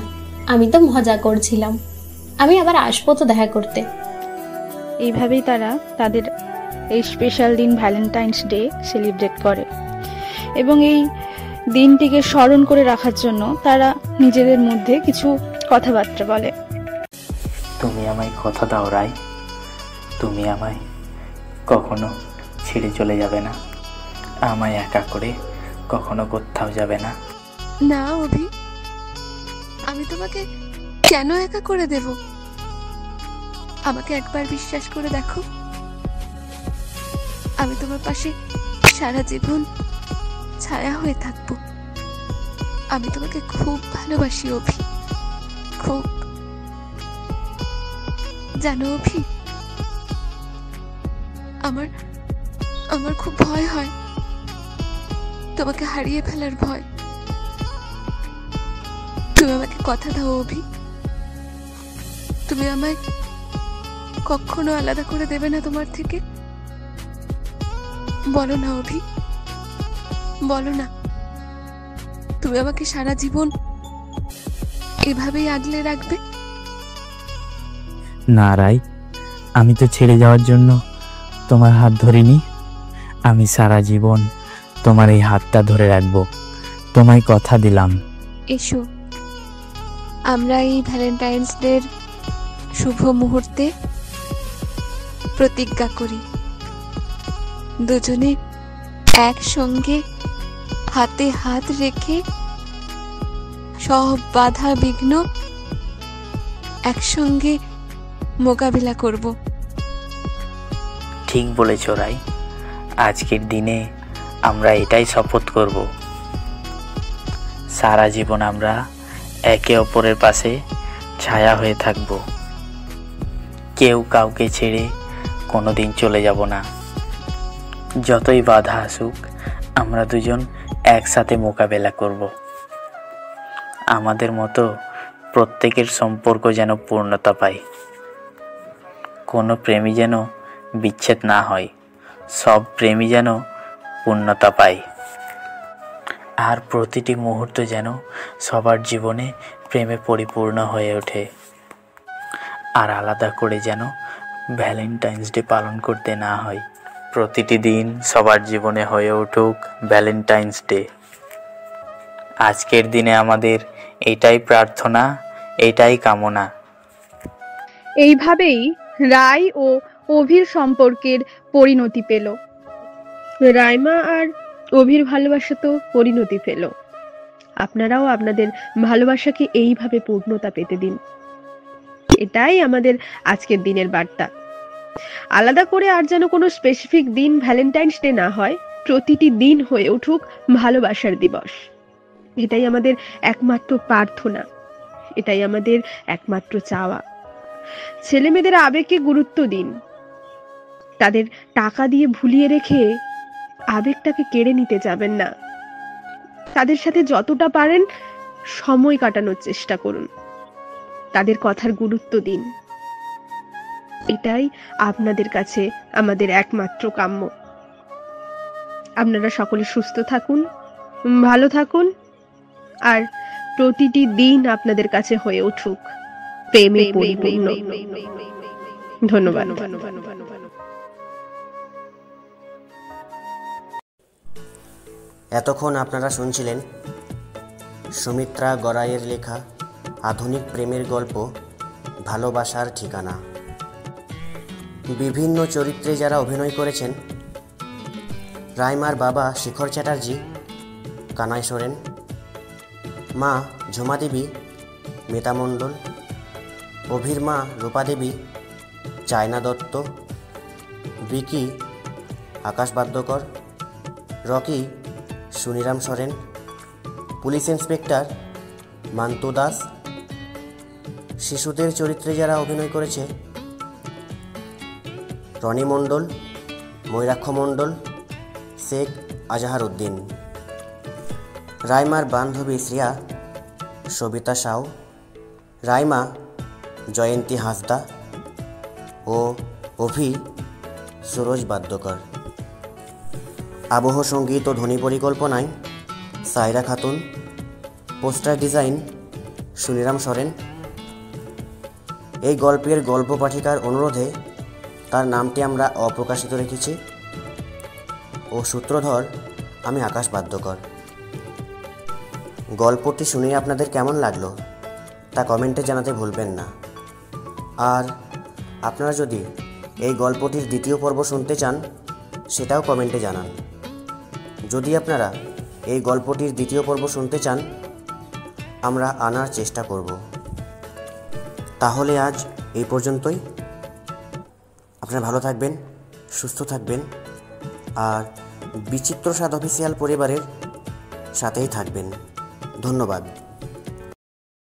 আমি তো মজা করছিলাম, আমি আবার আসবো তো দেখা করতে। এইভাবেই তারা তাদের এই স্পেশাল দিন ভ্যালেন্টাইন্স ডে সেলিব্রেট করে এবং এই দিনটিকে স্মরণ করে রাখার জন্য তারা নিজেদের মধ্যে কিছু কথাবার্তা বলে। তুমি আমায় কথা দাও রাই, তুমি আমায় কখনো ছেড়ে চলে যাবে না, আমায় একা করে কখনো কোথাও যাবে না। না অভি, আমি তোমাকে কেন একা করে দেব? আমাকে একবার বিশ্বাস করে দেখো, আমি তোমার পাশে সারা জীবন ছায়া হয়ে থাকবো। আমি তোমাকে খুব ভালোবাসি অভি, খুব। জানো অভি, আমার খুব ভয় হয়, তোমাকে হারিয়ে ফেলার ভয়। তুমি আমাকে কথা দাও অভি, তুমি আমায় কখনো আলাদা করে দেবে না তোমার থেকে। বলো না অভি, বলো না, তুমি আমাকে সারা জীবন এভাবেই আগলে রাখবে। না রাই, আমি তো ছেড়ে যাওয়ার জন্য তোমার হাত ধরিনি, আমি সারা জীবন তোমার এই হাতটা ধরে রাখবো, তোমায় কথা দিলাম। এসো, আমরা এই ভ্যালেন্টাইন্স ডের শুভ মুহূর্তে প্রতিজ্ঞা করি, দুজনে একসঙ্গে হাতে হাত রেখে সব বাধা বিঘ্ন একসঙ্গে মোকাবিলা করব। ঠিক বলেছ রাই, আজকের দিনে আমরা এটাই শপথ করব, সারা জীবন আমরা একে অপরের পাশে ছায়া হয়ে থাকব, কেউ কাউকে ছেড়ে কোনোদিন চলে যাব না। যতই বাধা আসুক আমরা দুজন একসাথে মোকাবেলা করব। আমাদের মতো প্রত্যেকের সম্পর্ক যেন পূর্ণতা পায়, কোনো প্রেমী যেন বিচ্ছেদ না হয়, সব প্রেমী যেন পূর্ণতা পায়, আর প্রতিটি মুহূর্ত যেন সবার জীবনে প্রেমে পরিপূর্ণ হয়ে ওঠে। আর আলাদা করে যেন ভ্যালেন্টাইন্স ডে পালন করতে না হয়, প্রতিটি দিন সবার জীবনে হয়ে উঠুক ভ্যালেন্টাইন্স ডে। আজকের দিনে আমাদের এটাই প্রার্থনা, এটাই কামনা। এইভাবেই রাই ও অভির সম্পর্কের পরিণতি পেল। রাইমা আর অভির ভালোবাসা তো পরিণতি পেল। আপনারাও আপনাদের ভালোবাসাকে এইভাবে পূর্ণতা পেতে দিন। এটাই আমাদের আজকের দিনের বার্তা। আলাদা করে আর যেন কোনো স্পেসিফিক দিন ভ্যালেন্টাইন্স ডে না হয়, প্রতিটি দিন হয়ে উঠুক ভালোবাসার দিবস। এটাই আমাদের একমাত্র প্রার্থনা, এটাই আমাদের একমাত্র চাওয়া। ছেলে মেয়েদের আবেগকে গুরুত্ব দিন, তাদের টাকা দিয়ে ভুলিয়ে রেখে আবেগটাকে কেড়ে নিতে যাবেন না। তাদের সাথে যতটা পারেন সময় কাটানোর চেষ্টা করুন, তাদের কথার গুরুত্ব দিন। এটাই আপনাদের কাছে আমাদের একমাত্র কাম্য। আপনারা সকলে সুস্থ থাকুন, ভালো থাকুন, আর প্রতিটি দিন আপনাদের কাছে হয়ে উঠুক প্রেমে পরিপূর্ণ। ধন্যবাদ। এতক্ষণ আপনারা শুনছিলেন সুমিত্রা গড়াইয়ের লেখা আধুনিক প্রেমের গল্প ভালোবাসার ঠিকানা। বিভিন্ন চরিত্রে যারা অভিনয় করেছেন, রাইমার বাবা শেখর চ্যাটার্জি, কানাই সোরেন, মা ঝুমা দেবী, মিতা মণ্ডল, অভির মা রূপা দেবী, চায়না দত্ত, বিকি আকাশ বাদ্যকর, রকি সুনিরাম সোরেন, পুলিশ ইন্সপেক্টর মান্তু দাস। শিশুদের চরিত্রে যারা অভিনয় করেছে, রনি মণ্ডল, ময়ূরাক্ষ মণ্ডল, শেখ আজহার উদ্দিন। রাইমার বান্ধবী শ্রিয়া সবিতা সাউ, রাইমা জয়ন্তী হাঁসদা ও অভি সুরজ বাদ্যকর। আবহ সঙ্গীত ও ধ্বনি পরিকল্পনায় সাইরা খাতুন, পোস্টার ডিজাইন সুনিরাম সোরেন। এই গল্পের গল্প পাঠিকার অনুরোধে তার নামটি আমরা অপ্রকাশিত রেখেছি ও সূত্রধর আমি আকাশ বাদ্যকর। গল্পটি শুনে আপনাদের কেমন লাগলো তা কমেন্টে জানাতে ভুলবেন না। আর আপনারা যদি এই গল্পটির দ্বিতীয় পর্ব শুনতে চান সেটাও কমেন্টে জানান। যদি আপনারা এই গল্পটির দ্বিতীয় পর্ব শুনতে চান আমরা আনার চেষ্টা করব। তাহলে আজ এই পর্যন্তই। আপনারা ভালো থাকবেন, সুস্থ থাকবেন, আর বিচিত্র স্বাদ অফিসিয়াল পরিবারের সাথেই থাকবেন। ধন্যবাদ।